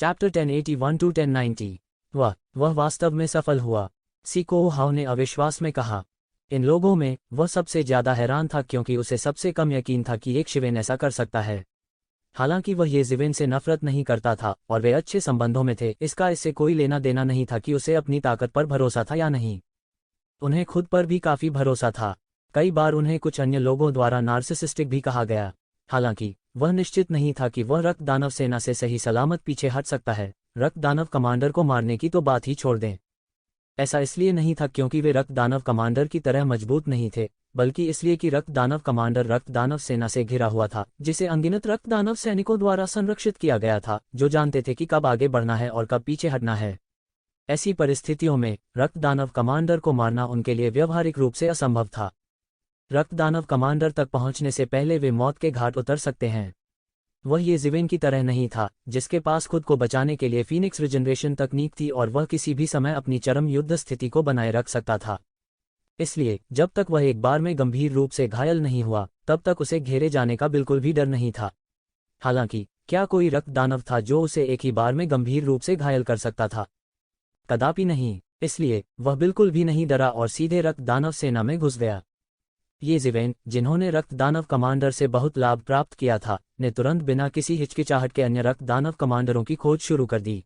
Chapter 1081 to 1090। वह वास्तव में सफल हुआ, सीको हाउ ने अविश्वास में कहा। इन लोगों में वह सबसे ज्यादा हैरान था क्योंकि उसे सबसे कम यकीन था कि एक शिवेन ऐसा कर सकता है। हालांकि वह ये जिवेन से नफरत नहीं करता था और वे अच्छे संबंधों में थे, इसका इससे कोई लेना देना नहीं था कि उसे अपनी ताकत पर भरोसा था या नहीं। उन्हें खुद पर भी काफी भरोसा था। कई बार उन्हें कुछ अन्य लोगों द्वारा नार्सिसिस्टिक भी कहा गया। हालांकि वह निश्चित नहीं था कि वह रक्त दानव सेना से सही सलामत पीछे हट सकता है। रक्त दानव कमांडर को मारने की तो बात ही छोड़ दें। ऐसा इसलिए नहीं था क्योंकि वे रक्त दानव कमांडर की तरह मजबूत नहीं थे, बल्कि इसलिए कि रक्त दानव कमांडर रक्त दानव सेना से घिरा हुआ था, जिसे अनगिनत रक्त दानव सैनिकों द्वारा संरक्षित किया गया था, जो जानते थे कि कब आगे बढ़ना है और कब पीछे हटना है। ऐसी परिस्थितियों में रक्त दानव कमांडर को मारना उनके लिए व्यवहारिक रूप से असंभव था। रक्त दानव कमांडर तक पहुंचने से पहले वे मौत के घाट उतर सकते हैं। वह ये जिवेन की तरह नहीं था, जिसके पास खुद को बचाने के लिए फीनिक्स रिजनरेशन तकनीक थी और वह किसी भी समय अपनी चरम युद्ध स्थिति को बनाए रख सकता था। इसलिए जब तक वह एक बार में गंभीर रूप से घायल नहीं हुआ, तब तक उसे घेरे जाने का बिल्कुल भी डर नहीं था। हालांकि क्या कोई रक्त दानव था जो उसे एक ही बार में गंभीर रूप से घायल कर सकता था? कदापि नहीं। इसलिए वह बिल्कुल भी नहीं डरा और सीधे रक्त दानव सेना में घुस गया। ये जिवेन, जिन्होंने रक्त दानव कमांडर से बहुत लाभ प्राप्त किया था, ने तुरंत बिना किसी हिचकिचाहट के अन्य रक्त दानव कमांडरों की खोज शुरू कर दी।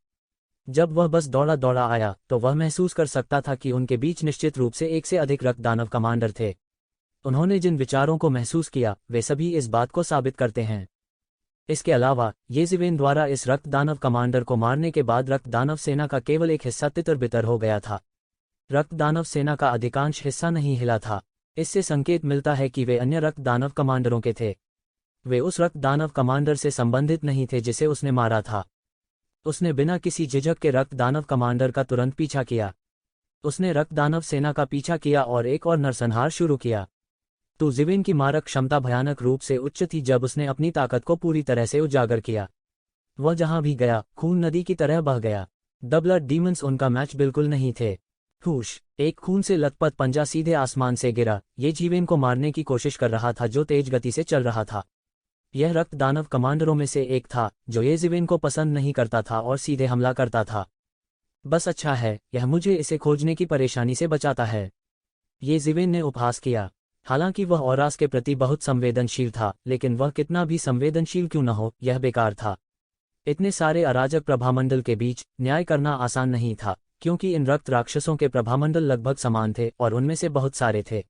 जब वह बस दौड़ा दौड़ा आया तो वह महसूस कर सकता था कि उनके बीच निश्चित रूप से एक से अधिक रक्त दानव कमांडर थे। उन्होंने जिन विचारों को महसूस किया वे सभी इस बात को साबित करते हैं। इसके अलावा ये जिवेन द्वारा इस रक्त दानव कमांडर को मारने के बाद रक्त दानव सेना का केवल एक हिस्सा तितर बितर हो गया था। रक्त दानव सेना का अधिकांश हिस्सा नहीं हिला था। इससे संकेत मिलता है कि वे अन्य रक्त दानव कमांडरों के थे। वे उस रक्त दानव कमांडर से संबंधित नहीं थे जिसे उसने मारा था। उसने बिना किसी झिझक के रक्त दानव कमांडर का तुरंत पीछा किया। उसने रक्त दानव सेना का पीछा किया और एक और नरसंहार शुरू किया। तो जिवेन की मारक क्षमता भयानक रूप से उच्च थी जब उसने अपनी ताकत को पूरी तरह से उजागर किया। वह जहां भी गया खून नदी की तरह बह गया। द ब्लड डीमंस उनका मैच बिल्कुल नहीं थे। हुश, एक खून से लथपथ पंजा सीधे आसमान से गिरा। ये जिवेन को मारने की कोशिश कर रहा था जो तेज गति से चल रहा था। यह रक्त दानव कमांडरों में से एक था जो ये जिवेन को पसंद नहीं करता था और सीधे हमला करता था। बस अच्छा है, यह मुझे इसे खोजने की परेशानी से बचाता है, ये जिवेन ने उपहास किया। हालांकि वह औरास के प्रति बहुत संवेदनशील था, लेकिन वह कितना भी संवेदनशील क्यों न हो, यह बेकार था। इतने सारे अराजक प्रभामंडल के बीच न्याय करना आसान नहीं था, क्योंकि इन रक्त राक्षसों के प्रभामंडल लगभग समान थे और उनमें से बहुत सारे थे।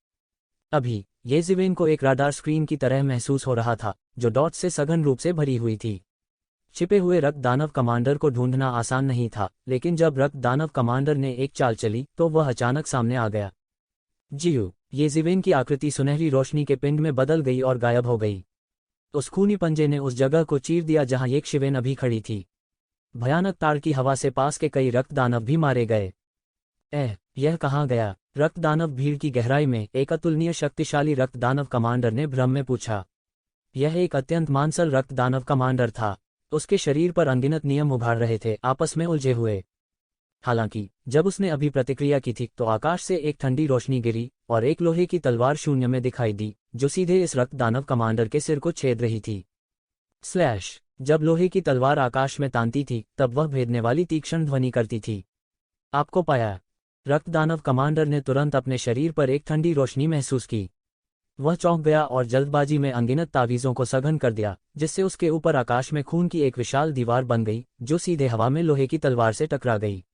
अभी ये जिवेन को एक राडार स्क्रीन की तरह महसूस हो रहा था, जो डॉट्स से सघन रूप से भरी हुई थी। छिपे हुए रक्त दानव कमांडर को ढूंढना आसान नहीं था, लेकिन जब रक्त दानव कमांडर ने एक चाल चली तो वह अचानक सामने आ गया। जियू, ये जिवेन की आकृति सुनहरी रोशनी के पिंड में बदल गई और गायब हो गई। उस खूनी पंजे ने उस जगह को चीर दिया जहां एक शिवेन अभी खड़ी थी। भयानक ताड़ की हवा से पास के कई रक्त दानव भी मारे गए। यह कहाँ गया? रक्त दानव भीड़ की गहराई में एक अतुलनीय शक्तिशाली रक्त दानव कमांडर ने भ्रम में पूछा। यह एक अत्यंत मांसल रक्त दानव कमांडर था। उसके शरीर पर अनगिनत नियम उभार रहे थे, आपस में उलझे हुए। हालांकि जब उसने अभी प्रतिक्रिया की थी तो आकाश से एक ठंडी रोशनी गिरी और एक लोहे की तलवार शून्य में दिखाई दी, जो सीधे इस रक्त दानव कमांडर के सिर को छेद रही थी। स्लैश! जब लोहे की तलवार आकाश में तानती थी तब वह भेदने वाली तीक्ष्ण ध्वनि करती थी। आपको पाया। रक्त दानव कमांडर ने तुरंत अपने शरीर पर एक ठंडी रोशनी महसूस की। वह चौंक गया और जल्दबाजी में अनगिनत तावीज़ों को सघन कर दिया, जिससे उसके ऊपर आकाश में खून की एक विशाल दीवार बन गई, जो सीधे हवा में लोहे की तलवार से टकरा गई।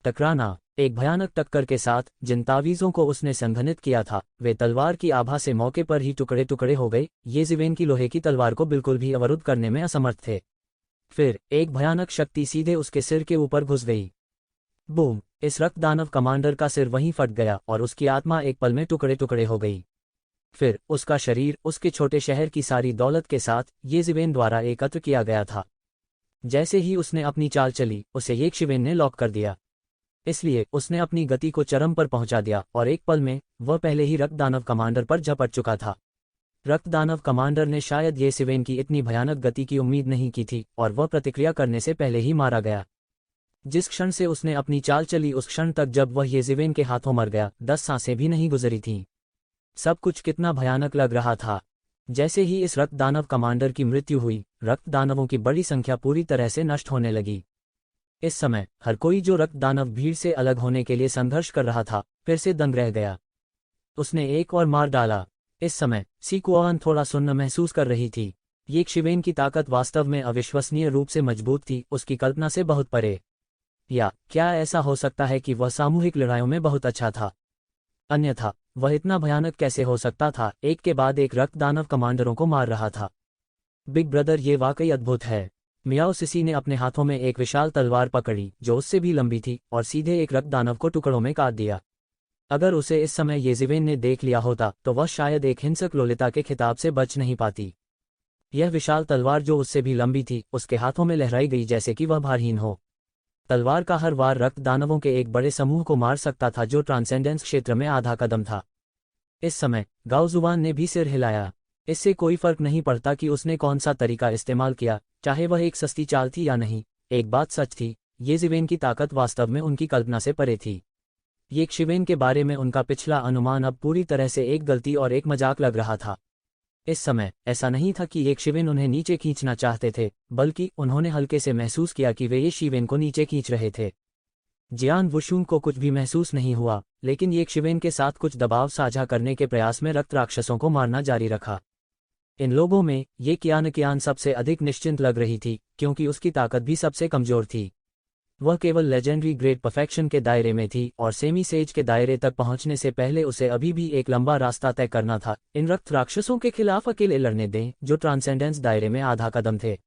टकराना, एक भयानक टक्कर के साथ जिन तावीज़ों को उसने संघनित किया था वे तलवार की आभा से मौके पर ही टुकड़े टुकड़े हो गए। ये जिवेन की लोहे की तलवार को बिल्कुल भी अवरुद्ध करने में असमर्थ थे। फिर एक भयानक शक्ति सीधे उसके सिर के ऊपर घुस गई। बूम! इस रक्त दानव कमांडर का सिर वहीं फट गया और उसकी आत्मा एक पल में टुकड़े टुकड़े हो गई। फिर उसका शरीर उसके छोटे शहर की सारी दौलत के साथ ये जिवेन द्वारा एकत्र किया गया था। जैसे ही उसने अपनी चाल चली, उसे ये शिवेन ने लॉक कर दिया। इसलिए उसने अपनी गति को चरम पर पहुंचा दिया और एक पल में वह पहले ही रक्त दानव कमांडर पर झपट चुका था। रक्त दानव कमांडर ने शायद ये सिवेन की इतनी भयानक गति की उम्मीद नहीं की थी और वह प्रतिक्रिया करने से पहले ही मारा गया। जिस क्षण से उसने अपनी चाल चली उस क्षण तक जब वह ये जिवेन के हाथों मर गया, 10 सांसें भी नहीं गुजरी थीं। सब कुछ कितना भयानक लग रहा था। जैसे ही इस रक्त दानव कमांडर की मृत्यु हुई, रक्त दानवों की बड़ी संख्या पूरी तरह से नष्ट होने लगी। इस समय हर कोई जो रक्त दानव भीड़ से अलग होने के लिए संघर्ष कर रहा था फिर से दंग रह गया। उसने एक और मार डाला। इस समय सीकुआन थोड़ा सुन्न महसूस कर रही थी। ये शिवेन की ताकत वास्तव में अविश्वसनीय रूप से मजबूत थी, उसकी कल्पना से बहुत परे। या क्या ऐसा हो सकता है कि वह सामूहिक लड़ाइयों में बहुत अच्छा था? अन्यथा वह इतना भयानक कैसे हो सकता था, एक के बाद एक रक्त दानव कमांडरों को मार रहा था। बिग ब्रदर, ये वाकई अद्भुत है। मियाओ सिसी ने अपने हाथों में एक विशाल तलवार पकड़ी जो उससे भी लंबी थी और सीधे एक रक्त दानव को टुकड़ों में काट दिया। अगर उसे इस समय येज़िवेन ने देख लिया होता तो वह शायद एक हिंसक लोलिता के खिताब से बच नहीं पाती। यह विशाल तलवार जो उससे भी लंबी थी उसके हाथों में लहराई गई जैसे कि वह भारहीन हो। तलवार का हर वार रक्त दानवों के एक बड़े समूह को मार सकता था जो ट्रांसेंडेंस क्षेत्र में आधा कदम था। इस समय गाओजुवान ने भी सिर हिलाया। इससे कोई फर्क नहीं पड़ता कि उसने कौन सा तरीका इस्तेमाल किया, चाहे वह एक सस्ती चाल थी या नहीं। एक बात सच थी, येज़िवेन की ताकत वास्तव में उनकी कल्पना से परे थी। ये शिवेन के बारे में उनका पिछला अनुमान अब पूरी तरह से एक गलती और एक मजाक लग रहा था। इस समय ऐसा नहीं था कि ये शिवेन उन्हें नीचे खींचना चाहते थे, बल्कि उन्होंने हल्के से महसूस किया कि वे ये शिवेन को नीचे खींच रहे थे। जियान वुशुंग को कुछ भी महसूस नहीं हुआ, लेकिन ये शिवेन के साथ कुछ दबाव साझा करने के प्रयास में रक्त राक्षसों को मारना जारी रखा। इन लोगों में ये कियान सबसे अधिक निश्चिंत लग रही थी, क्योंकि उसकी ताकत भी सबसे कमजोर थी। वह केवल लेजेंडरी ग्रेट परफेक्शन के दायरे में थी और सेमी सेज के दायरे तक पहुंचने से पहले उसे अभी भी एक लंबा रास्ता तय करना था। इन रक्त राक्षसों के खिलाफ अकेले लड़ने दें जो ट्रांसेंडेंस दायरे में आधा कदम थे।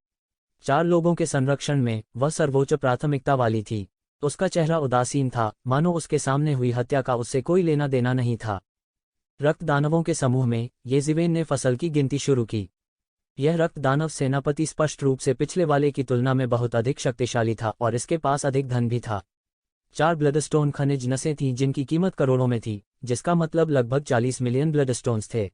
4 लोगों के संरक्षण में वह सर्वोच्च प्राथमिकता वाली थी। उसका चेहरा उदासीन था, मानो उसके सामने हुई हत्या का उससे कोई लेना देना नहीं था। रक्त दानवों के समूह में येज़िवेन ने फसल की गिनती शुरू की। यह रक्त दानव सेनापति स्पष्ट रूप से पिछले वाले की तुलना में बहुत अधिक शक्तिशाली था और इसके पास अधिक धन भी था। 4 ब्लडस्टोन खनिज नसें थीं जिनकी कीमत करोड़ों में थी, जिसका मतलब लगभग 40 मिलियन ब्लडस्टोन्स थे।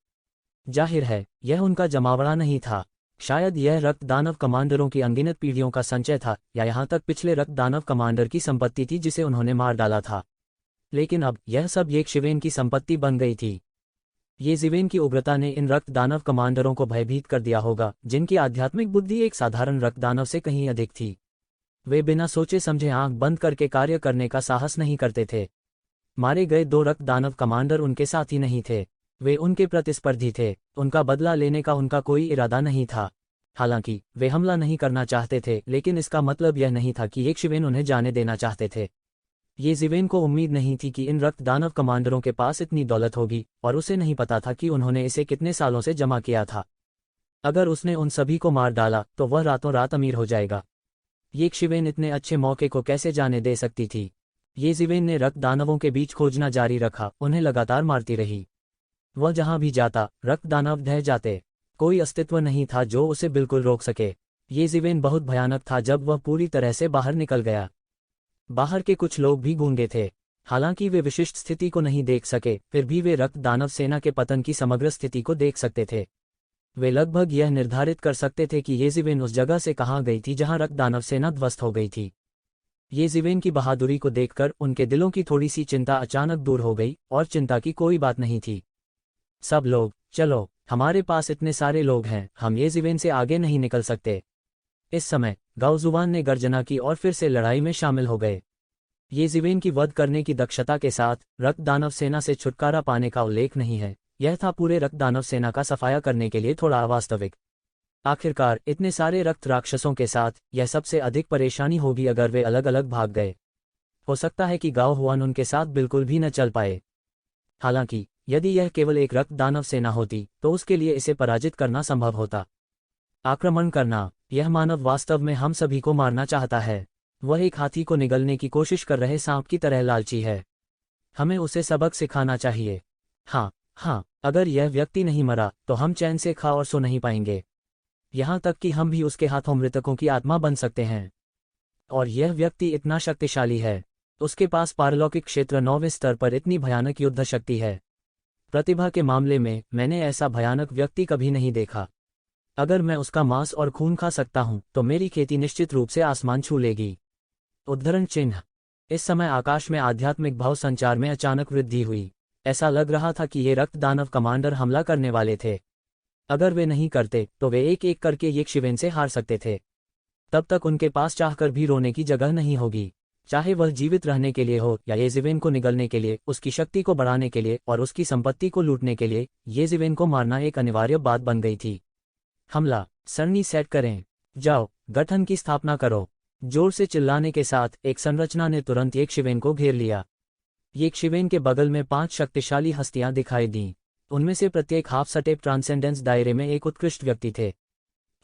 जाहिर है यह उनका जमावड़ा नहीं था। शायद यह रक्त दानव कमांडरों की अनगिनत पीढ़ियों का संचय था, या यहाँ तक पिछले रक्त दानव कमांडर की संपत्ति थी जिसे उन्होंने मार डाला था। लेकिन अब यह सब येशिवेन की संपत्ति बन गई थी। येज़िवेन की उग्रता ने इन रक्त दानव कमांडरों को भयभीत कर दिया होगा, जिनकी आध्यात्मिक बुद्धि एक साधारण रक्त दानव से कहीं अधिक थी। वे बिना सोचे समझे आंख बंद करके कार्य करने का साहस नहीं करते थे। मारे गए 2 रक्त दानव कमांडर उनके साथी नहीं थे, वे उनके प्रतिस्पर्धी थे। उनका बदला लेने का उनका कोई इरादा नहीं था। हालांकि वे हमला नहीं करना चाहते थे, लेकिन इसका मतलब यह नहीं था कि येशिवेन उन्हें जाने देना चाहते थे। येज़िवेन को उम्मीद नहीं थी कि इन रक्त दानव कमांडरों के पास इतनी दौलत होगी, और उसे नहीं पता था कि उन्होंने इसे कितने सालों से जमा किया था। अगर उसने उन सभी को मार डाला तो वह रातों रात अमीर हो जाएगा। येशिवेन इतने अच्छे मौके को कैसे जाने दे सकती थी? येज़िवेन ने रक्त दानवों के बीच खोजना जारी रखा, उन्हें लगातार मारती रही। वह जहां भी जाता रक्त दानव ढह जाते। कोई अस्तित्व नहीं था जो उसे बिल्कुल रोक सके। येज़िवेन बहुत भयानक था जब वह पूरी तरह से बाहर निकल गया। बाहर के कुछ लोग भी गूंगे थे। हालांकि वे विशिष्ट स्थिति को नहीं देख सके, फिर भी वे रक्त दानव सेना के पतन की समग्र स्थिति को देख सकते थे। वे लगभग यह निर्धारित कर सकते थे कि येज़िवेन उस जगह से कहाँ गई थी जहां रक्त दानव सेना ध्वस्त हो गई थी। येज़िवेन की बहादुरी को देखकर उनके दिलों की थोड़ी सी चिंता अचानक दूर हो गई, और चिंता की कोई बात नहीं थी। सब लोग, चलो, हमारे पास इतने सारे लोग हैं, हम येज़िवेन से आगे नहीं निकल सकते। इस समय गाओजुवान ने गर्जना की और फिर से लड़ाई में शामिल हो गए। येज़िवेन की वध करने की दक्षता के साथ रक्त दानव सेना से छुटकारा पाने का उल्लेख नहीं है। यह था पूरे रक्त दानव सेना का सफाया करने के लिए थोड़ा अवास्तविक। आखिरकार इतने सारे रक्त राक्षसों के साथ यह सबसे अधिक परेशानी होगी अगर वे अलग अलग भाग गए। हो सकता है कि गाओ हुआन उनके साथ बिल्कुल भी न चल पाए। हालांकि यदि यह केवल एक रक्त दानव सेना होती तो उसके लिए इसे पराजित करना संभव होता। आक्रमण करना, यह मानव वास्तव में हम सभी को मारना चाहता है। वह एक हाथी को निगलने की कोशिश कर रहे सांप की तरह लालची है। हमें उसे सबक सिखाना चाहिए। हाँ, अगर यह व्यक्ति नहीं मरा तो हम चैन से खा और सो नहीं पाएंगे। यहाँ तक कि हम भी उसके हाथों मृतकों की आत्मा बन सकते हैं। और यह व्यक्ति इतना शक्तिशाली है। उसके पास पारलौकिक क्षेत्र 9वें स्तर पर इतनी भयानक युद्ध शक्ति है। प्रतिभा के मामले में मैंने ऐसा भयानक व्यक्ति कभी नहीं देखा। अगर मैं उसका मांस और खून खा सकता हूं तो मेरी खेती निश्चित रूप से आसमान छू लेगी। उद्धरण चिन्ह। इस समय आकाश में आध्यात्मिक भाव संचार में अचानक वृद्धि हुई। ऐसा लग रहा था कि ये रक्त दानव कमांडर हमला करने वाले थे। अगर वे नहीं करते तो वे एक एक करके येशिवेन से हार सकते थे। तब तक उनके पास चाहकर भी रोने की जगह नहीं होगी, चाहे वह जीवित रहने के लिए हो या येज़िवेन को निगलने के लिए, उसकी शक्ति को बढ़ाने के लिए और उसकी संपत्ति को लूटने के लिए। येज़िवेन को मारना एक अनिवार्य बात बन गई थी। हमला सरणी सेट करें, जाओ, गठन की स्थापना करो। जोर से चिल्लाने के साथ एक संरचना ने तुरंत येशिवेन को घेर लिया। येशिवेन के बगल में 5 शक्तिशाली हस्तियां दिखाई दीं। उनमें से प्रत्येक हाफ स्टेप ट्रांसेंडेंस दायरे में एक उत्कृष्ट व्यक्ति थे।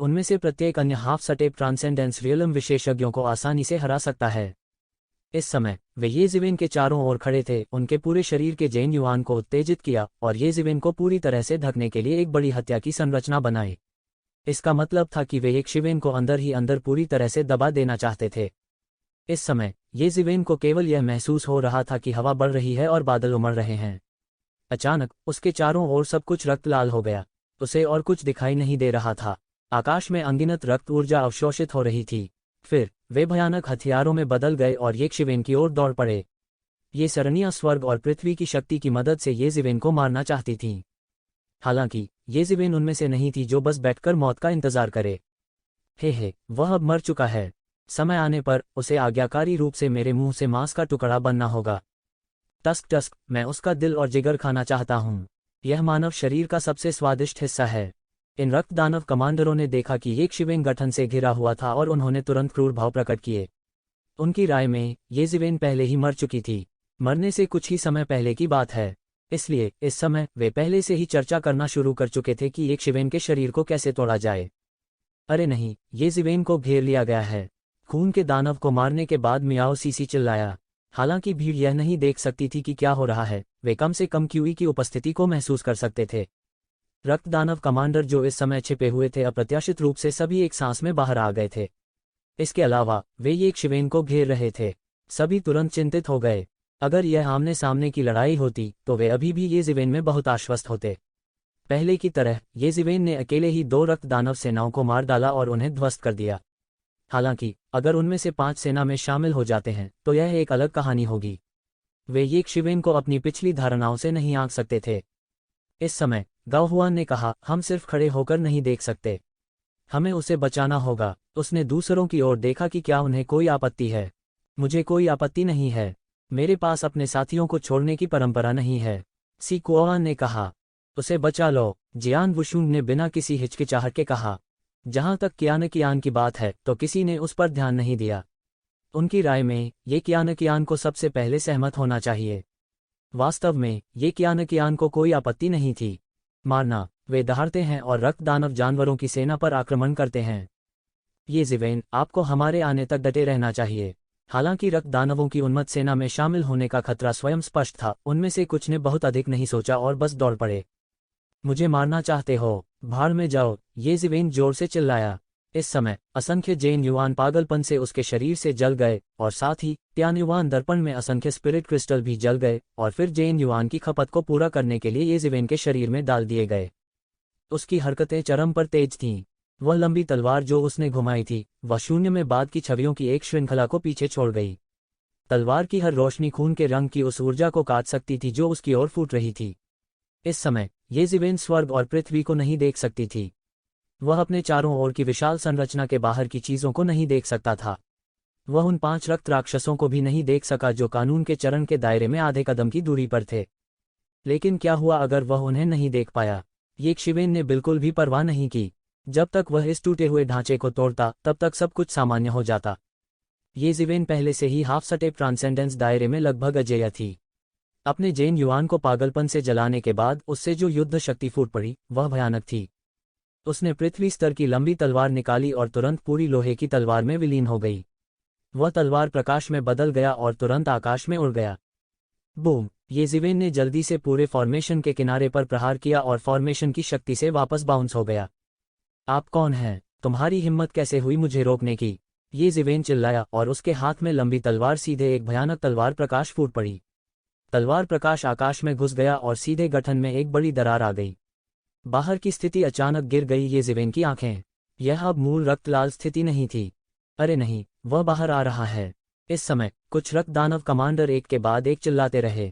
उनमें से प्रत्येक अन्य हाफ स्टेप ट्रांसेंडेंस रियलम विशेषज्ञों को आसानी से हरा सकता है। इस समय वे येज़िवेन के चारों ओर खड़े थे, उनके पूरे शरीर के जेन युआन को उत्तेजित किया और येज़िवेन को पूरी तरह से ढकने के लिए एक बड़ी हत्या की संरचना बनाई। इसका मतलब था कि वे येशिवेन को अंदर ही अंदर पूरी तरह से दबा देना चाहते थे। इस समय येज़िवेन को केवल यह महसूस हो रहा था कि हवा बढ़ रही है और बादल उमड़ रहे हैं। अचानक उसके चारों ओर सब कुछ रक्त लाल हो गया। उसे और कुछ दिखाई नहीं दे रहा था। आकाश में अनगिनत रक्त ऊर्जा अवशोषित हो रही थी। फिर वे भयानक हथियारों में बदल गए और येशिवेन की ओर दौड़ पड़े। ये सरणियां स्वर्ग और पृथ्वी की शक्ति की मदद से येज़िवेन को मारना चाहती थीं। हालांकि येज़िवेन उनमें से नहीं थी जो बस बैठकर मौत का इंतजार करे। हे, वह अब मर चुका है। समय आने पर उसे आज्ञाकारी रूप से मेरे मुंह से मांस का टुकड़ा बनना होगा। टस्क, मैं उसका दिल और जिगर खाना चाहता हूँ। यह मानव शरीर का सबसे स्वादिष्ट हिस्सा है। इन रक्त दानव कमांडरों ने देखा कि येशिवेन गठन से घिरा हुआ था और उन्होंने तुरंत क्रूर भाव प्रकट किए। उनकी राय में येज़िवेन पहले ही मर चुकी थी। मरने से कुछ ही समय पहले की बात है। इसलिए इस समय वे पहले से ही चर्चा करना शुरू कर चुके थे कि येशिवेन के शरीर को कैसे तोड़ा जाए। अरे नहीं, येज़िवेन को घेर लिया गया है। खून के दानव को मारने के बाद मियाओ सीसी चिल्लाया। हालांकि भीड़ यह नहीं देख सकती थी कि क्या हो रहा है, वे कम से कम क्यूई की उपस्थिति को महसूस कर सकते थे। रक्त दानव कमांडर जो इस समय छिपे हुए थे, अप्रत्याशित रूप से सभी एक सांस में बाहर आ गए थे। इसके अलावा वे येशिवेन को घेर रहे थे। सभी तुरंत चिंतित हो गए। अगर यह आमने सामने की लड़ाई होती तो वे अभी भी येज़िवेन में बहुत आश्वस्त होते। पहले की तरह येज़िवेन ने अकेले ही 2 रक्त दानव सेनाओं को मार डाला और उन्हें ध्वस्त कर दिया। हालांकि अगर उनमें से 5 सेना में शामिल हो जाते हैं तो यह एक अलग कहानी होगी। वे येशिवेन को अपनी पिछली धारणाओं से नहीं आंक सकते थे। इस समय गाओहुआन ने कहा, हम सिर्फ खड़े होकर नहीं देख सकते, हमें उसे बचाना होगा। उसने दूसरों की ओर देखा कि क्या उन्हें कोई आपत्ति है। मुझे कोई आपत्ति नहीं है। मेरे पास अपने साथियों को छोड़ने की परंपरा नहीं है, सी कुआन ने कहा। उसे बचा लो, जियान वुशुंग ने बिना किसी हिचकिचाहट के कहा। जहां तक कियान की बात है तो किसी ने उस पर ध्यान नहीं दिया। उनकी राय में ये कियान को सबसे पहले सहमत होना चाहिए। वास्तव में ये कियान को कोई आपत्ति नहीं थी। मारना, वे दहाड़ते हैं और रक्त दानव जानवरों की सेना पर आक्रमण करते हैं। येज़िवेन, आपको हमारे आने तक डटे रहना चाहिए। हालांकि रक्त दानवों की उन्मत्त सेना में शामिल होने का खतरा स्वयं स्पष्ट था, उनमें से कुछ ने बहुत अधिक नहीं सोचा और बस दौड़ पड़े। मुझे मारना चाहते हो, भाड़ में जाओ, येज़िवेन जोर से चिल्लाया। इस समय असंख्य जेन युआन पागलपन से उसके शरीर से जल गए और साथ ही त्यान युआन दर्पण में असंख्य स्पिरिट क्रिस्टल भी जल गए और फिर जेन युआन की खपत को पूरा करने के लिए येज़िवेन के शरीर में डाल दिए गए। उसकी हरकतें चरम पर तेज थीं। वह लंबी तलवार जो उसने घुमाई थी, वह शून्य में बाद की छवियों की एक श्रृंखला को पीछे छोड़ गई। तलवार की हर रोशनी खून के रंग की उस ऊर्जा को काट सकती थी जो उसकी ओर फूट रही थी। इस समय येज़िवेन स्वर्ग और पृथ्वी को नहीं देख सकती थी। वह अपने चारों ओर की विशाल संरचना के बाहर की चीजों को नहीं देख सकता था। वह उन 5 रक्त राक्षसों को भी नहीं देख सका जो कानून के चरण के दायरे में आधे कदम की दूरी पर थे। लेकिन क्या हुआ अगर वह उन्हें नहीं देख पाया? येशिवेन ने बिल्कुल भी परवाह नहीं की। जब तक वह इस टूटे हुए ढांचे को तोड़ता तब तक सब कुछ सामान्य हो जाता। येज़िवेन पहले से ही हाफ स्टेप ट्रांसेंडेंस दायरे में लगभग अजेय थी। अपने जेन युआन को पागलपन से जलाने के बाद उससे जो युद्ध शक्ति फूट पड़ी वह भयानक थी। उसने पृथ्वी स्तर की लंबी तलवार निकाली और तुरंत पूरी लोहे की तलवार में विलीन हो गई। वह तलवार प्रकाश में बदल गया और तुरंत आकाश में उड़ गया। बूम! येज़िवेन ने जल्दी से पूरे फॉर्मेशन के किनारे पर प्रहार किया और फॉर्मेशन की शक्ति से वापस बाउंस हो गया। आप कौन हैं? तुम्हारी हिम्मत कैसे हुई मुझे रोकने की? येज़िवेन चिल्लाया और उसके हाथ में लंबी तलवार सीधे एक भयानक तलवार प्रकाश फूट पड़ी। तलवार प्रकाश आकाश में घुस गया और सीधे गठन में एक बड़ी दरार आ गई। बाहर की स्थिति अचानक गिर गई। येज़िवेन की आंखें, यह अब मूल रक्तलाल स्थिति नहीं थी। अरे नहीं, वह बाहर आ रहा है। इस समय कुछ रक्त दानव कमांडर एक के बाद एक चिल्लाते रहे।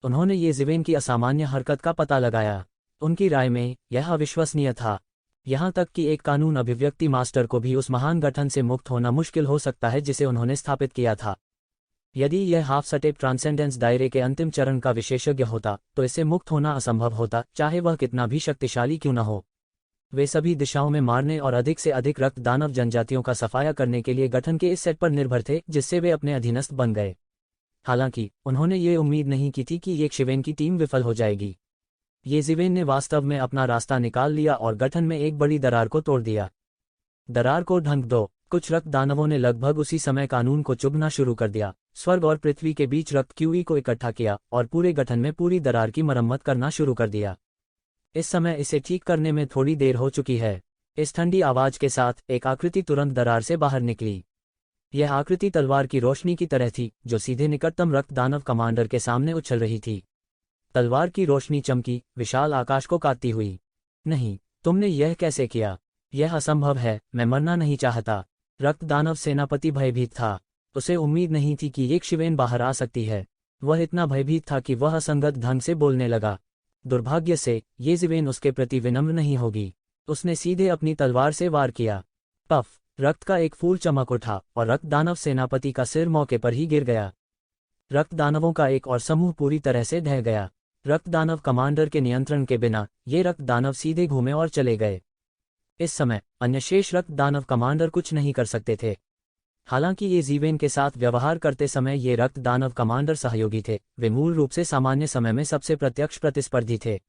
उन्होंने येज़िवेन की असामान्य हरकत का पता लगाया। उनकी राय में यह अविश्वसनीय था। यहाँ तक कि एक कानून अभिव्यक्ति मास्टर को भी उस महान गठन से मुक्त होना मुश्किल हो सकता है जिसे उन्होंने स्थापित किया था। यदि यह हाफ स्टेप ट्रांसेंडेंस दायरे के अंतिम चरण का विशेषज्ञ होता तो इससे मुक्त होना असंभव होता, चाहे वह कितना भी शक्तिशाली क्यों न हो। वे सभी दिशाओं में मारने और अधिक से अधिक रक्त दानव जनजातियों का सफाया करने के लिए गठन के इस सेट पर निर्भर थे जिससे वे अपने अधीनस्थ बन गए। हालांकि उन्होंने ये उम्मीद नहीं की थी कि ये शिवेन की टीम विफल हो जाएगी। ये जिवेन ने वास्तव में अपना रास्ता निकाल लिया और गठन में एक बड़ी दरार को तोड़ दिया। दरार को ढंक दो। कुछ रक्त दानवों ने लगभग उसी समय कानून को चुभना शुरू कर दिया, स्वर्ग और पृथ्वी के बीच रक्त क्यूई को इकट्ठा किया और पूरे गठन में पूरी दरार की मरम्मत करना शुरू कर दिया। इस समय इसे ठीक करने में थोड़ी देर हो चुकी है। इस ठंडी आवाज के साथ एक आकृति तुरंत दरार से बाहर निकली। यह आकृति तलवार की रोशनी की तरह थी जो सीधे निकटतम रक्त दानव कमांडर के सामने उछल रही थी। तलवार की रोशनी चमकी, विशाल आकाश को काटती हुई। नहीं, तुमने यह कैसे किया? यह असंभव है, मैं मरना नहीं चाहता। रक्त दानव सेनापति भयभीत था। उसे उम्मीद नहीं थी कि एक शिवेन बाहर आ सकती है। वह इतना भयभीत था कि वह असंगत ढंग से बोलने लगा। दुर्भाग्य से ये जिवेन उसके प्रति विनम्र नहीं होगी। उसने सीधे अपनी तलवार से वार किया। पफ! रक्त का एक फूल चमक उठा और रक्त दानव सेनापति का सिर मौके पर ही गिर गया। रक्त दानवों का एक और समूह पूरी तरह से ढह गया। रक्त दानव कमांडर के नियंत्रण के बिना ये रक्त दानव सीधे घूमे और चले गए। इस समय अन्य शेष रक्त दानव कमांडर कुछ नहीं कर सकते थे। हालांकि ये जीवेन के साथ व्यवहार करते समय ये रक्त दानव कमांडर सहयोगी थे, वे मूल रूप से सामान्य समय में सबसे प्रत्यक्ष प्रतिस्पर्धी थे।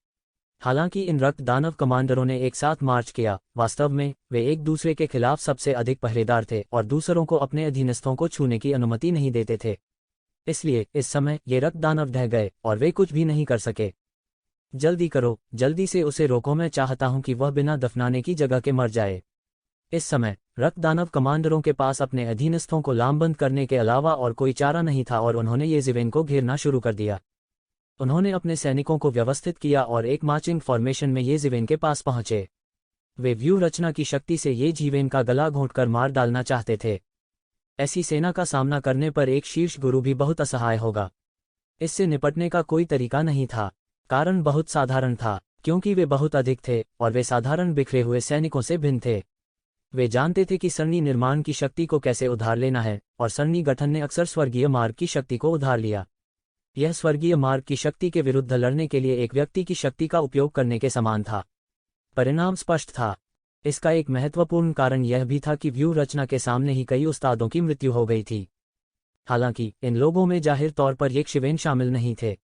हालांकि इन रक्त दानव कमांडरों ने एक साथ मार्च किया, वास्तव में वे एक दूसरे के खिलाफ सबसे अधिक पहरेदार थे और दूसरों को अपने अधीनस्थों को छूने की अनुमति नहीं देते थे। इसलिए इस समय ये रक्त दानव ढह गए और वे कुछ भी नहीं कर सके। जल्दी करो, जल्दी से उसे रोको, मैं चाहता हूं कि वह बिना दफनाने की जगह के मर जाए। इस समय रक्त दानव कमांडरों के पास अपने अधीनस्थों को लामबंद करने के अलावा और कोई चारा नहीं था और उन्होंने ये जिवेन को घेरना शुरू कर दिया। उन्होंने अपने सैनिकों को व्यवस्थित किया और एक मार्चिंग फॉर्मेशन में ये जिवेन के पास पहुंचे। वे व्यू रचना की शक्ति से ये जीवेन का गला घोंटकर मार डालना चाहते थे। ऐसी सेना का सामना करने पर एक शीर्ष गुरु भी बहुत असहाय होगा। इससे निपटने का कोई तरीका नहीं था। कारण बहुत साधारण था, क्योंकि वे बहुत अधिक थे और वे साधारण बिखरे हुए सैनिकों से भिन्न थे। वे जानते थे कि सरणी निर्माण की शक्ति को कैसे उधार लेना है और सरणी गठन ने अक्सर स्वर्गीय मार्ग की शक्ति को उधार लिया। यह स्वर्गीय मार्ग की शक्ति के विरुद्ध लड़ने के लिए एक व्यक्ति की शक्ति का उपयोग करने के समान था। परिणाम स्पष्ट था। इसका एक महत्वपूर्ण कारण यह भी था कि व्यू रचना के सामने ही कई उस्तादों की मृत्यु हो गई थी। हालांकि इन लोगों में जाहिर तौर पर एक शिवेन शामिल नहीं थे।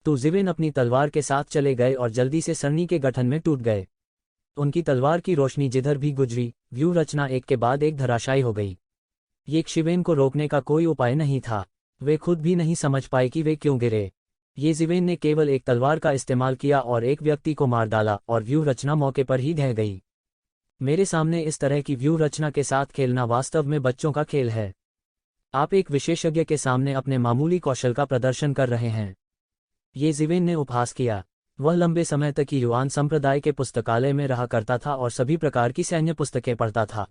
तो जिवेन अपनी तलवार के साथ चले गए और जल्दी से सरणी के गठन में टूट गए। उनकी तलवार की रोशनी जिधर भी गुजरी, व्यू रचना एक के बाद एक धराशायी हो गई। ये शिवेन को रोकने का कोई उपाय नहीं था। वे खुद भी नहीं समझ पाए कि वे क्यों गिरे। ये जिवेन ने केवल एक तलवार का इस्तेमाल किया और एक व्यक्ति को मार डाला और व्यू रचना मौके पर ही ढह गई। मेरे सामने इस तरह की व्यू रचना के साथ खेलना वास्तव में बच्चों का खेल है। आप एक विशेषज्ञ के सामने अपने मामूली कौशल का प्रदर्शन कर रहे हैं। ये जिवेन ने उपहास किया। वह लंबे समय तक युआन संप्रदाय के पुस्तकालय में रहा करता था और सभी प्रकार की सैन्य पुस्तकें पढ़ता था।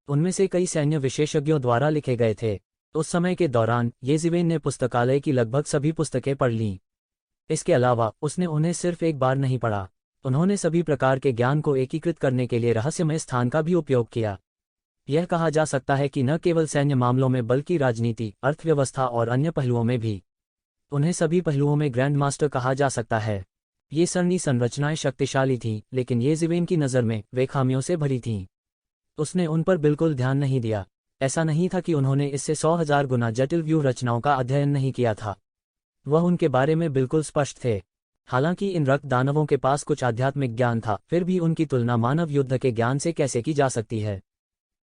उनमें से कई सैन्य विशेषज्ञों द्वारा लिखे गए थे। उस समय के दौरान ये जिवेन ने पुस्तकालय की लगभग सभी पुस्तकें पढ़ लीं। इसके अलावा उसने उन्हें सिर्फ एक बार नहीं पढ़ा। उन्होंने सभी प्रकार के ज्ञान को एकीकृत करने के लिए रहस्यमय स्थान का भी उपयोग किया। यह कहा जा सकता है कि न केवल सैन्य मामलों में बल्कि राजनीति, अर्थव्यवस्था और अन्य पहलुओं में भी। उन्हें सभी पहलुओं में ग्रैंड मास्टर कहा जा सकता है। ये सरणी संरचनाएं शक्तिशाली थीं, लेकिन ये जिवेन की नज़र में वे खामियों से भरी थीं। उसने उन पर बिल्कुल ध्यान नहीं दिया। ऐसा नहीं था कि उन्होंने इससे 100,000 गुना जटिल व्यू रचनाओं का अध्ययन नहीं किया था। वह उनके बारे में बिल्कुल स्पष्ट थे। हालांकि इन रक्त दानवों के पास कुछ आध्यात्मिक ज्ञान था, फिर भी उनकी तुलना मानव युद्ध के ज्ञान से कैसे की जा सकती है।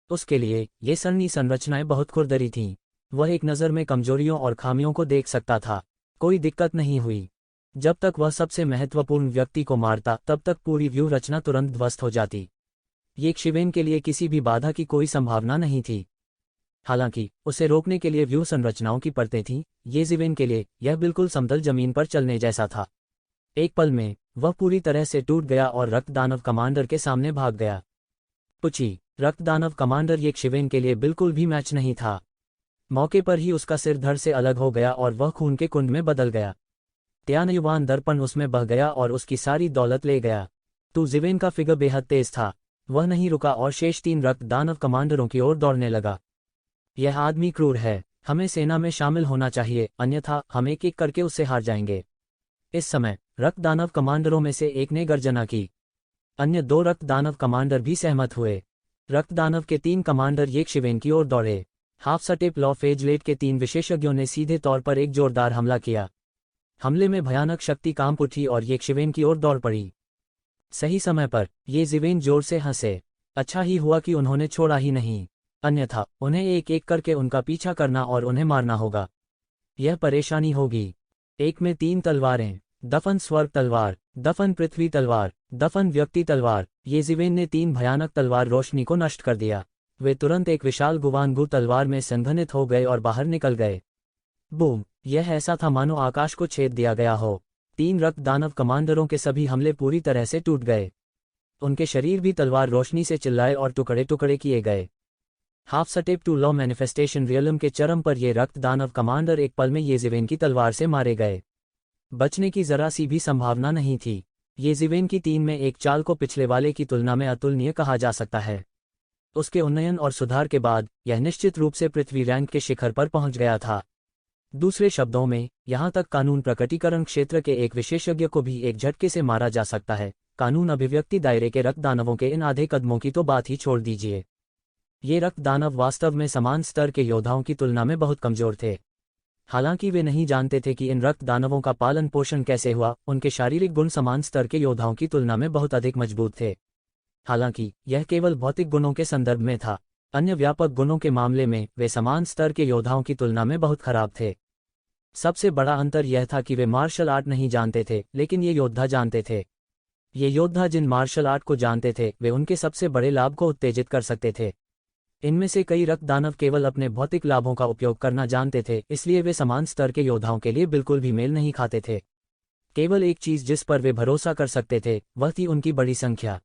उसके लिए ये सरणी संरचनाएं बहुत खुरदरी थीं। वह एक नज़र में कमजोरियों और खामियों को देख सकता था। कोई दिक्कत नहीं हुई। जब तक वह सबसे महत्वपूर्ण व्यक्ति को मारता तब तक पूरी व्यू रचना तुरंत ध्वस्त हो जाती। ये शिवेन के लिए किसी भी बाधा की कोई संभावना नहीं थी। हालांकि उसे रोकने के लिए व्यू संरचनाओं की परतें थीं। ये जिवेन के लिए यह बिल्कुल समतल जमीन पर चलने जैसा था। एक पल में वह पूरी तरह से टूट गया और रक्त दानव कमांडर के सामने भाग गया। पुची! रक्त दानव कमांडर ये शिवेन के लिए बिल्कुल भी मैच नहीं था। मौके पर ही उसका सिर धड़ से अलग हो गया और वह खून के कुंड में बदल गया। त्यानयुवान दर्पण उसमें बह गया और उसकी सारी दौलत ले गया। जिवेन का फिगर बेहद तेज था। वह नहीं रुका और शेष 3 रक्त दानव कमांडरों की ओर दौड़ने लगा। यह आदमी क्रूर है, हमें सेना में शामिल होना चाहिए, अन्यथा हम एक एक करके उससे हार जाएंगे। इस समय रक्त दानव कमांडरों में से एक ने गर्जना की। अन्य 2 रक्त दानव कमांडर भी सहमत हुए। रक्त दानव के 3 कमांडर येशिवेन की ओर दौड़े। हाफसटेप लॉ फेजलेट के 3 विशेषज्ञों ने सीधे तौर पर एक जोरदार हमला किया। हमले में भयानक शक्ति कांप उठी और येशिवेन की ओर दौड़ पड़ी। सही समय पर येशिवेन जोर से हंसे। अच्छा ही हुआ कि उन्होंने छोड़ा ही नहीं, अन्यथा उन्हें एक एक करके उनका पीछा करना और उन्हें मारना होगा। यह परेशानी होगी। एक में 3 तलवारें, दफन स्वर्ग तलवार, दफन पृथ्वी तलवार, दफन व्यक्ति तलवार। येशिवेन ने 3 भयानक तलवार रोशनी को नष्ट कर दिया। वे तुरंत एक विशाल गुवानगु तलवार में संघनित हो गए और बाहर निकल गए। बूम! यह ऐसा था मानो आकाश को छेद दिया गया हो। 3 रक्त दानव कमांडरों के सभी हमले पूरी तरह से टूट गए। उनके शरीर भी तलवार रोशनी से चिल्लाए और टुकड़े टुकड़े किए गए। हाफसटेप टू लॉ मैनिफेस्टेशन रियलम के चरम पर ये रक्त दानव कमांडर एक पल में येशिवेन की तलवार से मारे गए। बचने की जरा सी भी संभावना नहीं थी। येशिवेन की 3 में एक चाल को पिछले वाले की तुलना में अतुलनीय कहा जा सकता है। उसके उन्नयन और सुधार के बाद यह निश्चित रूप से पृथ्वी रैंक के शिखर पर पहुंच गया था। दूसरे शब्दों में, यहां तक कानून प्रकटीकरण क्षेत्र के एक विशेषज्ञ को भी एक झटके से मारा जा सकता है। कानून अभिव्यक्ति दायरे के रक्त दानवों के इन आधे कदमों की तो बात ही छोड़ दीजिए। ये रक्त दानव वास्तव में समान स्तर के योद्धाओं की तुलना में बहुत कमजोर थे। हालांकि वे नहीं जानते थे कि इन रक्त दानवों का पालन पोषण कैसे हुआ। उनके शारीरिक गुण समान स्तर के योद्धाओं की तुलना में बहुत अधिक मजबूत थे। हालांकि यह केवल भौतिक गुणों के संदर्भ में था। अन्य व्यापक गुणों के मामले में वे समान स्तर के योद्धाओं की तुलना में बहुत खराब थे। सबसे बड़ा अंतर यह था कि वे मार्शल आर्ट नहीं जानते थे, लेकिन ये योद्धा जानते थे। ये योद्धा जिन मार्शल आर्ट को जानते थे, वे उनके सबसे बड़े लाभ को उत्तेजित कर सकते थे। इनमें से कई रक्त दानव केवल अपने भौतिक लाभों का उपयोग करना जानते थे, इसलिए वे समान स्तर के योद्धाओं के लिए बिल्कुल भी मेल नहीं खाते थे। केवल एक चीज जिस पर वे भरोसा कर सकते थे, वह थी उनकी बड़ी संख्या।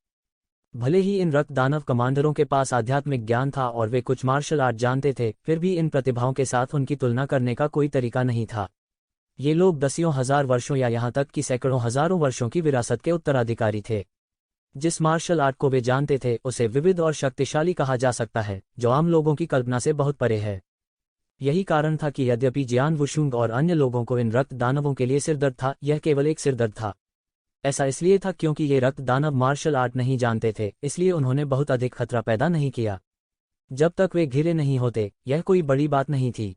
भले ही इन रक्त दानव कमांडरों के पास आध्यात्मिक ज्ञान था और वे कुछ मार्शल आर्ट जानते थे, फिर भी इन प्रतिभाओं के साथ उनकी तुलना करने का कोई तरीका नहीं था। ये लोग दसियों हजार वर्षों या यहाँ तक कि सैकड़ों हजारों वर्षों की विरासत के उत्तराधिकारी थे। जिस मार्शल आर्ट को वे जानते थे, उसे विविध और शक्तिशाली कहा जा सकता है, जो आम लोगों की कल्पना से बहुत परे है। यही कारण था कि यद्यपि जियान वुशुंग और अन्य लोगों को इन रक्त दानवों के लिए सिरदर्द था, यह केवल एक सिरदर्द था। ऐसा इसलिए था क्योंकि ये रक्त दानव मार्शल आर्ट नहीं जानते थे, इसलिए उन्होंने बहुत अधिक खतरा पैदा नहीं किया। जब तक वे घिरे नहीं होते, यह कोई बड़ी बात नहीं थी।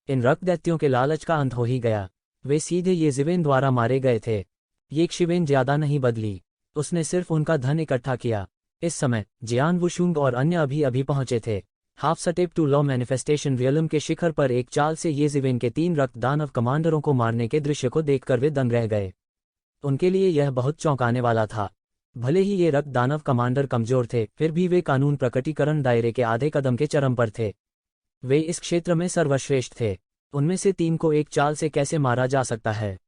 इन रक्त दैत्यों के लालच का अंत हो ही गया। वे सीधे येशिवेन द्वारा मारे गए थे। येशिवेन ज्यादा नहीं बदली, उसने सिर्फ उनका धन इकट्ठा किया। इस समय जियान वुशुंग और अन्य अभी अभी पहुंचे थे। हाफसटेप टू लॉ मैनिफेस्टेशन रियलम के शिखर पर एक चाल से येशिवेन के 3 रक्त दानव कमांडरों को मारने के दृश्य को देखकर वे दंग रह गए। उनके लिए यह बहुत चौंकाने वाला था। भले ही ये रक्त दानव कमांडर कमजोर थे, फिर भी वे कानून प्रकटीकरण दायरे के आधे कदम के चरम पर थे। वे इस क्षेत्र में सर्वश्रेष्ठ थे। उनमें से 3 को एक चाल से कैसे मारा जा सकता है?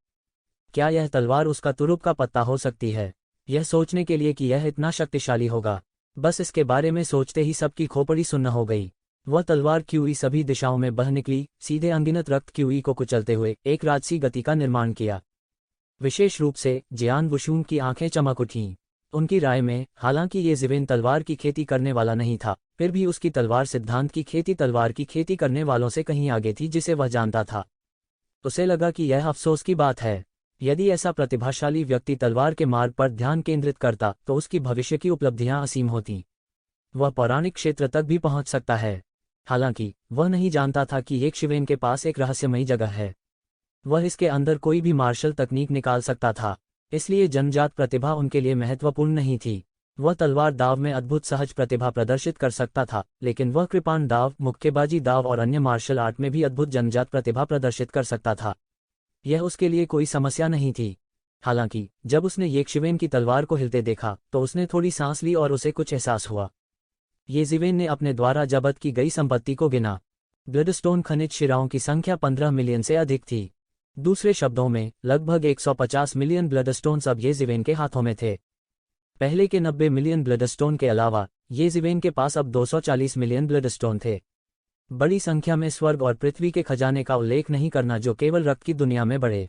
क्या यह तलवार उसका तुरुप का पत्ता हो सकती है? यह सोचने के लिए कि यह इतना शक्तिशाली होगा, बस इसके बारे में सोचते ही सबकी खोपड़ी सुन्न हो गई। वह तलवार क्यूई सभी दिशाओं में बह निकली, सीधे अनगिनत रक्त क्यूई को कुचलते हुए एक राजसी गति का निर्माण किया। विशेष रूप से जियान वुशुंग की आंखें चमक उठीं। उनकी राय में, हालांकि येशिवेन तलवार की खेती करने वाला नहीं था, फिर भी उसकी तलवार सिद्धांत की खेती तलवार की खेती करने वालों से कहीं आगे थी जिसे वह जानता था। उसे लगा कि यह अफसोस की बात है। यदि ऐसा प्रतिभाशाली व्यक्ति तलवार के मार्ग पर ध्यान केंद्रित करता, तो उसकी भविष्य की उपलब्धियां असीम होतीं। वह पौराणिक क्षेत्र तक भी पहुंच सकता है। हालांकि वह नहीं जानता था कि येशिवेन के पास एक रहस्यमयी जगह है। वह इसके अंदर कोई भी मार्शल तकनीक निकाल सकता था, इसलिए जन्मजात प्रतिभा उनके लिए महत्वपूर्ण नहीं थी। वह तलवार दाव में अद्भुत सहज प्रतिभा प्रदर्शित कर सकता था, लेकिन वह कृपाण दाव, मुक्केबाजी दाव और अन्य मार्शल आर्ट में भी अद्भुत जन्मजात प्रतिभा प्रदर्शित कर सकता था। यह उसके लिए कोई समस्या नहीं थी। हालांकि जब उसने येशिवेन की तलवार को हिलते देखा, तो उसने थोड़ी सांस ली और उसे कुछ एहसास हुआ। येशिवेन ने अपने द्वारा जब्त की गई संपत्ति को गिना। ब्लडस्टोन खनिज शिराओं की संख्या 15 मिलियन से अधिक थी। दूसरे शब्दों में, लगभग 150 मिलियन ब्लडस्टोन्स अब येशिवेन के हाथों में थे। पहले के 90 मिलियन ब्लडस्टोन के अलावा येशिवेन के पास अब 240 मिलियन ब्लडस्टोन थे। बड़ी संख्या में स्वर्ग और पृथ्वी के खजाने का उल्लेख नहीं करना, जो केवल रक्त की दुनिया में बढ़े।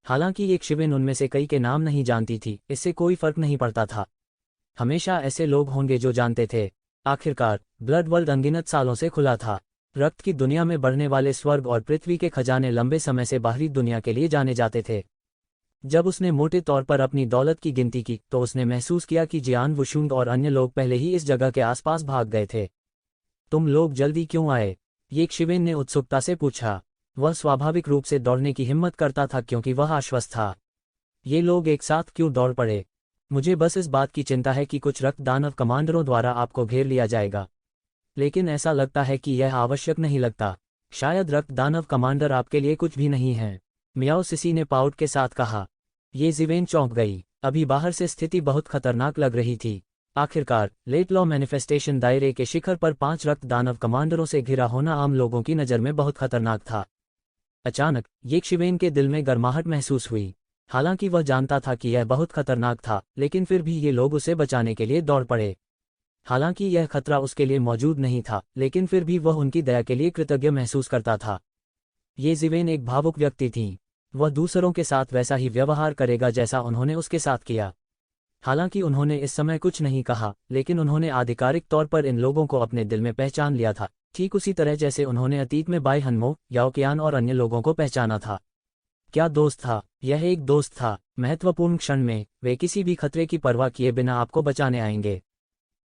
हालांकि एक शिविन उनमें से कई के नाम नहीं जानती थी, इससे कोई फर्क नहीं पड़ता था। हमेशा ऐसे लोग होंगे जो जानते थे। आखिरकार ब्लड वर्ल्ड अनगिनत सालों से खुला था। रक्त की दुनिया में बढ़ने वाले स्वर्ग और पृथ्वी के खजाने लंबे समय से बाहरी दुनिया के लिए जाने जाते थे। जब उसने मोटे तौर पर अपनी दौलत की गिनती की तो उसने महसूस किया कि जियान वुशुंग और अन्य लोग पहले ही इस जगह के आसपास भाग गए थे। तुम लोग जल्दी क्यों आए? ये शिवेन ने उत्सुकता से पूछा। वह स्वाभाविक रूप से दौड़ने की हिम्मत करता था क्योंकि वह आश्वस्त था। ये लोग एक साथ क्यों दौड़ पड़े? मुझे बस इस बात की चिंता है कि कुछ रक्त दानव कमांडरों द्वारा आपको घेर लिया जाएगा, लेकिन ऐसा लगता है कि यह आवश्यक नहीं लगता। शायद रक्त दानव कमांडर आपके लिए कुछ भी नहीं हैं। मियाओ सिसी ने पाउट के साथ कहा। ये जिवेन चौंक गई। अभी बाहर से स्थिति बहुत खतरनाक लग रही थी। आखिरकार लेट लॉ मैनिफेस्टेशन दायरे के शिखर पर 5 रक्त दानव कमांडरों से घिरा होना आम लोगों की नज़र में बहुत खतरनाक था। अचानक ये शिवेन के दिल में गर्माहट महसूस हुई। हालांकि वह जानता था कि यह बहुत खतरनाक था, लेकिन फिर भी ये लोग उसे बचाने के लिए दौड़ पड़े। हालांकि यह खतरा उसके लिए मौजूद नहीं था, लेकिन फिर भी वह उनकी दया के लिए कृतज्ञ महसूस करता था। ये जिवेन एक भावुक व्यक्ति थीं। वह दूसरों के साथ वैसा ही व्यवहार करेगा जैसा उन्होंने उसके साथ किया। हालांकि उन्होंने इस समय कुछ नहीं कहा, लेकिन उन्होंने आधिकारिक तौर पर इन लोगों को अपने दिल में पहचान लिया था, ठीक उसी तरह जैसे उन्होंने अतीत में बाई हनमो, याओकियान और अन्य लोगों को पहचाना था। क्या दोस्त था? यह एक दोस्त था। महत्वपूर्ण क्षण में वे किसी भी खतरे की परवाह किए बिना आपको बचाने आएंगे।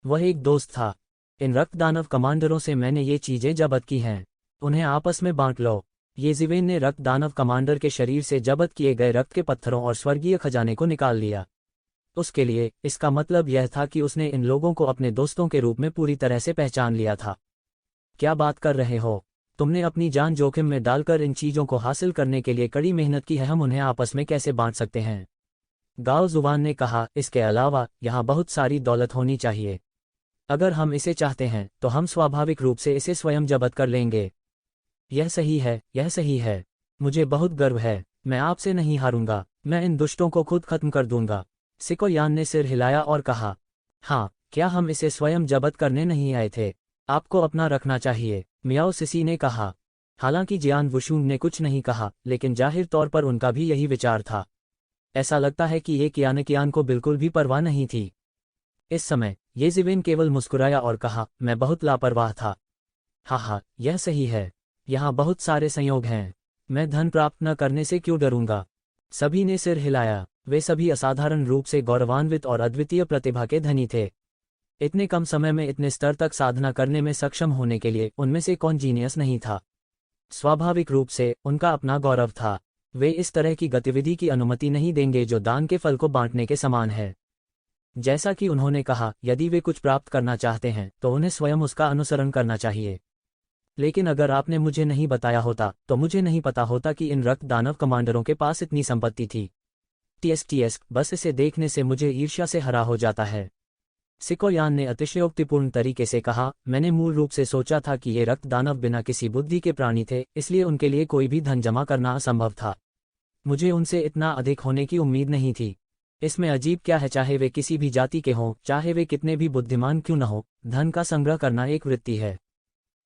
वह एक दोस्त था। इन रक्त दानव कमांडरों से मैंने ये चीजें जब्त की हैं, उन्हें आपस में बांट लो। ये जिवेन ने रक्त दानव कमांडर के शरीर से जब्त किए गए रक्त के पत्थरों और स्वर्गीय खजाने को निकाल लिया। उसके लिए इसका मतलब यह था कि उसने इन लोगों को अपने दोस्तों के रूप में पूरी तरह से पहचान लिया था। क्या बात कर रहे हो? तुमने अपनी जान जोखिम में डालकर इन चीजों को हासिल करने के लिए कड़ी मेहनत की है, हम उन्हें आपस में कैसे बांट सकते हैं? गाओ जुबान ने कहा। इसके अलावा यहाँ बहुत सारी दौलत होनी चाहिए। अगर हम इसे चाहते हैं तो हम स्वाभाविक रूप से इसे स्वयं जब्त कर लेंगे। यह सही है, यह सही है। मुझे बहुत गर्व है। मैं आपसे नहीं हारूंगा। मैं इन दुष्टों को खुद खत्म कर दूंगा। सिको यान ने सिर हिलाया और कहा, हाँ, क्या हम इसे स्वयं जब्त करने नहीं आए थे? आपको अपना रखना चाहिए, मियाओ सिसी ने कहा। हालांकि जियान वुशुंग ने कुछ नहीं कहा, लेकिन जाहिर तौर पर उनका भी यही विचार था। ऐसा लगता है कि ये कियान को बिल्कुल भी परवाह नहीं थी। इस समय ये जिवेन केवल मुस्कुराया और कहा, मैं बहुत लापरवाह था। हाँ, यह सही है। यहाँ बहुत सारे संयोग हैं। मैं धन प्राप्त न करने से क्यों डरूंगा? सभी ने सिर हिलाया। वे सभी असाधारण रूप से गौरवान्वित और अद्वितीय प्रतिभा के धनी थे। इतने कम समय में इतने स्तर तक साधना करने में सक्षम होने के लिए उनमें से कौन जीनियस नहीं था? स्वाभाविक रूप से उनका अपना गौरव था। वे इस तरह की गतिविधि की अनुमति नहीं देंगे जो दान के फल को बांटने के समान है। जैसा कि उन्होंने कहा, यदि वे कुछ प्राप्त करना चाहते हैं तो उन्हें स्वयं उसका अनुसरण करना चाहिए। लेकिन अगर आपने मुझे नहीं बताया होता तो मुझे नहीं पता होता कि इन रक्त दानव कमांडरों के पास इतनी संपत्ति थी। टीएस, बस इसे देखने से मुझे ईर्ष्या से हरा हो जाता है। सिको यान ने अतिशयोक्तिपूर्ण तरीके से कहा, मैंने मूल रूप से सोचा था कि ये रक्त दानव बिना किसी बुद्धि के प्राणी थे, इसलिए उनके लिए कोई भी धन जमा करना असंभव था। मुझे उनसे इतना अधिक होने की उम्मीद नहीं थी। इसमें अजीब क्या है? चाहे वे किसी भी जाति के हों, चाहे वे कितने भी बुद्धिमान क्यों न हो, धन का संग्रह करना एक वृत्ति है।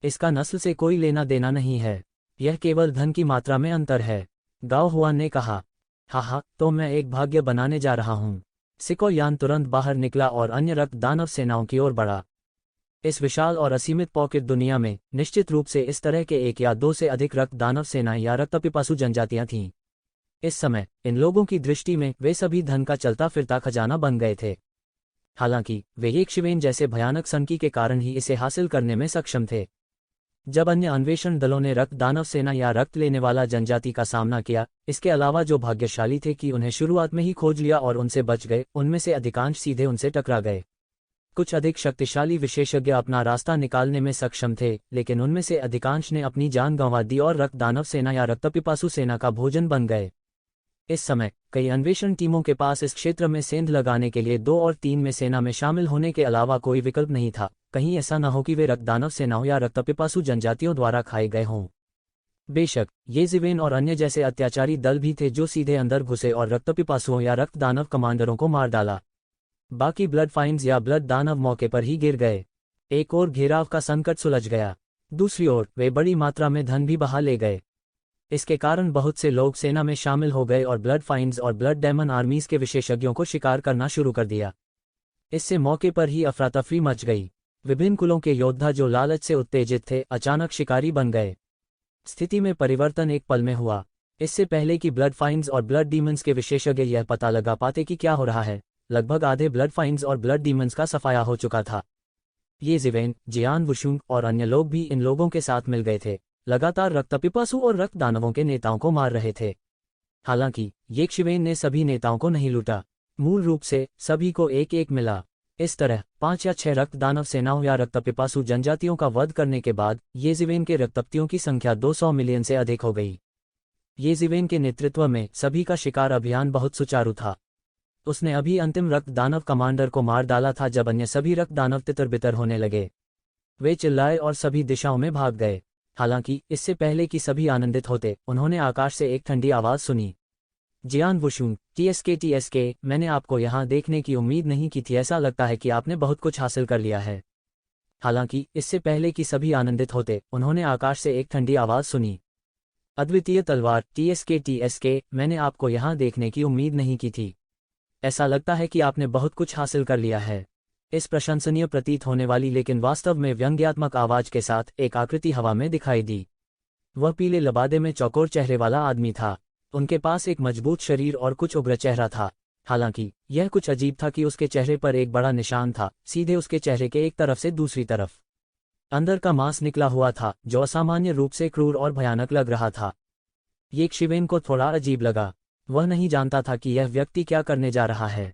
इसका नस्ल से कोई लेना देना नहीं है। यह केवल धन की मात्रा में अंतर है। गाओ हुआन ने कहा। हाँ, तो मैं एक भाग्य बनाने जा रहा हूँ। सिको यान तुरंत बाहर निकला और अन्य रक्त दानव सेनाओं की ओर बढ़ा। इस विशाल और असीमित पॉकेट दुनिया में निश्चित रूप से इस तरह के 1 या 2 से अधिक रक्त दानव सेनाएं या रक्तपिपासु जनजातियां थीं। इस समय इन लोगों की दृष्टि में वे सभी धन का चलता फिरता खजाना बन गए थे। हालांकि वे एक शिवेन जैसे भयानक सनकी के कारण ही इसे हासिल करने में सक्षम थे। जब अन्य अन्वेषण दलों ने रक्त दानव सेना या रक्त लेने वाला जनजाति का सामना किया, इसके अलावा जो भाग्यशाली थे कि उन्हें शुरुआत में ही खोज लिया और उनसे बच गए, उनमें से अधिकांश सीधे उनसे टकरा गए। कुछ अधिक शक्तिशाली विशेषज्ञ अपना रास्ता निकालने में सक्षम थे, लेकिन उनमें से अधिकांश ने अपनी जान गंवा दी और रक्त दानव सेना या रक्तपिपासु सेना का भोजन बन गए। इस समय कई अन्वेषण टीमों के पास इस क्षेत्र में सेंध लगाने के लिए 2 और 3 में सेना में शामिल होने के अलावा कोई विकल्प नहीं था। कहीं ऐसा न हो कि वे रक्त दानव सेनाओं या रक्तपिपासु जनजातियों द्वारा खाए गए हों। बेशक ये जिवेन और अन्य जैसे अत्याचारी दल भी थे जो सीधे अंदर घुसे और रक्तपिपासुओं या रक्त दानव कमांडरों को मार डाला। बाकी ब्लड फाइंड्स या ब्लड दानव मौके पर ही गिर गए। एक और घेराव का संकट सुलझ गया। दूसरी ओर वे बड़ी मात्रा में धन भी बहा ले गए। इसके कारण बहुत से लोग सेना में शामिल हो गए और ब्लड फाइंड्स और ब्लड डेमन आर्मीज के विशेषज्ञों को शिकार करना शुरू कर दिया। इससे मौके पर ही अफरा-तफरी मच गई। विभिन्न कुलों के योद्धा जो लालच से उत्तेजित थे अचानक शिकारी बन गए। स्थिति में परिवर्तन एक पल में हुआ। इससे पहले कि ब्लड फाइंड्स और ब्लड डीमंस के विशेषज्ञ यह पता लगा पाते कि क्या हो रहा है, लगभग आधे ब्लड फाइंड्स और ब्लड डीमंस का सफाया हो चुका था। ये ज़िवेन, जियान वुशुंग और अन्य लोग भी इन लोगों के साथ मिल गए थे, लगातार रक्तपिपासु और रक्त दानवों के नेताओं को मार रहे थे। हालांकि ये शिवेन ने सभी नेताओं को नहीं लूटा, मूल रूप से सभी को एक एक मिला। इस तरह 5 या 6 रक्त दानव सेनाओं या रक्तपिपासु जनजातियों का वध करने के बाद ये ज़िवेन के रक्तपियों की संख्या 200 मिलियन से अधिक हो गई। ये ज़िवेन के नेतृत्व में सभी का शिकार अभियान बहुत सुचारू था। उसने अभी अंतिम रक्त दानव कमांडर को मार डाला था जब अन्य सभी रक्त दानव तितर-बितर होने लगे। वे चिल्लाए और सभी दिशाओं में भाग गए। हालांकि इससे पहले कि सभी आनंदित होते, उन्होंने आकाश से एक ठंडी आवाज़ सुनी। जियान वुशुंग, TSK, मैंने आपको यहाँ देखने की उम्मीद नहीं की थी। ऐसा लगता है कि आपने बहुत कुछ हासिल कर लिया है। हालांकि इससे पहले कि सभी आनंदित होते, उन्होंने आकाश से एक ठंडी आवाज़ सुनी। अद्वितीय तलवार, TSK, मैंने आपको यहाँ देखने की उम्मीद नहीं की थी। ऐसा लगता है कि आपने बहुत कुछ हासिल कर लिया है। इस प्रशंसनीय प्रतीत होने वाली लेकिन वास्तव में व्यंग्यात्मक आवाज के साथ एक आकृति हवा में दिखाई दी। वह पीले लबादे में चौकोर चेहरे वाला आदमी था। उनके पास एक मजबूत शरीर और कुछ उग्र चेहरा था। हालांकि यह कुछ अजीब था कि उसके चेहरे पर एक बड़ा निशान था, सीधे उसके चेहरे के एक तरफ से दूसरी तरफ। अंदर का मांस निकला हुआ था, जो असामान्य रूप से क्रूर और भयानक लग रहा था। ये शिवेन को थोड़ा अजीब लगा। वह नहीं जानता था कि यह व्यक्ति क्या करने जा रहा है।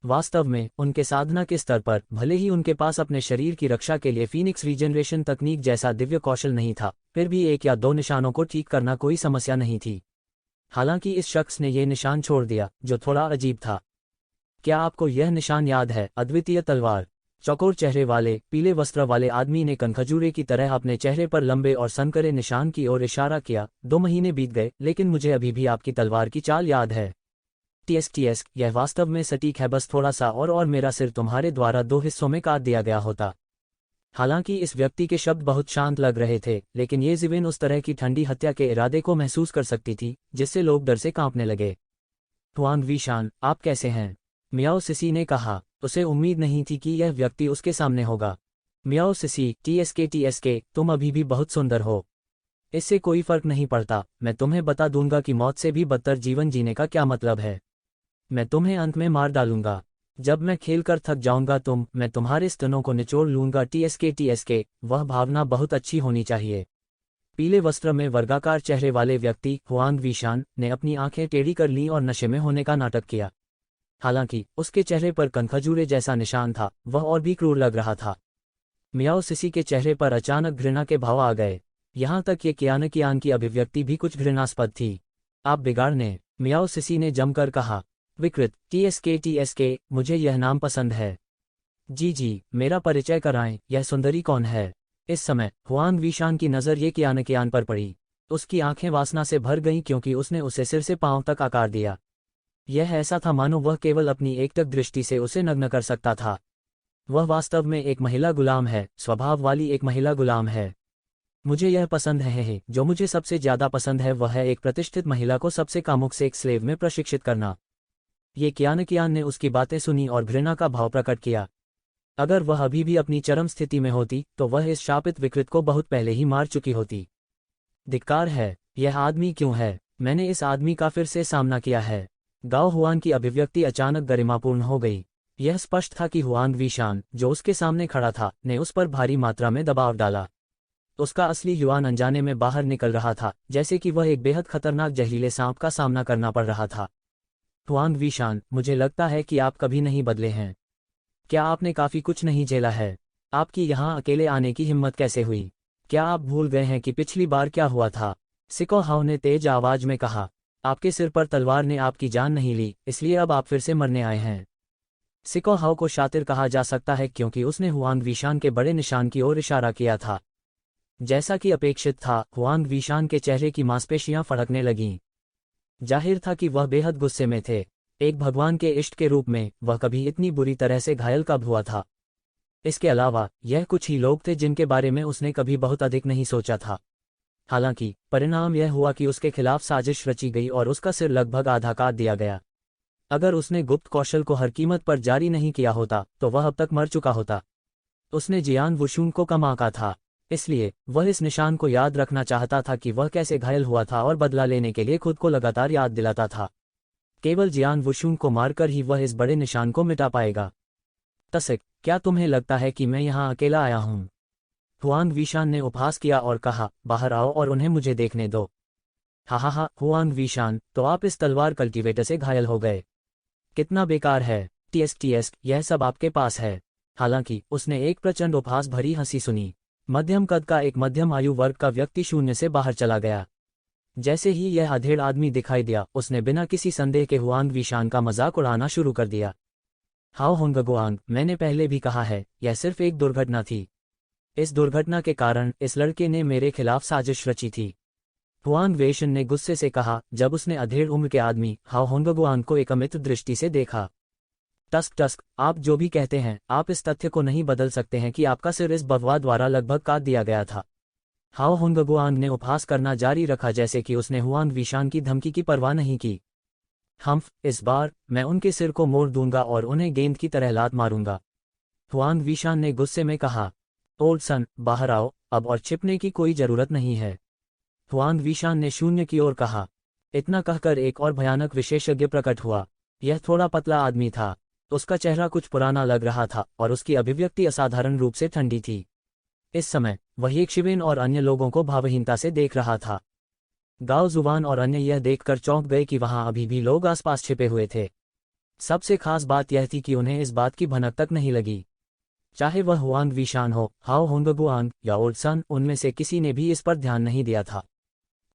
वास्तव में उनके साधना के स्तर पर भले ही उनके पास अपने शरीर की रक्षा के लिए फीनिक्स रीजनरेशन तकनीक जैसा दिव्य कौशल नहीं था, फिर भी 1 या 2 निशानों को ठीक करना कोई समस्या नहीं थी। हालांकि इस शख्स ने यह निशान छोड़ दिया, जो थोड़ा अजीब था। क्या आपको यह निशान याद है? अद्वितीय तलवार। चौकोर चेहरे वाले, पीले वस्त्र वाले आदमी ने कनखजूरे की तरह अपने चेहरे पर लंबे और सनकरे निशान की ओर इशारा किया। 2 महीने बीत गए, लेकिन मुझे अभी भी आपकी तलवार की चाल याद है। TS, यह वास्तव में सटीक है, बस थोड़ा सा और मेरा सिर तुम्हारे द्वारा 2 हिस्सों में काट दिया गया होता। हालांकि इस व्यक्ति के शब्द बहुत शांत लग रहे थे, लेकिन ये ज़िवेन उस तरह की ठंडी हत्या के इरादे को महसूस कर सकती थी, जिससे लोग डर से कांपने लगे। हुआंग वीशान, आप कैसे हैं? मियाओ सिसी ने कहा। उसे उम्मीद नहीं थी कि यह व्यक्ति उसके सामने होगा। मियाओ सिसी, TSK, तुम अभी भी बहुत सुंदर हो। इससे कोई फर्क नहीं पड़ता, मैं तुम्हें बता दूंगा कि मौत से भी बदतर जीवन जीने का क्या मतलब है। मैं तुम्हें अंत में मार डालूंगा। जब मैं खेलकर थक जाऊंगा मैं तुम्हारे स्तनों को निचोड़ लूंगा। TSK, वह भावना बहुत अच्छी होनी चाहिए। पीले वस्त्र में वर्गाकार चेहरे वाले व्यक्ति हुआंग वीशान ने अपनी आंखें टेढ़ी कर लीं और नशे में होने का नाटक किया। हालांकि उसके चेहरे पर कनखजूरे जैसा निशान था, वह और भी क्रूर लग रहा था। मियाओ सिसी के चेहरे पर अचानक घृणा के भाव आ गए। यहाँ तक कि कियान की अभिव्यक्ति भी कुछ घृणास्पद थी। आप बिगाड़ने, मियाओ सिसी ने जमकर कहा। विकृत, TSK, मुझे यह नाम पसंद है। जी, मेरा परिचय कराएं, यह सुंदरी कौन है? इस समय हुआंग वीशान की नज़र ये कियान पर पड़ी। उसकी आंखें वासना से भर गईं क्योंकि उसने उसे सिर से पांव तक आकार दिया। यह ऐसा था मानो वह केवल अपनी एकटक दृष्टि से उसे नग्न कर सकता था। वह वास्तव में एक महिला गुलाम है, स्वभाव वाली एक महिला गुलाम है। मुझे यह पसंद है। जो मुझे सबसे ज्यादा पसंद है वह है एक प्रतिष्ठित महिला को सबसे कामुक से एक स्लेव में प्रशिक्षित करना। ये कियान ने उसकी बातें सुनी और घृणा का भाव प्रकट किया। अगर वह अभी भी अपनी चरम स्थिति में होती तो वह इस शापित विकृत को बहुत पहले ही मार चुकी होती। धिक्कार है, यह आदमी क्यों है? मैंने इस आदमी का फिर से सामना किया है। गाओ हुआन की अभिव्यक्ति अचानक गरिमापूर्ण हो गई। यह स्पष्ट था कि हुआंग वीशान, जो उसके सामने खड़ा था, ने उस पर भारी मात्रा में दबाव डाला। उसका असली युवान अनजाने में बाहर निकल रहा था, जैसे कि वह एक बेहद खतरनाक जहरीले सांप का सामना करना पड़ रहा था। हुआंग वीशान, मुझे लगता है कि आप कभी नहीं बदले हैं। क्या आपने काफी कुछ नहीं झेला है? आपकी यहाँ अकेले आने की हिम्मत कैसे हुई? क्या आप भूल गए हैं कि पिछली बार क्या हुआ था? सिको हाउ ने तेज आवाज में कहा। आपके सिर पर तलवार ने आपकी जान नहीं ली, इसलिए अब आप फिर से मरने आए हैं। सिको हाउ को शातिर कहा जा सकता है क्योंकि उसने हुआंग वीशान के बड़े निशान की ओर इशारा किया था। जैसा कि अपेक्षित था, हुआंग वीशान के चेहरे की मांसपेशियां फड़कने लगीं। जाहिर था कि वह बेहद गुस्से में थे। एक भगवान के इष्ट के रूप में वह कभी इतनी बुरी तरह से घायल कब हुआ था? इसके अलावा यह कुछ ही लोग थे जिनके बारे में उसने कभी बहुत अधिक नहीं सोचा था। हालांकि परिणाम यह हुआ कि उसके खिलाफ साजिश रची गई और उसका सिर लगभग आधा काट दिया गया। अगर उसने गुप्त कौशल को हर कीमत पर जारी नहीं किया होता तो वह अब तक मर चुका होता। उसने जियान वुशुन को कम आंका था, इसलिए वह इस निशान को याद रखना चाहता था कि वह कैसे घायल हुआ था और बदला लेने के लिए खुद को लगातार याद दिलाता था। केवल जियान वुशुन को मारकर ही वह इस बड़े निशान को मिटा पाएगा। तसिक, क्या तुम्हें लगता है कि मैं यहाँ अकेला आया हूँ? हुआंग वीशान ने उपहास किया और कहा, बाहर आओ और उन्हें मुझे देखने दो। हा, हुआंग वीशान, तो आप इस तलवार कल्टीवेटर से घायल हो गए। कितना बेकार है। टीएस, यह सब आपके पास है। हालांकि उसने एक प्रचंड उपहास भरी हंसी सुनी। मध्यम कद का एक मध्यम आयु वर्ग का व्यक्ति शून्य से बाहर चला गया। जैसे ही यह अधेड़ आदमी दिखाई दिया, उसने बिना किसी संदेह के हुआंग वीशान का मजाक उड़ाना शुरू कर दिया। हाओ होंगगुआंग, मैंने पहले भी कहा है, यह सिर्फ एक दुर्घटना थी। इस दुर्घटना के कारण इस लड़के ने मेरे खिलाफ साजिश रची थी। हुआंग वेशन ने गुस्से से कहा, जब उसने अधेड़ उम्र के आदमी हाओ होंगगुआंग को एक अमित दृष्टि से देखा। टस्क, आप जो भी कहते हैं, आप इस तथ्य को नहीं बदल सकते हैं कि आपका सिर इस बववा द्वारा लगभग काट दिया गया था। हाओ होंगगुआंग ने उपहास करना जारी रखा जैसे कि उसने हुआंग वीशान की धमकी की परवाह नहीं की। इस बार मैं उनके सिर को मोड़ दूंगा और उन्हें गेंद की तरह लात मारूंगा। हुआंग वीशान ने गुस्से में कहा। ओल्ड सन, बाहर आओ अब और छिपने की कोई जरूरत नहीं है। हुआंग वीशान ने शून्य की ओर कहा। इतना कहकर एक और भयानक विशेषज्ञ प्रकट हुआ। यह थोड़ा पतला आदमी था। उसका चेहरा कुछ पुराना लग रहा था और उसकी अभिव्यक्ति असाधारण रूप से ठंडी थी। इस समय वह एक शिवेन और अन्य लोगों को भावहीनता से देख रहा था। गाओ जुबान और अन्य यह देखकर चौंक गए कि वहां अभी भी लोग आसपास छिपे हुए थे। सबसे खास बात यह थी कि उन्हें इस बात की भनक तक नहीं लगी। चाहे वह हुआंग वीशान हो, हाओ होंगगुआंग या ओल्ड सन, उनमें से किसी ने भी इस पर ध्यान नहीं दिया था।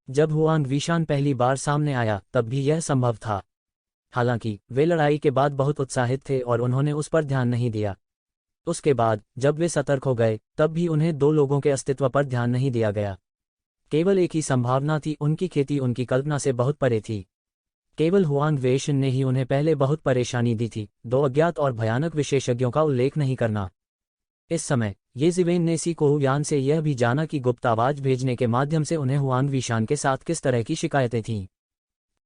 जब हुआंग वीशान पहली बार सामने आया तब भी यह संभव था। हालांकि वे लड़ाई के बाद बहुत उत्साहित थे और उन्होंने उस पर ध्यान नहीं दिया। उसके बाद जब वे सतर्क हो गए तब भी उन्हें दो लोगों के अस्तित्व पर ध्यान नहीं दिया गया। केवल एक ही संभावना थी, उनकी खेती उनकी कल्पना से बहुत परे थी। केवल हुआंग वेशन ने ही उन्हें पहले बहुत परेशानी दी थी, दो अज्ञात और भयानक विशेषज्ञों का उल्लेख नहीं करना। इस समय ये जिवेन ने सी कोहुयान से यह भी जाना कि गुप्त आवाज भेजने के माध्यम से उन्हें हुआंग वीशान के साथ किस तरह की शिकायतें थीं।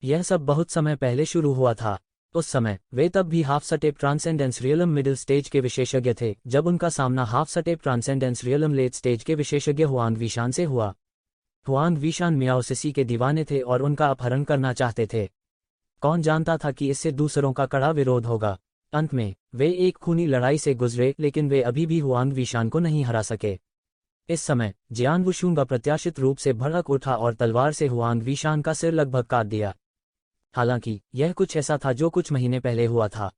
यह सब बहुत समय पहले शुरू हुआ था। उस समय वे तब भी half step transcendence realm middle stage के विशेषज्ञ थे, जब उनका सामना half step transcendence realm late stage के विशेषज्ञ हुआंग वीशान से हुआ। हुआंग वीशान मियाओ सिसी के दीवाने थे और उनका अपहरण करना चाहते थे। कौन जानता था कि इससे दूसरों का कड़ा विरोध होगा। अंत में वे एक खूनी लड़ाई से गुजरे, लेकिन वे अभी भी हुआंग वीशान को नहीं हरा सके। इस समय जियान वुशुंग अप्रत्याशित रूप से भड़क उठा और तलवार से हुआंग वीशान का सिर लगभग काट दिया। हालांकि यह कुछ ऐसा था जो कुछ महीने पहले हुआ था।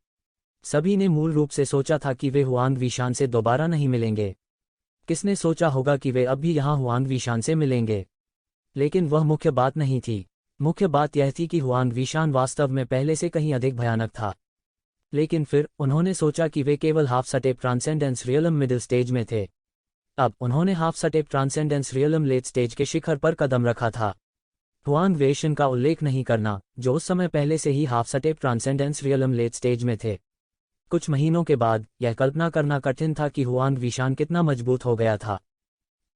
सभी ने मूल रूप से सोचा था कि वे हुआंग वीशान से दोबारा नहीं मिलेंगे। किसने सोचा होगा कि वे अब भी यहाँ हुआंग वीशान से मिलेंगे? लेकिन वह मुख्य बात नहीं थी। मुख्य बात यह थी कि हुआंग वीशान वास्तव में पहले से कहीं अधिक भयानक था। लेकिन फिर उन्होंने सोचा कि वे केवल half step transcendence realm middle stage में थे। अब उन्होंने half step transcendence realm late stage के शिखर पर कदम रखा था। हुआंग वेशन का उल्लेख नहीं करना, जो उस समय पहले से ही half step transcendence realm late stage में थे। कुछ महीनों के बाद यह कल्पना करना कठिन था कि हुआंग वीशान कितना मजबूत हो गया था।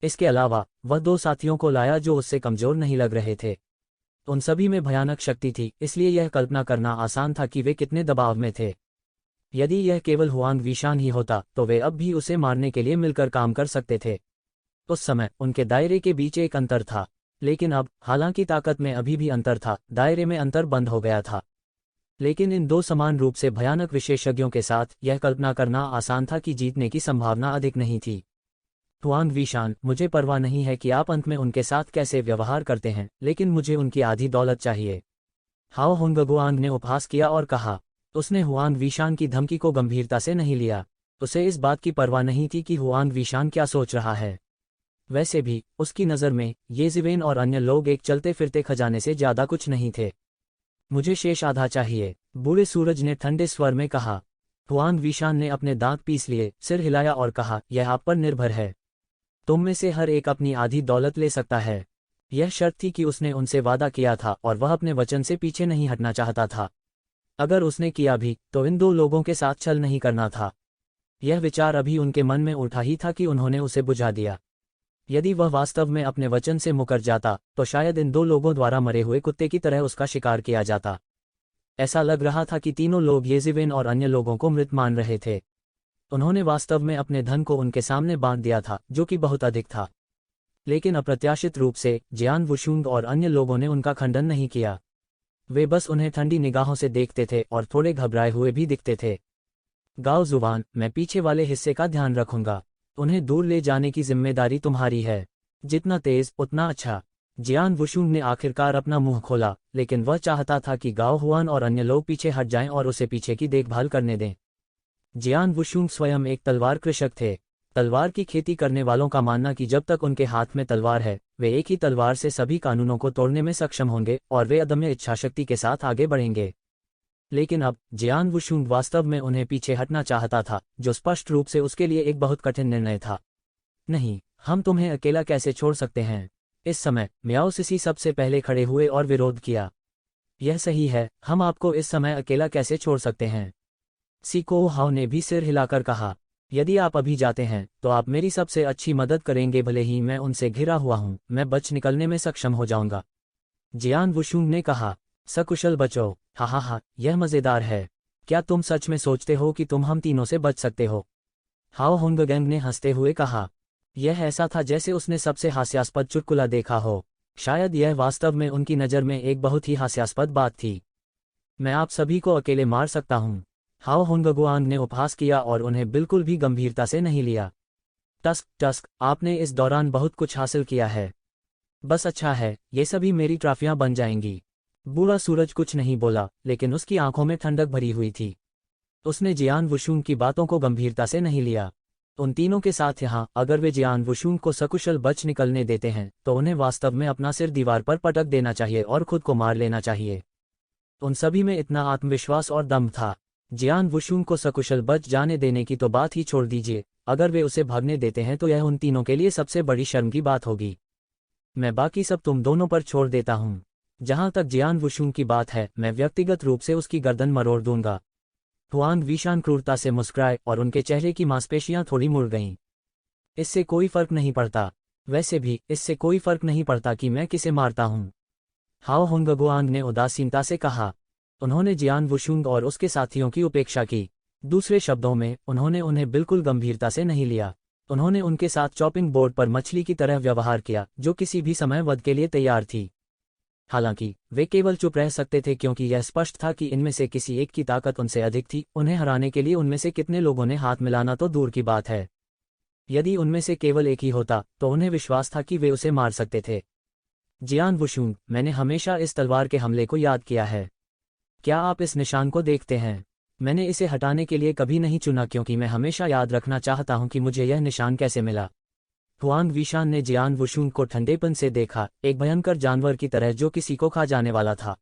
इसके अलावा वह दो साथियों को लाया जो उससे कमजोर नहीं लग रहे थे। उन सभी में भयानक शक्ति थी, इसलिए यह कल्पना करना आसान था कि वे कितने दबाव में थे। यदि यह केवल हुआंग वीशान ही होता तो वे अब भी उसे मारने के लिए मिलकर काम कर सकते थे। उस समय उनके दायरे के बीच एक अंतर था, लेकिन अब हालांकि ताकत में अभी भी अंतर था, दायरे में अंतर बंद हो गया था। लेकिन इन दो समान रूप से भयानक विशेषज्ञों के साथ यह कल्पना करना आसान था कि जीतने की संभावना अधिक नहीं थी। हुआंग वीशान, मुझे परवाह नहीं है कि आप अंत में उनके साथ कैसे व्यवहार करते हैं, लेकिन मुझे उनकी आधी दौलत चाहिए। हाओ होंगगुआंग ने उपहास किया और कहा। उसने हुआंग वीशान की धमकी को गंभीरता से नहीं लिया। उसे इस बात की परवाह नहीं थी कि हुआंग वीशान क्या सोच रहा है। वैसे भी उसकी नज़र में ये जिवेन और अन्य लोग एक चलते फिरते खजाने से ज्यादा कुछ नहीं थे। मुझे शेष आधा चाहिए, बूढ़े सूरज ने ठंडे स्वर में कहा। हुआंग वीशान ने अपने दांत पीस लिए, सिर हिलाया और कहा, यह आप पर निर्भर है। तुम में से हर एक अपनी आधी दौलत ले सकता है। यह शर्त थी कि उसने उनसे वादा किया था और वह अपने वचन से पीछे नहीं हटना चाहता था। अगर उसने किया भी तो इन दो लोगों के साथ छल नहीं करना था। यह विचार अभी उनके मन में उठा ही था कि उन्होंने उसे बुझा दिया। यदि वह वास्तव में अपने वचन से मुकर जाता तो शायद इन 2 लोगों द्वारा मरे हुए कुत्ते की तरह उसका शिकार किया जाता। ऐसा लग रहा था कि तीनों लोग येज़िवेन और अन्य लोगों को मृत मान रहे थे। उन्होंने वास्तव में अपने धन को उनके सामने बांट दिया था, जो कि बहुत अधिक था। लेकिन अप्रत्याशित रूप से जियान वुशुंग और अन्य लोगों ने उनका खंडन नहीं किया। वे बस उन्हें ठंडी निगाहों से देखते थे और थोड़े घबराए हुए भी दिखते थे। गाओ जुबान, मैं पीछे वाले हिस्से का ध्यान रखूंगा। उन्हें दूर ले जाने की जिम्मेदारी तुम्हारी है। जितना तेज उतना अच्छा। जियान वुशुंग ने आखिरकार अपना मुंह खोला, लेकिन वह चाहता था कि गाओ हुआन और अन्य लोग पीछे हट जाएं और उसे पीछे की देखभाल करने दें। जियान वुशुंग स्वयं एक तलवार कृषक थे। तलवार की खेती करने वालों का मानना कि जब तक उनके हाथ में तलवार है, वे एक ही तलवार से सभी कानूनों को तोड़ने में सक्षम होंगे और वे अदम्य इच्छाशक्ति के साथ आगे बढ़ेंगे। लेकिन अब जियान वुशुंग वास्तव में उन्हें पीछे हटना चाहता था, जो स्पष्ट रूप से उसके लिए एक बहुत कठिन निर्णय था। नहीं, हम तुम्हें अकेला कैसे छोड़ सकते हैं? इस समय म्याओ सिसी सबसे पहले खड़े हुए और विरोध किया। यह सही है, हम आपको इस समय अकेला कैसे छोड़ सकते हैं? सीको हाओ ने भी सिर हिलाकर कहा, यदि आप अभी जाते हैं तो आप मेरी सबसे अच्छी मदद करेंगे। भले ही मैं उनसे घिरा हुआ हूं, मैं बच निकलने में सक्षम हो जाऊंगा। जियान वुशुंग ने कहा, सकुशल बचो। हा, यह मज़ेदार है। क्या तुम सच में सोचते हो कि तुम हम तीनों से बच सकते हो? हाओ होंगगैंग ने हंसते हुए कहा। यह ऐसा था जैसे उसने सबसे हास्यास्पद चुटकुला देखा हो। शायद यह वास्तव में उनकी नज़र में एक बहुत ही हास्यास्पद बात थी। मैं आप सभी को अकेले मार सकता हूँ। हाओ होंगगुआंग ने उपहास किया और उन्हें बिल्कुल भी गंभीरता से नहीं लिया। टस्क, आपने इस दौरान बहुत कुछ हासिल किया है। बस अच्छा है, ये सभी मेरी ट्रॉफियां बन जाएंगी। बूढ़ा सूरज कुछ नहीं बोला, लेकिन उसकी आंखों में ठंडक भरी हुई थी। उसने जियान वुशुंग की बातों को गंभीरता से नहीं लिया। उन तीनों के साथ यहाँ, अगर वे जियान वुशुंग को सकुशल बच निकलने देते हैं तो उन्हें वास्तव में अपना सिर दीवार पर पटक देना चाहिए और खुद को मार लेना चाहिए। उन सभी में इतना आत्मविश्वास और दम था। जियान वुशुंग को सकुशल बच जाने देने की तो बात ही छोड़ दीजिए, अगर वे उसे भागने देते हैं तो यह उन तीनों के लिए सबसे बड़ी शर्म की बात होगी। मैं बाकी सब तुम दोनों पर छोड़ देता हूँ। जहां तक जियान वुशुंग की बात है, मैं व्यक्तिगत रूप से उसकी गर्दन मरोड़ दूंगा। हुआंग वीशान क्रूरता से मुस्कुराए और उनके चेहरे की मांसपेशियां थोड़ी मुड़ गईं। इससे कोई फर्क नहीं पड़ता। वैसे भी इससे कोई फर्क नहीं पड़ता कि मैं किसे मारता हूँ। हाओ होंगगुआंग ने उदासीनता से कहा। उन्होंने जियान वुशुंग और उसके साथियों की उपेक्षा की। दूसरे शब्दों में, उन्होंने उन्हें बिल्कुल गंभीरता से नहीं लिया। उन्होंने उनके साथ चॉपिंग बोर्ड पर मछली की तरह व्यवहार किया, जो किसी भी समय वध के लिए तैयार थी। हालांकि वे केवल चुप रह सकते थे क्योंकि यह स्पष्ट था कि इनमें से किसी एक की ताकत उनसे अधिक थी। उन्हें हराने के लिए उनमें से कितने लोगों ने हाथ मिलाना तो दूर की बात है। यदि उनमें से केवल एक ही होता तो उन्हें विश्वास था कि वे उसे मार सकते थे। जियान वुशुंग, मैंने हमेशा इस तलवार के हमले को याद किया है। क्या आप इस निशान को देखते हैं? मैंने इसे हटाने के लिए कभी नहीं चुना क्योंकि मैं हमेशा याद रखना चाहता हूं कि मुझे यह निशान कैसे मिला। हुआंग वीशान ने जियान वुशुंग को ठंडेपन से देखा, एक भयंकर जानवर की तरह जो किसी को खा जाने वाला था।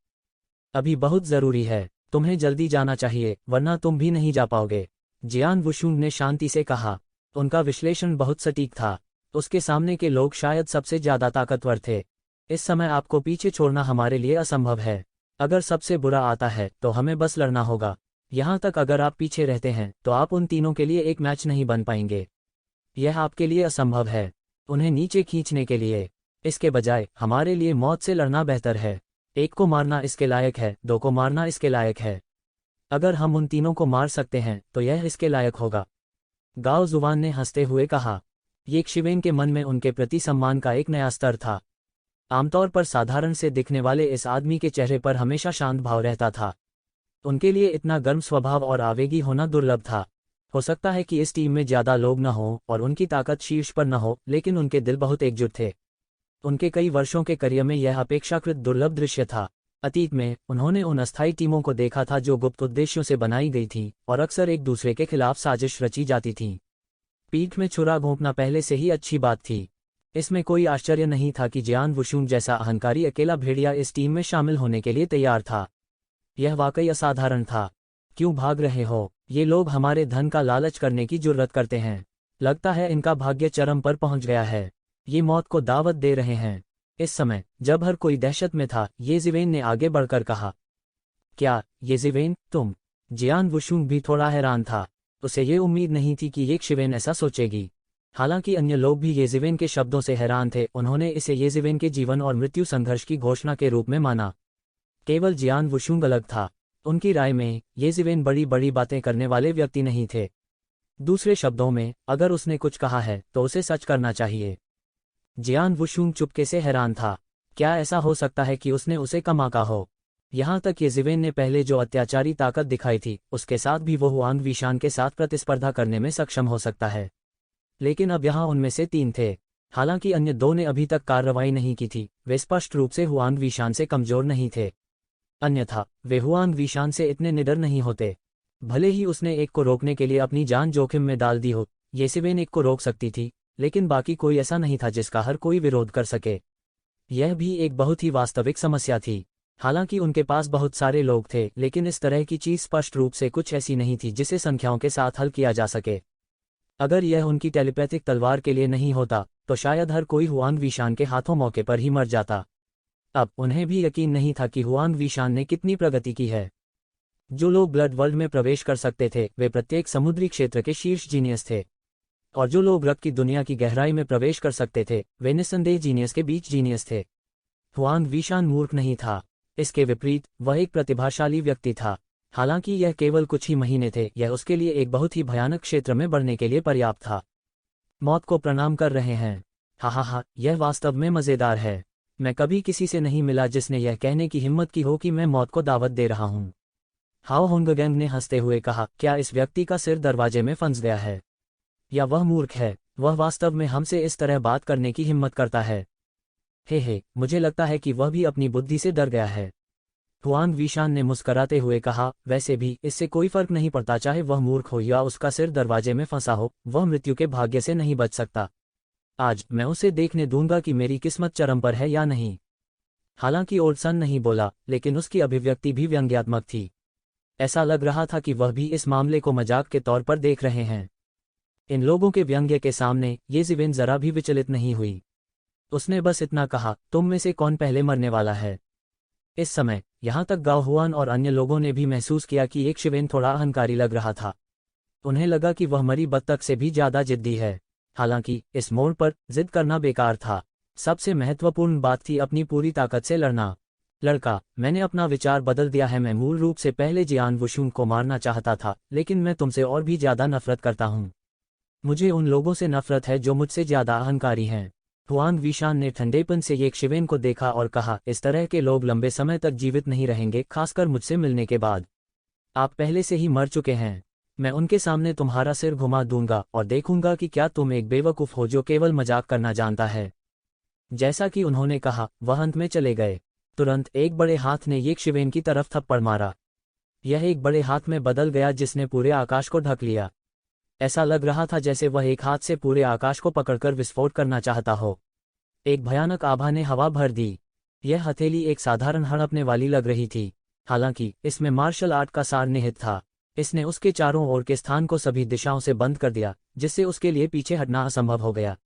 अभी बहुत जरूरी है, तुम्हें जल्दी जाना चाहिए, वरना तुम भी नहीं जा पाओगे। जियान वुशुंग ने शांति से कहा। उनका विश्लेषण बहुत सटीक था। उसके सामने के लोग शायद सबसे ज्यादा ताकतवर थे। इस समय आपको पीछे छोड़ना हमारे लिए असंभव है। अगर सबसे बुरा आता है तो हमें बस लड़ना होगा। यहाँ तक अगर आप पीछे रहते हैं तो आप उन तीनों के लिए एक मैच नहीं बन पाएंगे। यह आपके लिए असंभव है, उन्हें नीचे खींचने के लिए। इसके बजाय हमारे लिए मौत से लड़ना बेहतर है। एक को मारना इसके लायक है, 2 को मारना इसके लायक है। अगर हम उन तीनों को मार सकते हैं तो यह इसके लायक होगा। गाओ जुबान ने हंसते हुए कहा। ये शिवेन के मन में उनके प्रति सम्मान का एक नया स्तर था। आमतौर पर साधारण से दिखने वाले इस आदमी के चेहरे पर हमेशा शांत भाव रहता था। उनके लिए इतना गर्म स्वभाव और आवेगी होना दुर्लभ था। हो सकता है कि इस टीम में ज्यादा लोग न हों और उनकी ताकत शीर्ष पर न हो, लेकिन उनके दिल बहुत एकजुट थे। उनके कई वर्षों के करियर में यह अपेक्षाकृत दुर्लभ दृश्य था। अतीत में उन्होंने उन अस्थायी टीमों को देखा था जो गुप्त उद्देश्यों से बनाई गई थीं और अक्सर एक दूसरे के खिलाफ साजिश रची जाती थीं। पीठ में छुरा घोंपना पहले से ही अच्छी बात थी। इसमें कोई आश्चर्य नहीं था कि जियान वुशुंग जैसा अहंकारी अकेला भेड़िया इस टीम में शामिल होने के लिए तैयार था। यह वाकई असाधारण था। क्यों भाग रहे हो? ये लोग हमारे धन का लालच करने की जुर्रत करते हैं। लगता है इनका भाग्य चरम पर पहुंच गया है। ये मौत को दावत दे रहे हैं। इस समय जब हर कोई दहशत में था, येज़िवेन ने आगे बढ़कर कहा। क्या येज़िवेन, तुम? जियान वुशुंग भी थोड़ा हैरान था। उसे ये उम्मीद नहीं थी कि ये शिवेन ऐसा सोचेगी। हालांकि अन्य लोग भी येज़िवेन के शब्दों से हैरान थे, उन्होंने इसे येज़िवेन के जीवन और मृत्यु संघर्ष की घोषणा के रूप में माना। केवल जियान वुशुंग अलग था। उनकी राय में येज़िवेन बड़ी बड़ी बातें करने वाले व्यक्ति नहीं थे। दूसरे शब्दों में, अगर उसने कुछ कहा है तो उसे सच करना चाहिए। जियान वुशुंग चुपके से हैरान था। क्या ऐसा हो सकता है कि उसने उसे कम आंका हो? यहाँ तक येज़िवेन ने पहले जो अत्याचारी ताकत दिखाई थी, उसके साथ भी वो हुआंग विशान के साथ प्रतिस्पर्धा करने में सक्षम हो सकता है। लेकिन अब यहाँ उनमें से 3 थे। हालांकि अन्य 2 ने अभी तक कार्रवाई नहीं की थी, वे स्पष्ट रूप से हुआंग विशान से कमजोर नहीं थे। अन्यथा वे हुआंग विशान से इतने निडर नहीं होते। भले ही उसने एक को रोकने के लिए अपनी जान जोखिम में डाल दी हो, येज़िवेन एक को रोक सकती थी, लेकिन बाकी कोई ऐसा नहीं था जिसका हर कोई विरोध कर सके। यह भी एक बहुत ही वास्तविक समस्या थी। हालांकि उनके पास बहुत सारे लोग थे, लेकिन इस तरह की चीज स्पष्ट रूप से कुछ ऐसी नहीं थी जिसे संख्याओं के साथ हल किया जा सके। अगर यह उनकी टेलीपैथिक तलवार के लिए नहीं होता तो शायद हर कोई हुआंग विशान के हाथों मौके पर ही मर जाता। अब उन्हें भी यकीन नहीं था कि हुआंग विशान ने कितनी प्रगति की है। जो लोग ब्लड वर्ल्ड में प्रवेश कर सकते थे वे प्रत्येक समुद्री क्षेत्र के शीर्ष जीनियस थे, और जो लोग रक्त की दुनिया की गहराई में प्रवेश कर सकते थे वे निस्संदेह जीनियस के बीच जीनियस थे। हुआंग विशान मूर्ख नहीं था। इसके विपरीत वह एक प्रतिभाशाली व्यक्ति था। हालांकि यह केवल कुछ ही महीने थे, यह उसके लिए एक बहुत ही भयानक क्षेत्र में बढ़ने के लिए पर्याप्त था। मौत को प्रणाम कर रहे हैं। हा, यह वास्तव में मज़ेदार है। मैं कभी किसी से नहीं मिला जिसने यह कहने की हिम्मत की हो कि मैं मौत को दावत दे रहा हूं। हाओ होंगगैंग ने हंसते हुए कहा, क्या इस व्यक्ति का सिर दरवाजे में फंस गया है? या वह मूर्ख है? वह वास्तव में हमसे इस तरह बात करने की हिम्मत करता है। हे, मुझे लगता है कि वह भी अपनी बुद्धि से डर गया है। हुआंग विशान ने मुस्कराते हुए कहा, वैसे भी इससे कोई फर्क नहीं पड़ता, चाहे वह मूर्ख हो या उसका सिर दरवाजे में फंसा हो, वह मृत्यु के भाग्य से नहीं बच सकता। आज मैं उसे देखने दूंगा कि मेरी किस्मत चरम पर है या नहीं। हालांकि ओल्सन नहीं बोला, लेकिन उसकी अभिव्यक्ति भी व्यंग्यात्मक थी। ऐसा लग रहा था कि वह भी इस मामले को मजाक के तौर पर देख रहे हैं। इन लोगों के व्यंग्य के सामने येज़िवेन जरा भी विचलित नहीं हुई। उसने बस इतना कहा, तुम में से कौन पहले मरने वाला है? इस समय यहाँ तक गाओ हुआन और अन्य लोगों ने भी महसूस किया कि एक शिवेन थोड़ा अहंकारी लग रहा था। उन्हें लगा कि वह मरी बत्तख से भी ज्यादा जिद्दी है। हालांकि इस मोड़ पर जिद करना बेकार था। सबसे महत्वपूर्ण बात थी अपनी पूरी ताकत से लड़ना। लड़का, मैंने अपना विचार बदल दिया है। मैं मूल रूप से पहले जियान वुशुंग को मारना चाहता था, लेकिन मैं तुमसे और भी ज्यादा नफरत करता हूँ। मुझे उन लोगों से नफरत है जो मुझसे ज्यादा अहंकारी हैं। हुआंग विशान ने ठंडेपन से एक शिवेन को देखा और कहा, इस तरह के लोग लंबे समय तक जीवित नहीं रहेंगे, खासकर मुझसे मिलने के बाद। आप पहले से ही मर चुके हैं। मैं उनके सामने तुम्हारा सिर घुमा दूंगा और देखूंगा कि क्या तुम एक बेवकूफ हो जो केवल मजाक करना जानता है। जैसा कि उन्होंने कहा, वह अंत में चले गए। तुरंत एक बड़े हाथ ने एक शिवेन की तरफ थप्पड़ मारा। यह एक बड़े हाथ में बदल गया जिसने पूरे आकाश को ढक लिया। ऐसा लग रहा था जैसे वह एक हाथ से पूरे आकाश को पकड़कर विस्फोट करना चाहता हो। एक भयानक आभा ने हवा भर दी। यह हथेली एक साधारण हड़पने वाली लग रही थी, हालांकि इसमें मार्शल आर्ट का सार निहित था। इसने उसके चारों ओर के स्थान को सभी दिशाओं से बंद कर दिया, जिससे उसके लिए पीछे हटना असंभव हो गया।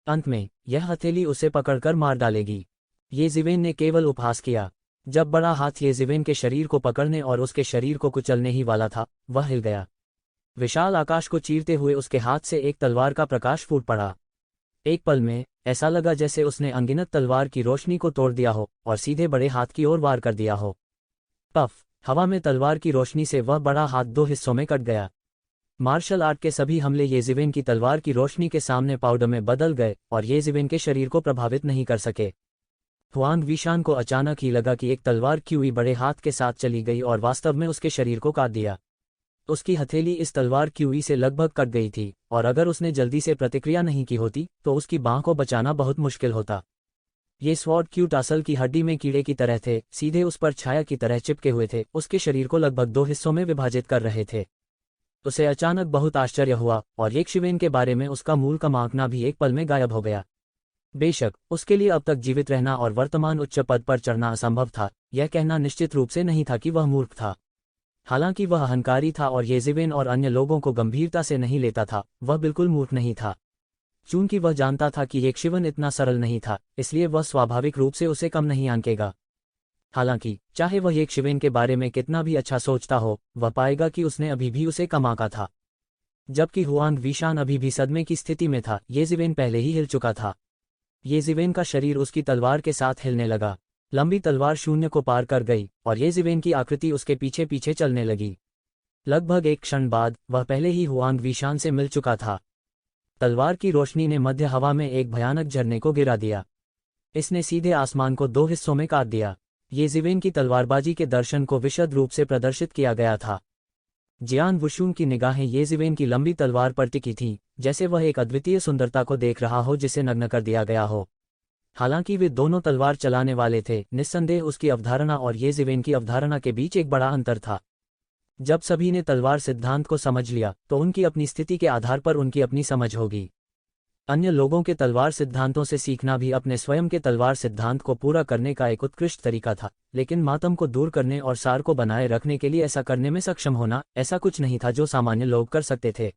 अंत में यह हथेली उसे पकड़कर मार डालेगी। येज़िवेन ने केवल उपहास किया। जब बड़ा हाथ येज़िवेन के शरीर को पकड़ने और उसके शरीर को कुचलने ही वाला था, वह हिल गया। विशाल आकाश को चीरते हुए उसके हाथ से एक तलवार का प्रकाश फूट पड़ा। एक पल में ऐसा लगा जैसे उसने अनगिनत तलवार की रोशनी को तोड़ दिया हो और सीधे बड़े हाथ की ओर वार कर दिया हो। पफ! हवा में तलवार की रोशनी से वह बड़ा हाथ 2 हिस्सों में कट गया। मार्शल आर्ट के सभी हमले येज़िवेन की तलवार की रोशनी के सामने पाउडर में बदल गए और येज़िवेन के शरीर को प्रभावित नहीं कर सके। हुआंग विशान को अचानक ही लगा कि एक तलवार क्यूई बड़े हाथ के साथ चली गई और वास्तव में उसके शरीर को काट दिया। उसकी हथेली इस तलवार क्यूई से लगभग कट गई थी, और अगर उसने जल्दी से प्रतिक्रिया नहीं की होती तो उसकी बांह को बचाना बहुत मुश्किल होता। ये स्वॉर्ड क्यू टासल की हड्डी में कीड़े की तरह थे, सीधे उस पर छाया की तरह चिपके हुए थे, उसके शरीर को लगभग 2 हिस्सों में विभाजित कर रहे थे। उसे अचानक बहुत आश्चर्य हुआ और एक शिवेन के बारे में उसका मूल का आंकना भी एक पल में गायब हो गया। बेशक उसके लिए अब तक जीवित रहना और वर्तमान उच्च पद पर चढ़ना असंभव था, यह कहना निश्चित रूप से नहीं था कि वह मूर्ख था। हालांकि वह अहंकारी था और येज़िवेन और अन्य लोगों को गंभीरता से नहीं लेता था, वह बिल्कुल मूर्ख नहीं था। चूंकि वह जानता था कि एक शिवन इतना सरल नहीं था, इसलिए वह स्वाभाविक रूप से उसे कम नहीं आंकेगा। हालांकि चाहे वह एक शिवेन के बारे में कितना भी अच्छा सोचता हो, वह पाएगा कि उसने अभी भी उसे कम आंका था। जबकि हुआंग वीशान अभी भी सदमे की स्थिति में था, ये जिवेन पहले ही हिल चुका था। ये जिवेन का शरीर उसकी तलवार के साथ हिलने लगा। लंबी तलवार शून्य को पार कर गई और ये जिवेन की आकृति उसके पीछे पीछे चलने लगी। लगभग एक क्षण बाद वह पहले ही हुआंग वीशान से मिल चुका था। तलवार की रोशनी ने मध्य हवा में एक भयानक झरने को गिरा दिया। इसने सीधे आसमान को 2 हिस्सों में काट दिया। ये जिवेन की तलवारबाजी के दर्शन को विशद रूप से प्रदर्शित किया गया था। जियान वुशुंग की निगाहें ये जिवेन की लंबी तलवार पर टिकी थीं, जैसे वह एक अद्वितीय सुंदरता को देख रहा हो जिसे नग्न कर दिया गया हो। हालांकि वे दोनों तलवार चलाने वाले थे, निस्संदेह उसकी अवधारणा और ये जिवेन की अवधारणा के बीच एक बड़ा अंतर था। जब सभी ने तलवार सिद्धांत को समझ लिया तो उनकी अपनी स्थिति के आधार पर उनकी अपनी समझ होगी। अन्य लोगों के तलवार सिद्धांतों से सीखना भी अपने स्वयं के तलवार सिद्धांत को पूरा करने का एक उत्कृष्ट तरीका था, लेकिन मातम को दूर करने और सार को बनाए रखने के लिए ऐसा करने में सक्षम होना ऐसा कुछ नहीं था जो सामान्य लोग कर सकते थे।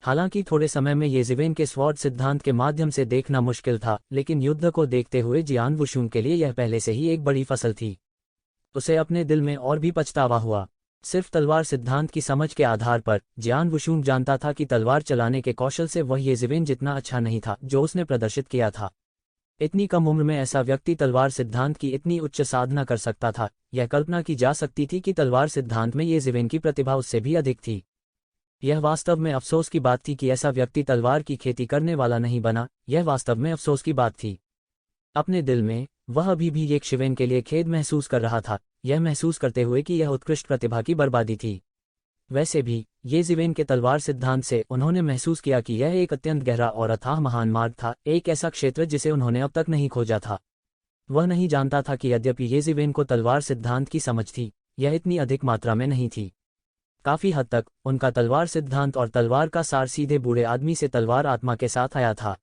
हालांकि थोड़े समय में ये जिवेन के स्वॉर्ड सिद्धांत के माध्यम से देखना मुश्किल था, लेकिन युद्ध को देखते हुए जियान वुशुंग के लिए यह पहले से ही एक बड़ी फसल थी। उसे अपने दिल में और भी पछतावा हुआ। सिर्फ तलवार सिद्धांत की समझ के आधार पर जियान वुशुंग जानता था कि तलवार चलाने के कौशल से वह ये जिवेन जितना अच्छा नहीं था जो उसने प्रदर्शित किया था। इतनी कम उम्र में ऐसा व्यक्ति तलवार सिद्धांत की इतनी उच्च साधना कर सकता था, यह कल्पना की जा सकती थी कि तलवार सिद्धांत में ये जिवेन की प्रतिभा उससे भी अधिक थी। यह वास्तव में अफसोस की बात थी कि ऐसा व्यक्ति तलवार की खेती करने वाला नहीं बना। यह वास्तव में अफसोस की बात थी। अपने दिल में वह अभी भी एक शिवेन के लिए खेद महसूस कर रहा था, यह महसूस करते हुए कि यह उत्कृष्ट प्रतिभा की बर्बादी थी। वैसे भी ये जिवेन के तलवार सिद्धांत से उन्होंने महसूस किया कि यह एक अत्यंत गहरा और अथाह महान मार्ग था, एक ऐसा क्षेत्र जिसे उन्होंने अब तक नहीं खोजा था। वह नहीं जानता था कि यद्यपि ये जिवेन को तलवार सिद्धांत की समझ थी, यह इतनी अधिक मात्रा में नहीं थी। काफी हद तक उनका तलवार सिद्धांत और तलवार का सार सीधे बूढ़े आदमी से तलवार आत्मा के साथ आया था।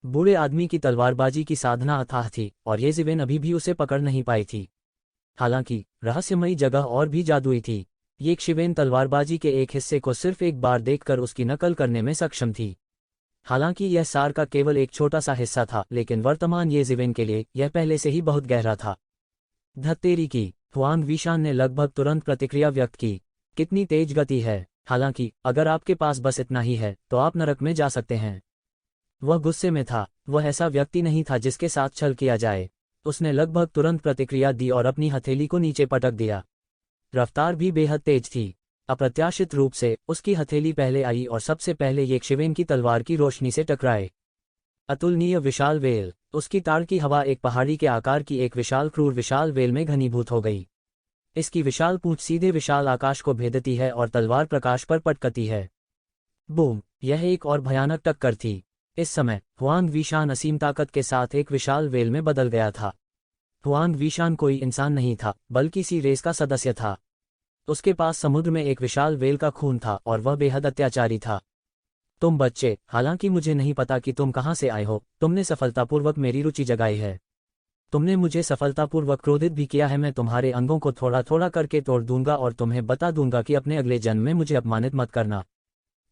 बूढ़े आदमी की तलवारबाजी की साधना अथाह थी और ये जिवेन अभी भी उसे पकड़ नहीं पाई थी। हालांकि रहस्यमयी जगह और भी जादुई थी। ये शिवेन तलवारबाजी के एक हिस्से को सिर्फ एक बार देखकर उसकी नकल करने में सक्षम थी। हालांकि यह सार का केवल एक छोटा सा हिस्सा था, लेकिन वर्तमान ये जिवेन के लिए यह पहले से ही बहुत गहरा था। धत्तेरी की, हुआंग वीशान ने लगभग तुरंत प्रतिक्रिया व्यक्त की। कितनी तेज गति है। हालांकि अगर आपके पास बस इतना ही है तो आप नरक में जा सकते हैं। वह गुस्से में था। वह ऐसा व्यक्ति नहीं था जिसके साथ छल किया जाए। उसने लगभग तुरंत प्रतिक्रिया दी और अपनी हथेली को नीचे पटक दिया। रफ्तार भी बेहद तेज थी। अप्रत्याशित रूप से उसकी हथेली पहले आई और सबसे पहले ये शिवेन की तलवार की रोशनी से टकराए। अतुलनीय विशाल वेल। उसकी ताड़ की हवा एक पहाड़ी के आकार की एक विशाल क्रूर विशाल वेल में घनीभूत हो गई। इसकी विशाल पूंछ सीधे विशाल आकाश को भेदती है और तलवार प्रकाश पर पटकती है। बूम! यह एक और भयानक टक्कर थी। इस समय हुआंग वीशान असीम ताकत के साथ एक विशाल वेल में बदल गया था। हुआंग वीशान कोई इंसान नहीं था, बल्कि सी रेस का सदस्य था। उसके पास समुद्र में एक विशाल वेल का खून था और वह बेहद अत्याचारी था। तुम बच्चे, हालांकि मुझे नहीं पता कि तुम कहां से आए हो, तुमने सफलतापूर्वक मेरी रुचि जगाई है। तुमने मुझे सफलतापूर्वक क्रोधित भी किया है। मैं तुम्हारे अंगों को थोड़ा थोड़ा करके तोड़ दूंगा और तुम्हें बता दूंगा कि अपने अगले जन्म में मुझे अपमानित मत करना।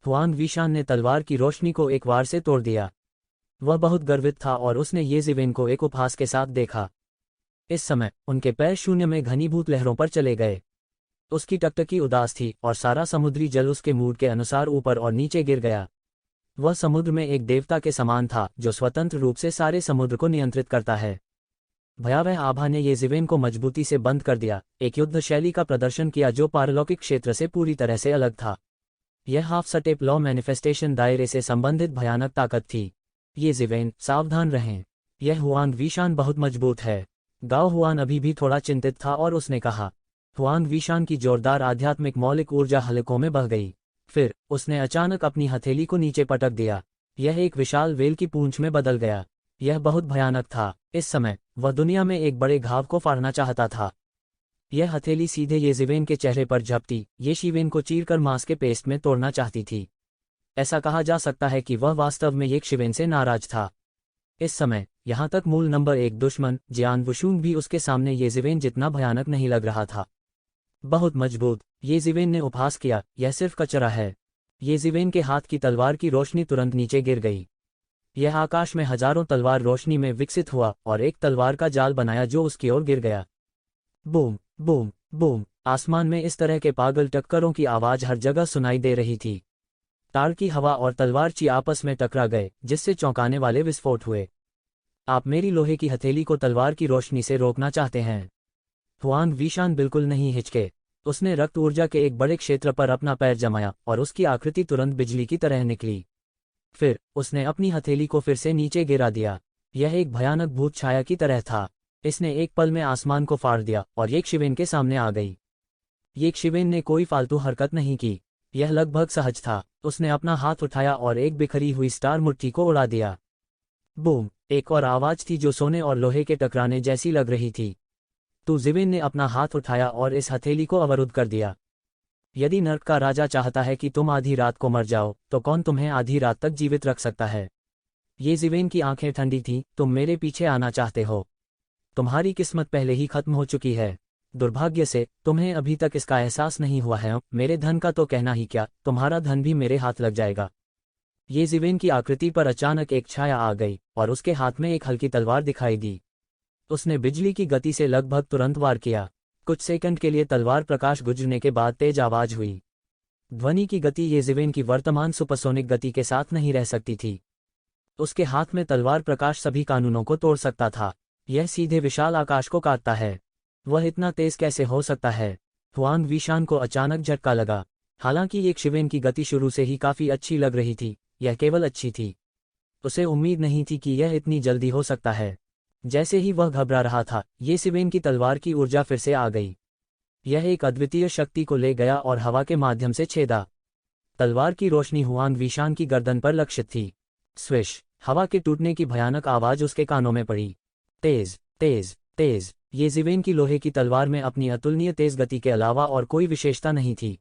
हुआंग वीशान ने तलवार की रोशनी को एक वार से तोड़ दिया। वह बहुत गर्वित था और उसने ये जिवेन को एक उपहास के साथ देखा। इस समय उनके पैर शून्य में घनीभूत लहरों पर चले गए। उसकी टकटकी उदास थी और सारा समुद्री जल उसके मूड के अनुसार ऊपर और नीचे गिर गया। वह समुद्र में एक देवता के समान था जो स्वतंत्र रूप से सारे समुद्र को नियंत्रित करता है। भयावह आभा ने ये जिवेन को मजबूती से बंद कर दिया, एक युद्ध शैली का प्रदर्शन किया जो पारलौकिक क्षेत्र से पूरी तरह से अलग था। यह हाफ स्टेप लॉ मैनिफेस्टेशन दायरे से संबंधित भयानक ताकत थी। ये जिवेन, सावधान रहें। यह हुआंग वीशान बहुत मजबूत है। गाओ हुआन अभी भी थोड़ा चिंतित था और उसने कहा। हुआंग वीशान की जोरदार आध्यात्मिक मौलिक ऊर्जा हलकों में बह गई। फिर उसने अचानक अपनी हथेली को नीचे पटक दिया। यह एक विशाल वेल की पूंछ में बदल गया। यह बहुत भयानक था। इस समय वह दुनिया में एक बड़े घाव को फाड़ना चाहता था। यह हथेली सीधे ये जिवेन के चेहरे पर झपटी। ये शिवेन को चीरकर मांस के पेस्ट में तोड़ना चाहती थी। ऐसा कहा जा सकता है कि वह वास्तव में एक शिवेन से नाराज था। इस समय यहां तक मूल नंबर 1 दुश्मन जियान वुशुंग भी उसके सामने ये जिवेन जितना भयानक नहीं लग रहा था। बहुत मजबूत, ये जिवेन ने उपहास किया। यह सिर्फ कचरा है। ये जिवेन के हाथ की तलवार की रोशनी तुरंत नीचे गिर गई। यह आकाश में हजारों तलवार रोशनी में विकसित हुआ और एक तलवार का जाल बनाया जो उसकी ओर गिर गया। Boom boom boom! आसमान में इस तरह के पागल टक्करों की आवाज हर जगह सुनाई दे रही थी। तार की हवा और तलवार ची आपस में टकरा गए, जिससे चौंकाने वाले विस्फोट हुए। आप मेरी लोहे की हथेली को तलवार की रोशनी से रोकना चाहते हैं? हुआंग वीशान बिल्कुल नहीं हिचके। उसने रक्त ऊर्जा के एक बड़े क्षेत्र पर अपना पैर जमाया और उसकी आकृति तुरंत बिजली की तरह निकली। फिर उसने अपनी हथेली को फिर से नीचे गिरा दिया। यह एक भयानक भूत छाया की तरह था। इसने एक पल में आसमान को फाड़ दिया और येकशिवेन के सामने आ गई। येकशिवेन ने कोई फालतू हरकत नहीं की। यह लगभग सहज था। उसने अपना हाथ उठाया और एक बिखरी हुई स्टार मुट्ठी को उड़ा दिया। बूम! एक और आवाज थी जो सोने और लोहे के टकराने जैसी लग रही थी। तो ज़िवेन ने अपना हाथ उठाया और इस हथेली को अवरुद्ध कर दिया। यदि नर्क का राजा चाहता है कि तुम आधी रात को मर जाओ, तो कौन तुम्हें आधी रात तक जीवित रख सकता है? ये ज़िवेन की आंखें ठंडी थीं। तुम मेरे पीछे आना चाहते हो? तुम्हारी किस्मत पहले ही खत्म हो चुकी है। दुर्भाग्य से तुम्हें अभी तक इसका एहसास नहीं हुआ है। मेरे धन का तो कहना ही क्या, तुम्हारा धन भी मेरे हाथ लग जाएगा। ये ज़िवेन की आकृति पर अचानक एक छाया आ गई और उसके हाथ में एक हल्की तलवार दिखाई दी। उसने बिजली की गति से लगभग तुरंत वार किया। कुछ सेकंड के लिए तलवार प्रकाश गुजरने के बाद तेज आवाज हुई। ध्वनि की गति ये ज़िवेन की वर्तमान सुपरसोनिक गति के साथ नहीं रह सकती थी। उसके हाथ में तलवार प्रकाश सभी कानूनों को तोड़ सकता था। यह सीधे विशाल आकाश को काटता है। वह इतना तेज कैसे हो सकता है? हुआंग वीशान को अचानक झटका लगा। हालांकि येकशिवेन की गति शुरू से ही काफी अच्छी लग रही थी, यह केवल अच्छी थी। उसे उम्मीद नहीं थी कि यह इतनी जल्दी हो सकता है। जैसे ही वह घबरा रहा था, येकशिवेन की तलवार की ऊर्जा फिर से आ गई। यह एक अद्वितीय शक्ति को ले गया और हवा के माध्यम से छेदा। तलवार की रोशनी हुआंग वीशान की गर्दन पर लक्षित थी। स्विश! हवा के टूटने की भयानक आवाज उसके कानों में पड़ी। तेज, तेज, तेज! ये ज़िवेन की लोहे की तलवार में अपनी अतुलनीय तेज गति के अलावा और कोई विशेषता नहीं थी।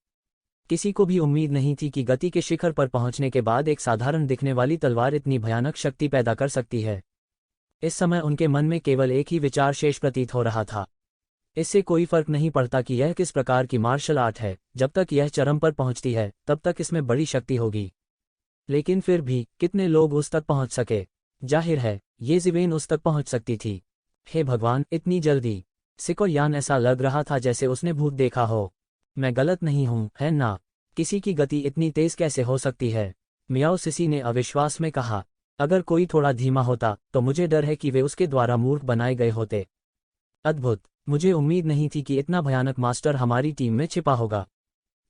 किसी को भी उम्मीद नहीं थी कि गति के शिखर पर पहुंचने के बाद एक साधारण दिखने वाली तलवार इतनी भयानक शक्ति पैदा कर सकती है। इस समय उनके मन में केवल एक ही विचार शेष प्रतीत हो रहा था। इससे कोई फर्क नहीं पड़ता कि यह किस प्रकार की मार्शल आर्ट है, जब तक यह चरम पर पहुंचती है तब तक इसमें बड़ी शक्ति होगी। लेकिन फिर भी कितने लोग उस तक पहुंच सके? जाहिर है, ये ज़िवेन उस तक पहुंच सकती थी। हे भगवान, इतनी जल्दी! सिको यान ऐसा लग रहा था जैसे उसने भूत देखा हो। मैं गलत नहीं हूं, है ना? किसी की गति इतनी तेज कैसे हो सकती है? मियाओ सिसी ने अविश्वास में कहा। अगर कोई थोड़ा धीमा होता तो मुझे डर है कि वे उसके द्वारा मूर्ख बनाए गए होते। अद्भुत! मुझे उम्मीद नहीं थी कि इतना भयानक मास्टर हमारी टीम में छिपा होगा।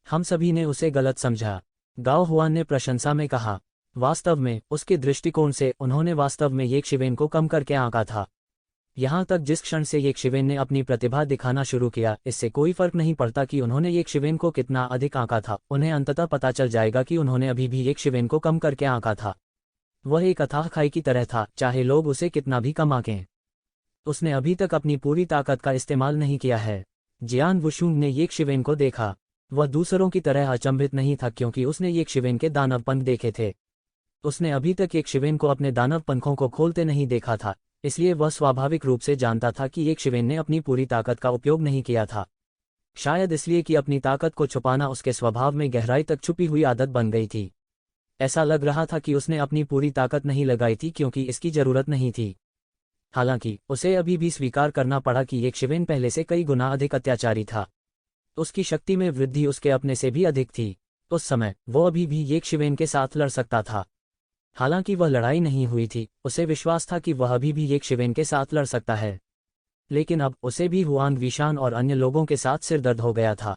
हम सभी ने उसे गलत समझा। गाओ हुआन ने प्रशंसा में कहा। वास्तव में, उसके दृष्टिकोण से उन्होंने वास्तव में येकशिवेन को कम करके आंका था। यहाँ तक जिस क्षण से येकशिवेन ने अपनी प्रतिभा दिखाना शुरू किया, इससे कोई फर्क नहीं पड़ता कि उन्होंने येकशिवेन को कितना अधिक आंका था। उन्हें अंततः पता चल जाएगा कि उन्होंने अभी भी येकशिवेन को कम करके आंका था। वह एक अथाह खाई की तरह था, चाहे लोग उसे कितना भी कम आंकें। उसने अभी तक अपनी पूरी ताकत का इस्तेमाल नहीं किया है। जियान वुशुंग ने येकशिवेन को देखा। वह दूसरों की तरह अचंभित नहीं था क्योंकि उसने येकशिवेन के दानव पंख देखे थे। उसने अभी तक येकशिवेन को अपने दानव पंखों को खोलते नहीं देखा था, इसलिए वह स्वाभाविक रूप से जानता था कि येकशिवेन ने अपनी पूरी ताकत का उपयोग नहीं किया था। शायद इसलिए कि अपनी ताकत को छुपाना उसके स्वभाव में गहराई तक छुपी हुई आदत बन गई थी। ऐसा लग रहा था कि उसने अपनी पूरी ताकत नहीं लगाई थी क्योंकि इसकी जरूरत नहीं थी। हालांकि उसे अभी भी स्वीकार करना पड़ा कि येकशिवेन पहले से कई गुना अधिक अत्याचारी था। उसकी शक्ति में वृद्धि उसके अपने से भी अधिक थी। उस समय वो अभी भी येकशिवेन के साथ लड़ सकता था। हालांकि वह लड़ाई नहीं हुई थी, उसे विश्वास था कि वह अभी भी येकशिवेन के साथ लड़ सकता है। लेकिन अब उसे भी हुआंग वीशान और अन्य लोगों के साथ सिरदर्द हो गया था।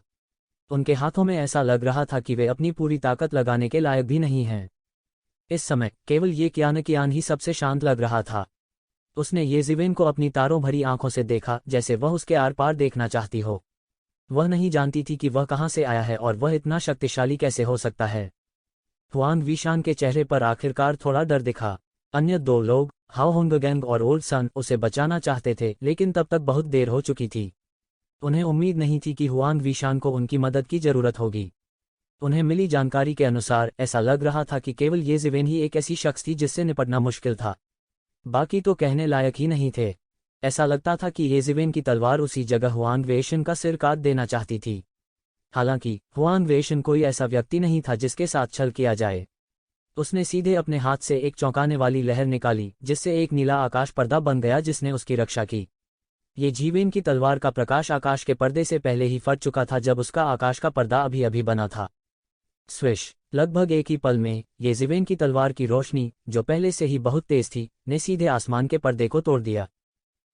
उनके हाथों में ऐसा लग रहा था कि वे अपनी पूरी ताकत लगाने के लायक भी नहीं हैं। इस समय केवल ये कियान ही सबसे शांत लग रहा था। उसने ये ज़िवेन को अपनी तारों भरी आंखों से देखा, जैसे वह उसके आर पार देखना चाहती हो। वह नहीं जानती थी कि वह कहाँ से आया है और वह इतना शक्तिशाली कैसे हो सकता है। हुआंग वीशान के चेहरे पर आखिरकार थोड़ा डर दिखा। अन्य दो लोग, हाओ होंगगैंग और ओल्ड सन, उसे बचाना चाहते थे, लेकिन तब तक बहुत देर हो चुकी थी। उन्हें उम्मीद नहीं थी कि हुआंग वीशान को उनकी मदद की जरूरत होगी। उन्हें मिली जानकारी के अनुसार ऐसा लग रहा था कि केवल ये ज़िवेन ही एक ऐसी शख्स थी जिससे निपटना मुश्किल था। बाकी तो कहने लायक ही नहीं थे। ऐसा लगता था कि ये ज़िवेन की तलवार उसी जगह हुआंग वेशन का सिर काट देना चाहती थी। हालांकि हुआंग वेशन कोई ऐसा व्यक्ति नहीं था जिसके साथ छल किया जाए। उसने सीधे अपने हाथ से एक चौंकाने वाली लहर निकाली, जिससे एक नीला आकाश पर्दा बन गया जिसने उसकी रक्षा की। ये ज़िवेन की तलवार का प्रकाश आकाश के पर्दे से पहले ही फट चुका था जब उसका आकाश का पर्दा अभी अभी बना था। स्विश! लगभग एक ही पल में येज़िवेन की तलवार की रोशनी, जो पहले से ही बहुत तेज थी, ने सीधे आसमान के पर्दे को तोड़ दिया।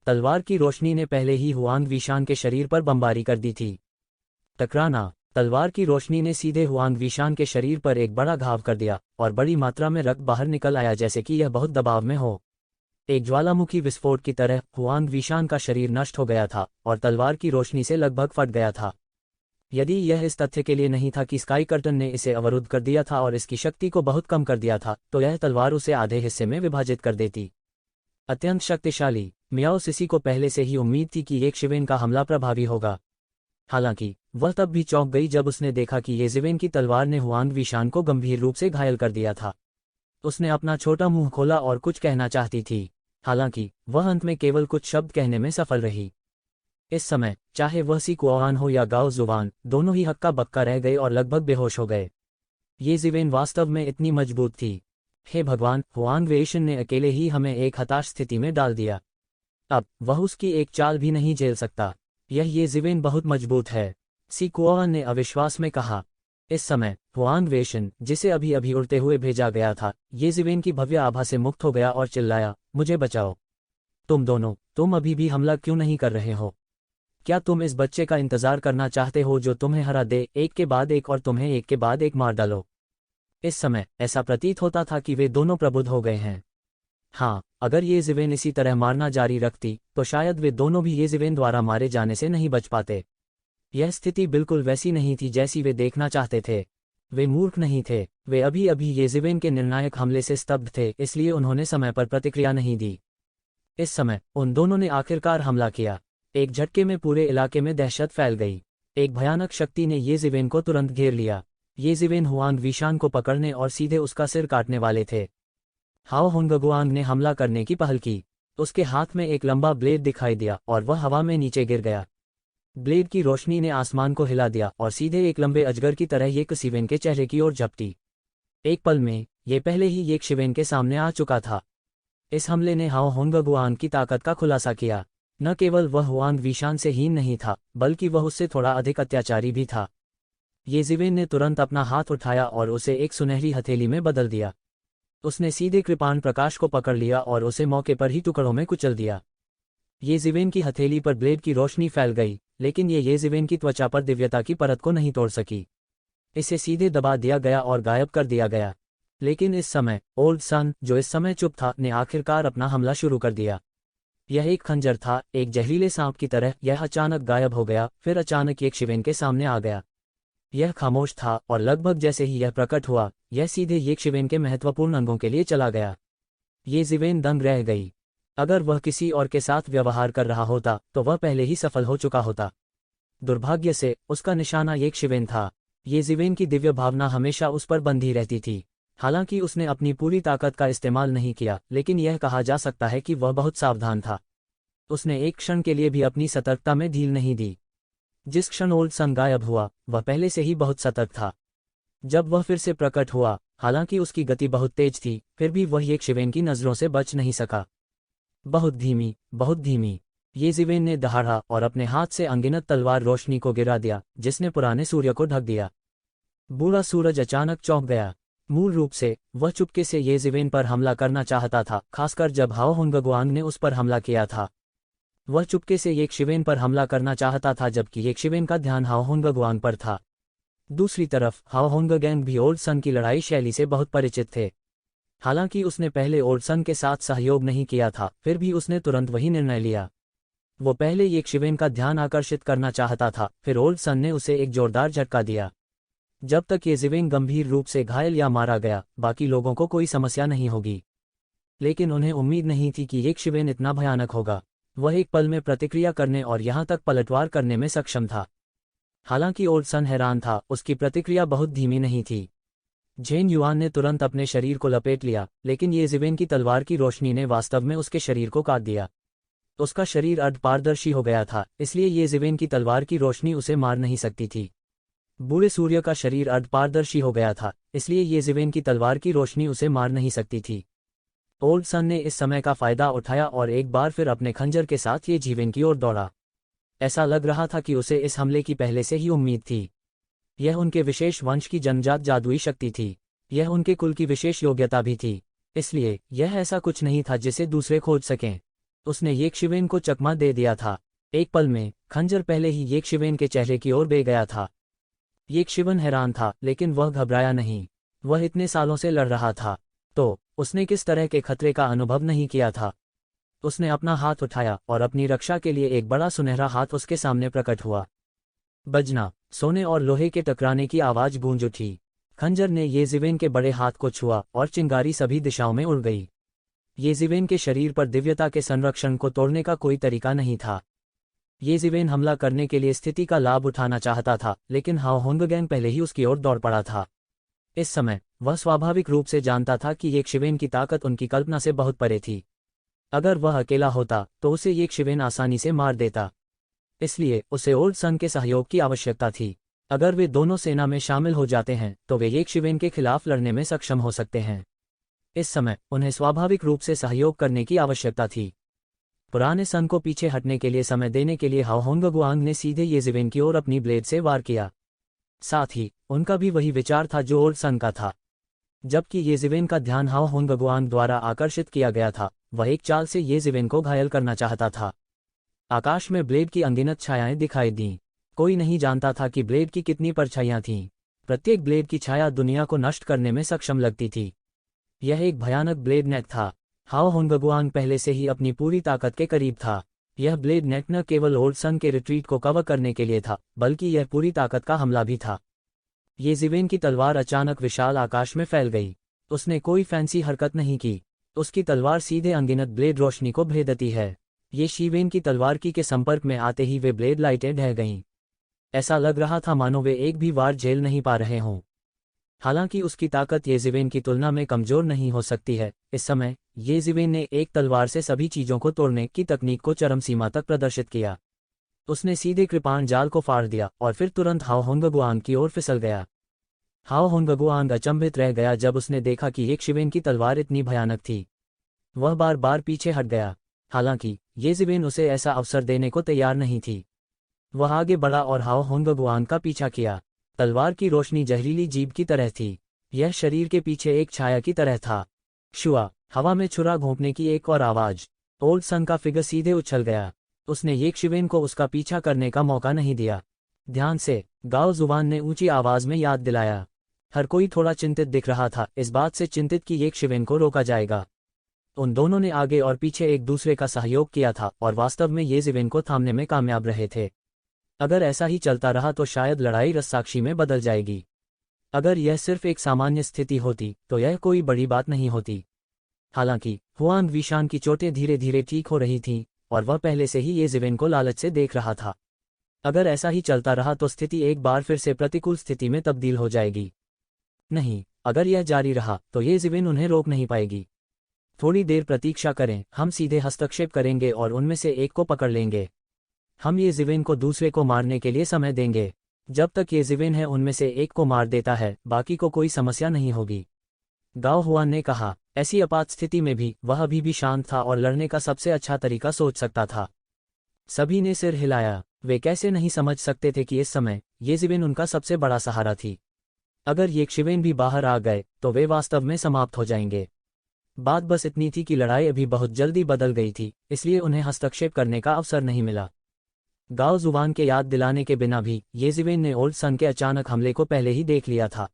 तलवार की रोशनी ने पहले ही हुआंग विशान के शरीर पर बमबारी कर दी थी। टकराना। तलवार की रोशनी ने सीधे हुआंग विशान के शरीर पर एक बड़ा घाव कर दिया और बड़ी मात्रा में रक्त बाहर निकल आया, जैसे कि यह बहुत दबाव में हो। एक ज्वालामुखी विस्फोट की तरह हुआंग विशान का शरीर नष्ट हो गया था और तलवार की रोशनी से लगभग फट गया था। यदि यह इस तथ्य के लिए नहीं था कि स्काई कर्टन ने इसे अवरुद्ध कर दिया था और इसकी शक्ति को बहुत कम कर दिया था, तो यह तलवार उसे आधे हिस्से में विभाजित कर देती। अत्यंत शक्तिशाली। मियाओ सिसी को पहले से ही उम्मीद थी कि येज़िवेन का हमला प्रभावी होगा। हालांकि वह तब भी चौंक गई जब उसने देखा कि येज़िवेन की तलवार ने हुआंग विशान को गंभीर रूप से घायल कर दिया था। उसने अपना छोटा मुंह खोला और कुछ कहना चाहती थी, हालांकि वह अंत में केवल कुछ शब्द कहने में सफल रही। इस समय चाहे वह सी कुआन हो या गाओ जुबान, दोनों ही हक्का बक्का रह गए और लगभग बेहोश हो गए। येज़िवेन वास्तव में इतनी मजबूत थी। हे भगवान, हुआंग वेइशन ने अकेले ही हमें एक हताश स्थिति में डाल दिया। अब वह उसकी एक चाल भी नहीं झेल सकता। यह येज़िवेन बहुत मजबूत है, सी कुआन ने अविश्वास में कहा। इस समय हुआंग वेइशन, जिसे अभी अभी उड़ते हुए भेजा गया था, येज़िवेन की भव्य आभा से मुक्त हो गया और चिल्लाया, मुझे बचाओ। तुम दोनों, तुम अभी भी हमला क्यों नहीं कर रहे हो? क्या तुम इस बच्चे का इंतजार करना चाहते हो जो तुम्हें हरा दे, एक के बाद एक, और तुम्हें एक के बाद एक मार डालो? इस समय ऐसा प्रतीत होता था कि वे दोनों प्रबुद्ध हो गए हैं। हाँ, अगर येज़िवेन इसी तरह मारना जारी रखती तो शायद वे दोनों भी येज़िवेन द्वारा मारे जाने से नहीं बच पाते। यह स्थिति बिल्कुल वैसी नहीं थी जैसी वे देखना चाहते थे। वे मूर्ख नहीं थे, वे अभी अभी येज़िवेन के निर्णायक हमले से स्तब्ध थे, इसलिए उन्होंने समय पर प्रतिक्रिया नहीं दी। इस समय उन दोनों ने आखिरकार हमला किया। एक झटके में पूरे इलाके में दहशत फैल गई। एक भयानक शक्ति ने येज़िवेन को तुरंत घेर लिया। येज़िवेन हुआंग विशान को पकड़ने और सीधे उसका सिर काटने वाले थे। हाओ होंगगुआंग ने हमला करने की पहल की। उसके हाथ में एक लंबा ब्लेड दिखाई दिया और वह हवा में नीचे गिर गया। ब्लेड की रोशनी ने आसमान को हिला दिया और सीधे एक लंबे अजगर की तरह येज़िवेन के चेहरे की ओर झपटी। एक पल में ये पहले ही येज़िवेन के सामने आ चुका था। इस हमले ने हाओ होंगगुआंग की ताकत का खुलासा किया। न केवल वह हुआंग विशान से हीन नहीं था, बल्कि वह उससे थोड़ा अधिक अत्याचारी भी था। येज़िवेन ने तुरंत अपना हाथ उठाया और उसे एक सुनहरी हथेली में बदल दिया। उसने सीधे कृपाण प्रकाश को पकड़ लिया और उसे मौके पर ही टुकड़ों में कुचल दिया। येज़िवेन की हथेली पर ब्लेड की रोशनी फैल गई, लेकिन ये येज़िवेन की त्वचा पर दिव्यता की परत को नहीं तोड़ सकी। इसे सीधे दबा दिया गया और गायब कर दिया गया। लेकिन इस समय ओल्ड सन, जो इस समय चुप था, ने आखिरकार अपना हमला शुरू कर दिया। यह एक खंजर था, एक जहरीले सांप की तरह। यह अचानक गायब हो गया, फिर अचानक येज़िवेन के सामने आ गया। यह खामोश था और लगभग जैसे ही यह प्रकट हुआ, यह सीधे येज़िवेन के महत्वपूर्ण अंगों के लिए चला गया। येज़िवेन दंग रह गई। अगर वह किसी और के साथ व्यवहार कर रहा होता तो वह पहले ही सफल हो चुका होता। दुर्भाग्य से उसका निशाना येज़िवेन था। येज़िवेन की दिव्य भावना हमेशा उस पर बंधी रहती थी। हालांकि उसने अपनी पूरी ताकत का इस्तेमाल नहीं किया, लेकिन यह कहा जा सकता है कि वह बहुत सावधान था। उसने एक क्षण के लिए भी अपनी सतर्कता में ढील नहीं दी। जिस क्षण ओल्ड सन गायब हुआ, वह पहले से ही बहुत सतर्क था। जब वह फिर से प्रकट हुआ, हालांकि उसकी गति बहुत तेज थी, फिर भी वह येज़िवेन की नजरों से बच नहीं सका। बहुत धीमी, बहुत धीमी। येज़िवेन ने दहाड़ा और अपने हाथ से अनगिनत तलवार रोशनी को गिरा दिया, जिसने पुराने सूर्य को ढक दिया। बूढ़ा सूरज अचानक चौंक गया। मूल रूप से वह चुपके से येज़िवेन पर हमला करना चाहता था, खासकर जब हाओ होंगगुआंग ने उस पर हमला किया था। वह चुपके से येज़िवेन पर हमला करना चाहता था, जबकि येज़िवेन का ध्यान हाओ होंगगुआंग पर था। दूसरी तरफ हाओ होंगगैंग भी ओल्ड सन की लड़ाई शैली से बहुत परिचित थे। हालांकि उसने पहले ओल्ड सन के साथ सहयोग नहीं किया था, फिर भी उसने तुरंत वही निर्णय लिया। वो पहले येज़िवेन का ध्यान आकर्षित करना चाहता था, फिर ओल्ड सन ने उसे एक जोरदार झटका दिया। जब तक येज़िवेन गंभीर रूप से घायल या मारा गया, बाकी लोगों को कोई समस्या नहीं होगी। लेकिन उन्हें उम्मीद नहीं थी कि येज़िवेन इतना भयानक होगा। वह एक पल में प्रतिक्रिया करने और यहाँ तक पलटवार करने में सक्षम था। हालांकि ओल्ड सन हैरान था, उसकी प्रतिक्रिया बहुत धीमी नहीं थी। झेन युआन ने तुरंत अपने शरीर को लपेट लिया, लेकिन येज़िवेन की तलवार की रोशनी ने वास्तव में उसके शरीर को काट दिया। उसका शरीर अर्धपारदर्शी हो गया था, इसलिए येज़िवेन की तलवार की रोशनी उसे मार नहीं सकती थी। बूढ़े सूर्य का शरीर अर्धपारदर्शी हो गया था, इसलिए येज़िवेन की तलवार की रोशनी उसे मार नहीं सकती थी। ओल्ड सन ने इस समय का फायदा उठाया और एक बार फिर अपने खंजर के साथ येज़िवेन की ओर दौड़ा। ऐसा लग रहा था कि उसे इस हमले की पहले से ही उम्मीद थी। यह उनके विशेष वंश की जन्मजात जादुई शक्ति थी। यह उनके कुल की विशेष योग्यता भी थी। इसलिए यह ऐसा कुछ नहीं था जिसे दूसरे खोज सकें। उसने येकशिवेन को चकमा दे दिया था। एक पल में खंजर पहले ही येकशिवेन के चेहरे की ओर बह गया था। येकशिवेन हैरान था, लेकिन वह घबराया नहीं। वह इतने सालों से लड़ रहा था, तो उसने किस तरह के खतरे का अनुभव नहीं किया था। उसने अपना हाथ उठाया और अपनी रक्षा के लिए एक बड़ा सुनहरा हाथ उसके सामने प्रकट हुआ। बजना, सोने और लोहे के टकराने की आवाज गूंज उठी। खंजर ने येजिवेन के बड़े हाथ को छुआ और चिंगारी सभी दिशाओं में उड़ गई। येजिवेन के शरीर पर दिव्यता के संरक्षण को तोड़ने का कोई तरीका नहीं था। येजिवेन हमला करने के लिए स्थिति का लाभ उठाना चाहता था, लेकिन हाओ होंगगैंग पहले ही उसकी ओर दौड़ पड़ा था। इस समय वह स्वाभाविक रूप से जानता था कि येकशिवेन की ताकत उनकी कल्पना से बहुत परे थी। अगर वह अकेला होता तो उसे येकशिवेन आसानी से मार देता। इसलिए उसे ओल्ड सन के सहयोग की आवश्यकता थी। अगर वे दोनों सेना में शामिल हो जाते हैं तो वे येकशिवेन के खिलाफ लड़ने में सक्षम हो सकते हैं। इस समय उन्हें स्वाभाविक रूप से सहयोग करने की आवश्यकता थी। पुराने सन को पीछे हटने के लिए समय देने के लिए हाओ होंगगुआंग ने सीधे येजिवेन की ओर अपनी ब्लेड से वार किया। साथ ही उनका भी वही विचार था जो ओल्ड सन का था। जबकि येजिवेन का ध्यान हाओ होंगगुआंग द्वारा आकर्षित किया गया था, वह एक चाल से येजिवेन को घायल करना चाहता था। आकाश में ब्लेड की अनगिनत छायाएं दिखाई दीं। कोई नहीं जानता था कि ब्लेड की कितनी परछाइयां थीं। प्रत्येक ब्लेड की छाया दुनिया को नष्ट करने में सक्षम लगती थी। यह एक भयानक ब्लेड नेट था। हाओ होंगगुआंग पहले से ही अपनी पूरी ताकत के करीब था। यह ब्लेड नेट न केवल ओल्ड सन के रिट्रीट को कवर करने के लिए था, बल्कि यह पूरी ताकत का हमला भी था। येजिवेन की तलवार अचानक विशाल आकाश में फैल गई। उसने कोई फैंसी हरकत नहीं की। उसकी तलवार सीधे अनगिनत ब्लेड रोशनी को भेदती है। ये शिवेन की तलवार के संपर्क में आते ही वे ब्लेड लाइटें ढह गईं। ऐसा लग रहा था मानो वे एक भी वार झेल नहीं पा रहे हों। हालांकि उसकी ताकत येजिवेन की तुलना में कमजोर नहीं हो सकती है। इस समय येजिवेन ने एक तलवार से सभी चीजों को तोड़ने की तकनीक को चरम सीमा तक प्रदर्शित किया। उसने सीधे कृपाण जाल को फाड़ दिया और फिर तुरंत हाओ होंगगुआंग की ओर फिसल गया। हाओ होंगगुआंग अचंभित रह गया जब उसने देखा कि येकशिवेन की तलवार इतनी भयानक थी। वह बार बार पीछे हट गया। हालांकि येजिवेन उसे ऐसा अवसर देने को तैयार नहीं थी। वह आगे बढ़ा और हाओ होंगगुआंग का पीछा किया। तलवार की रोशनी जहरीली जीभ की तरह थी। यह शरीर के पीछे एक छाया की तरह था। शुआ, हवा में छुरा घोंपने की एक और आवाज। ओल्ड सन का फिगर सीधे उछल गया। उसने येकशिवेन को उसका पीछा करने का मौका नहीं दिया। ध्यान से, गाओ जुबान ने ऊंची आवाज में याद दिलाया। हर कोई थोड़ा चिंतित दिख रहा था, इस बात से चिंतित कि येकशिवेन को रोका जाएगा। उन दोनों ने आगे और पीछे एक दूसरे का सहयोग किया था और वास्तव में येजिवेन को थामने में कामयाब रहे थे। अगर ऐसा ही चलता रहा तो शायद लड़ाई रस्साकशी में बदल जाएगी। अगर यह सिर्फ एक सामान्य स्थिति होती तो यह कोई बड़ी बात नहीं होती। हालांकि हुआंग विशान की चोटें धीरे धीरे ठीक हो रही थीं और वह पहले से ही येजिवेन को लालच से देख रहा था। अगर ऐसा ही चलता रहा तो स्थिति एक बार फिर से प्रतिकूल स्थिति में तब्दील हो जाएगी। नहीं, अगर यह जारी रहा तो येजिवेन उन्हें रोक नहीं पाएगी। थोड़ी देर प्रतीक्षा करें, हम सीधे हस्तक्षेप करेंगे और उनमें से एक को पकड़ लेंगे। हम येजिवेन को दूसरे को मारने के लिए समय देंगे। जब तक येजिवेन है उनमें से एक को मार देता है, बाकी को कोई समस्या नहीं होगी। गाओ हुआन ने कहा। ऐसी आपात स्थिति में भी वह अभी भी शांत था और लड़ने का सबसे अच्छा तरीका सोच सकता था। सभी ने सिर हिलाया। वे कैसे नहीं समझ सकते थे कि इस समय येजिवेन उनका सबसे बड़ा सहारा थी। अगर येकशिवेन भी बाहर आ गए तो वे वास्तव में समाप्त हो जाएंगे। बात बस इतनी थी कि लड़ाई अभी बहुत जल्दी बदल गई थी, इसलिए उन्हें हस्तक्षेप करने का अवसर नहीं मिला। गाओ जुबान के याद दिलाने के बिना भी येजिवेन ने ओल्ड सन के अचानक हमले को पहले ही देख लिया था।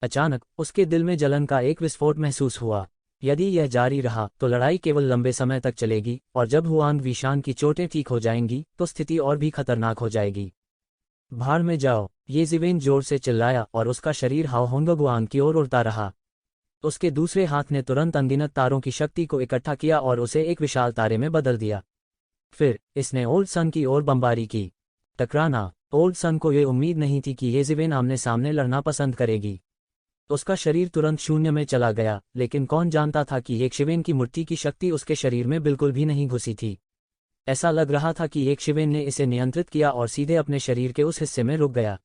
अचानक उसके दिल में जलन का एक विस्फोट महसूस हुआ। यदि यह जारी रहा तो लड़ाई केवल लंबे समय तक चलेगी और जब हुआंग विशान की चोटें ठीक हो जाएंगी तो स्थिति और भी खतरनाक हो जाएगी। भाड़ में जाओ, येजिवेन जोर से चिल्लाया और उसका शरीर हाओ होंगगुआंग की ओर उड़ता रहा। उसके दूसरे हाथ ने तुरंत अनगिनत तारों की शक्ति को इकट्ठा किया और उसे एक विशाल तारे में बदल दिया। फिर इसने ओल्ड सन की ओर बमबारी की। टकराना। ओल्ड सन को यह उम्मीद नहीं थी कि येजिवेन आमने सामने लड़ना पसंद करेगी। उसका शरीर तुरंत शून्य में चला गया, लेकिन कौन जानता था कि येकशिवेन की मुट्ठी की शक्ति उसके शरीर में बिल्कुल भी नहीं घुसी थी। ऐसा लग रहा था कि येकशिवेन ने इसे नियंत्रित किया और सीधे अपने शरीर के उस हिस्से में रुक गया।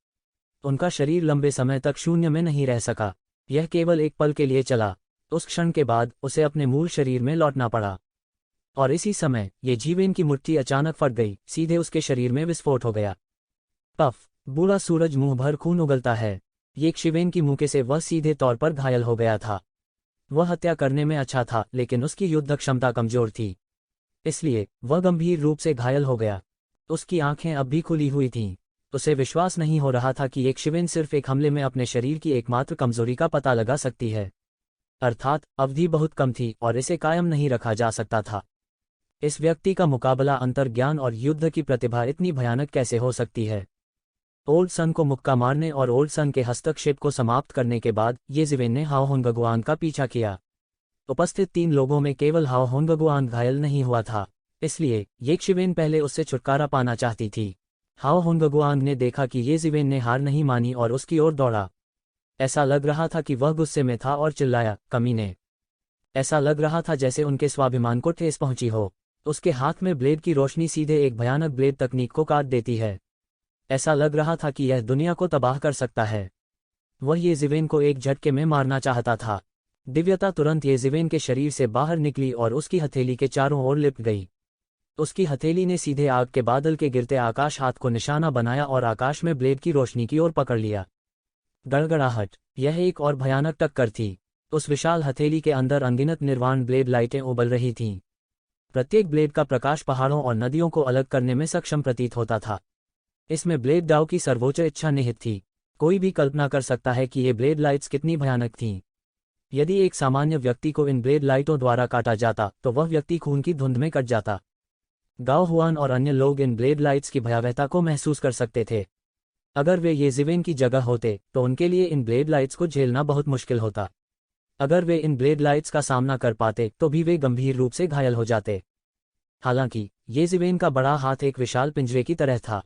उनका शरीर लंबे समय तक शून्य में नहीं रह सका। यह केवल एक पल के लिए चला। उस क्षण के बाद उसे अपने मूल शरीर में लौटना पड़ा। और इसी समय येजिवेन की मुट्ठी अचानक फट गई, सीधे उसके शरीर में विस्फोट हो गया। पफ! बूढ़ा सूरज मुंह भर खून उगलता है। ये शिवेन की मुक्के से वह सीधे तौर पर घायल हो गया था। वह हत्या करने में अच्छा था, लेकिन उसकी युद्ध क्षमता कमजोर थी, इसलिए वह गंभीर रूप से घायल हो गया। उसकी आंखें अब भी खुली हुई थीं। उसे विश्वास नहीं हो रहा था कि एक शिवेन सिर्फ एक हमले में अपने शरीर की एकमात्र कमजोरी का पता लगा सकती है। अर्थात अवधि बहुत कम थी और इसे कायम नहीं रखा जा सकता था। इस व्यक्ति का मुकाबला अंतर्ज्ञान और युद्ध की प्रतिभा इतनी भयानक कैसे हो सकती है। ओल्ड सन को मुक्का मारने और ओल्ड सन के हस्तक्षेप को समाप्त करने के बाद ये जिवेन ने हाओ होंगगुआंग का पीछा किया। उपस्थित 3 लोगों में केवल हाओ होंगगुआंग घायल नहीं हुआ था, इसलिए ये शिवेन पहले उससे छुटकारा पाना चाहती थी। हाओ होंगगुआंग ने देखा कि ये जिवेन ने हार नहीं मानी और उसकी ओर दौड़ा। ऐसा लग रहा था कि वह गुस्से में था और चिल्लाया, कमीने। ऐसा लग रहा था जैसे उनके स्वाभिमान को ठेस पहुंची हो। उसके हाथ में ब्लेड की रोशनी सीधे एक भयानक ब्लेड तकनीक को काट देती है। ऐसा लग रहा था कि यह दुनिया को तबाह कर सकता है। वह ये जिवेन को एक झटके में मारना चाहता था। दिव्यता तुरंत ये जिवेन के शरीर से बाहर निकली और उसकी हथेली के चारों ओर लिपट गई। उसकी हथेली ने सीधे आग के बादल के गिरते आकाश हाथ को निशाना बनाया और आकाश में ब्लेड की रोशनी की ओर पकड़ लिया। गड़गड़ाहट। यह एक और भयानक टक्कर थी। उस विशाल हथेली के अंदर अनगिनत निर्वाण ब्लेड लाइटें उबल रही थीं। प्रत्येक ब्लेड का प्रकाश पहाड़ों और नदियों को अलग करने में सक्षम प्रतीत होता था। इसमें ब्लेड डाउ की सर्वोच्च इच्छा निहित थी। कोई भी कल्पना कर सकता है कि ये ब्लेड लाइट्स कितनी भयानक थीं। यदि एक सामान्य व्यक्ति को इन ब्लेड लाइटों द्वारा काटा जाता तो वह व्यक्ति खून की धुंध में कट जाता। गाओ हुआन और अन्य लोग इन ब्लेड लाइट्स की भयावहता को महसूस कर सकते थे। अगर वे ये जिवेन की जगह होते तो उनके लिए इन ब्लेड लाइट्स को झेलना बहुत मुश्किल होता। अगर वे इन ब्लेड लाइट्स का सामना कर पाते तो भी वे गंभीर रूप से घायल हो जाते। हालांकि ये जिवेन का बड़ा हाथ एक विशाल पिंजरे की तरह था।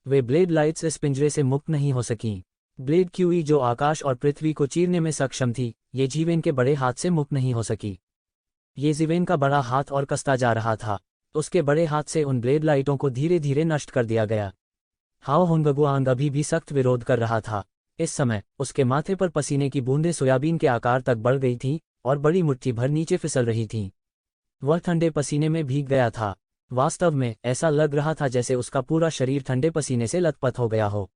वे ब्लेड लाइट्स इस पिंजरे से मुक्त नहीं हो सकीं। ब्लेड क्यूई जो आकाश और पृथ्वी को चीरने में सक्षम थी, ये जिवेन के बड़े हाथ से मुक्त नहीं हो सकी। ये जिवेन का बड़ा हाथ और कसता जा रहा था। उसके बड़े हाथ से उन ब्लेड लाइटों को धीरे धीरे नष्ट कर दिया गया। हाओ होंगगुआंग अभी भी सख्त विरोध कर रहा था। इस समय उसके माथे पर पसीने की बूंदें सोयाबीन के आकार तक बढ़ गई थीं और बड़ी मुट्ठी भर नीचे फिसल रही थीं। वह ठंडे पसीने में भीग गया था। वास्तव में ऐसा लग रहा था जैसे उसका पूरा शरीर ठंडे पसीने से लथपथ हो गया हो।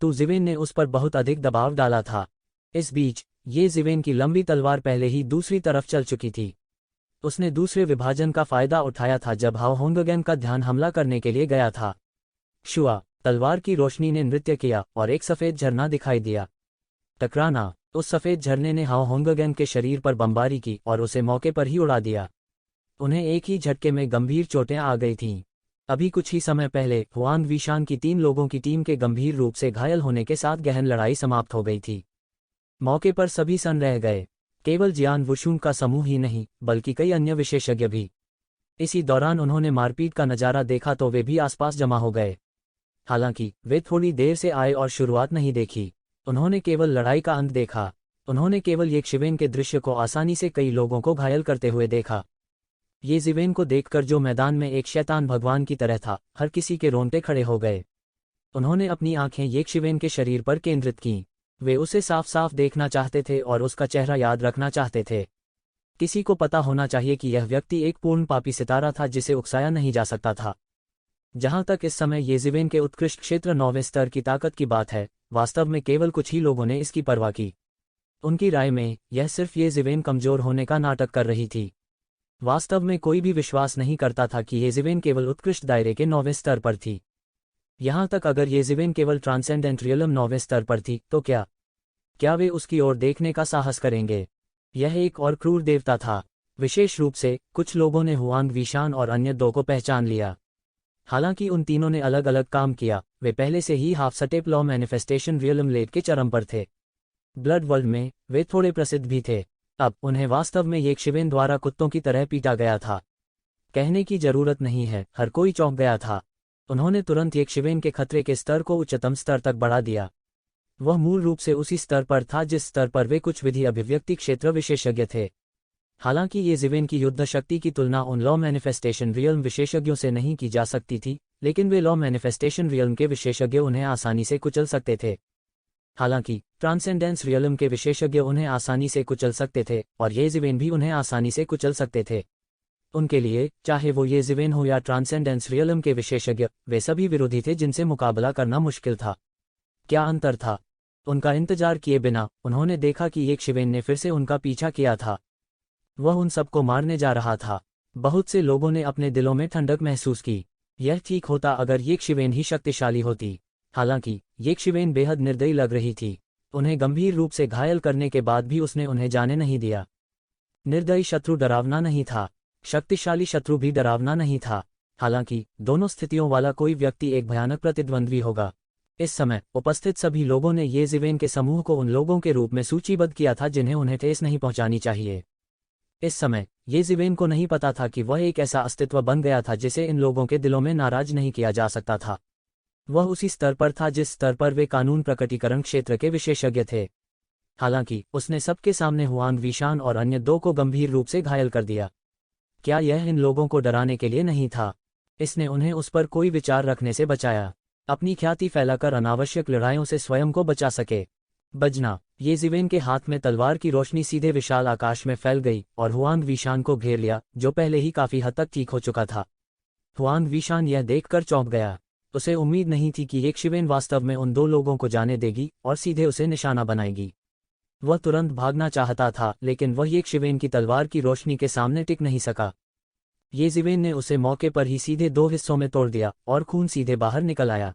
तो जिवेन ने उस पर बहुत अधिक दबाव डाला था। इस बीच ये जिवेन की लंबी तलवार पहले ही दूसरी तरफ चल चुकी थी। उसने दूसरे विभाजन का फायदा उठाया था जब हाओ होंगगुआंग का ध्यान हमला करने के लिए गया था। शुआ, तलवार की रोशनी ने नृत्य किया और एक सफेद झरना दिखाई दिया। टकराना। उस सफेद झरने ने हाओ होंगगुआंग के शरीर पर बमबारी की और उसे मौके पर ही उड़ा दिया। उन्हें एक ही झटके में गंभीर चोटें आ गई थीं। अभी कुछ ही समय पहले हुआंग वीशान की 3 लोगों की टीम के गंभीर रूप से घायल होने के साथ गहन लड़ाई समाप्त हो गई थी। मौके पर सभी सन्न रह गए। केवल जियान वुशुंग का समूह ही नहीं बल्कि कई अन्य विशेषज्ञ भी। इसी दौरान उन्होंने मारपीट का नजारा देखा तो वे भी आसपास जमा हो गए। हालांकि वे थोड़ी देर से आए और शुरुआत नहीं देखी। उन्होंने केवल लड़ाई का अंत देखा। उन्होंने केवल ये शिवेन के दृश्य को आसानी से कई लोगों को घायल करते हुए देखा। ये जिवेन को देखकर जो मैदान में एक शैतान भगवान की तरह था, हर किसी के रोंगटे खड़े हो गए। उन्होंने अपनी आंखें ये शिवेन के शरीर पर केंद्रित कीं। वे उसे साफ साफ देखना चाहते थे और उसका चेहरा याद रखना चाहते थे। किसी को पता होना चाहिए कि यह व्यक्ति एक पूर्ण पापी सितारा था जिसे उकसाया नहीं जा सकता था। जहां तक इस समय ये जिवेन के उत्कृष्ट क्षेत्र 9वें स्तर की ताकत की बात है, वास्तव में केवल कुछ ही लोगों ने इसकी परवाह की। उनकी राय में यह सिर्फ ये जिवेन कमजोर होने का नाटक कर रही थी। वास्तव में कोई भी विश्वास नहीं करता था कि ये जिवेन केवल उत्कृष्ट दायरे के 9वें स्तर पर थी। यहां तक अगर ये जिवेन केवल ट्रांसेंडेंट रियलम 9वें स्तर पर थी तो क्या वे उसकी ओर देखने का साहस करेंगे। यह एक और क्रूर देवता था। विशेष रूप से कुछ लोगों ने हुआंग वीशान और अन्य 2 को पहचान लिया। हालांकि उन तीनों ने अलग अलग काम किया। वे पहले से ही half step law manifestation realm late के चरम पर थे। ब्लड वर्ल्ड में वे थोड़े प्रसिद्ध भी थे। अब उन्हें वास्तव में ये शिवेन द्वारा कुत्तों की तरह पीटा गया था। कहने की जरूरत नहीं है, हर कोई चौंक गया था। उन्होंने तुरंत ये शिवेन के खतरे के स्तर को उच्चतम स्तर तक बढ़ा दिया। वह मूल रूप से उसी स्तर पर था जिस स्तर पर वे कुछ विधि अभिव्यक्ति क्षेत्र विशेषज्ञ थे। हालांकि ये जिवेन की युद्ध शक्ति की तुलना उन लॉ मैनिफेस्टेशन रियल्म विशेषज्ञों से नहीं की जा सकती थी, लेकिन वे लॉ मैनिफेस्टेशन रियल्म के विशेषज्ञ उन्हें आसानी से कुचल सकते थे। हालांकि ट्रांसेंडेंस रियल्म के विशेषज्ञ उन्हें आसानी से कुचल सकते थे और ये जिवेन भी उन्हें आसानी से कुचल सकते थे। उनके लिए, चाहे वो ये जिवेन हो या ट्रांसेंडेंस रियल्म के विशेषज्ञ, वे सभी विरोधी थे जिनसे मुकाबला करना मुश्किल था। क्या अंतर था? उनका इंतजार किए बिना उन्होंने देखा कि एक शिवेन ने फिर से उनका पीछा किया था। वह उन सबको मारने जा रहा था। बहुत से लोगों ने अपने दिलों में ठंडक महसूस की। यह ठीक होता अगर ये शिवेन ही शक्तिशाली होती। हालांकि ये शिवेन बेहद निर्दयी लग रही थी। उन्हें गंभीर रूप से घायल करने के बाद भी उसने उन्हें जाने नहीं दिया। निर्दयी शत्रु डरावना नहीं था, शक्तिशाली शत्रु भी डरावना नहीं था। हालांकि दोनों स्थितियों वाला कोई व्यक्ति एक भयानक प्रतिद्वंद्वी होगा। इस समय उपस्थित सभी लोगों ने ये जिवेन के समूह को उन लोगों के रूप में सूचीबद्ध किया था जिन्हें उन्हें ठेस नहीं पहुंचानी चाहिए। इस समय ये जिवेन को नहीं पता था कि वह एक ऐसा अस्तित्व बन गया था जिसे इन लोगों के दिलों में नाराज नहीं किया जा सकता था। वह उसी स्तर पर था जिस स्तर पर वे कानून प्रकटीकरण क्षेत्र के विशेषज्ञ थे। हालांकि उसने सबके सामने हुआंग विशान और अन्य दो को गंभीर रूप से घायल कर दिया। क्या यह इन लोगों को डराने के लिए नहीं था? इसने उन्हें उस पर कोई विचार रखने से बचाया, अपनी ख्याति फैलाकर अनावश्यक लड़ाइयों से स्वयं को बचा सके। बजना, ये जिवेन के हाथ में तलवार की रोशनी सीधे विशाल आकाश में फैल गई और हुआंग विशान को घेर लिया, जो पहले ही काफी हद तक ठीक हो चुका था। हुआंग विशान यह देखकर चौंक गया। उसे उम्मीद नहीं थी कि एक शिवेन वास्तव में उन दो लोगों को जाने देगी और सीधे उसे निशाना बनाएगी। वह तुरंत भागना चाहता था, लेकिन वह एक शिवेन की तलवार की रोशनी के सामने टिक नहीं सका। ये जिवेन ने उसे मौके पर ही सीधे दो हिस्सों में तोड़ दिया और खून सीधे बाहर निकल आया।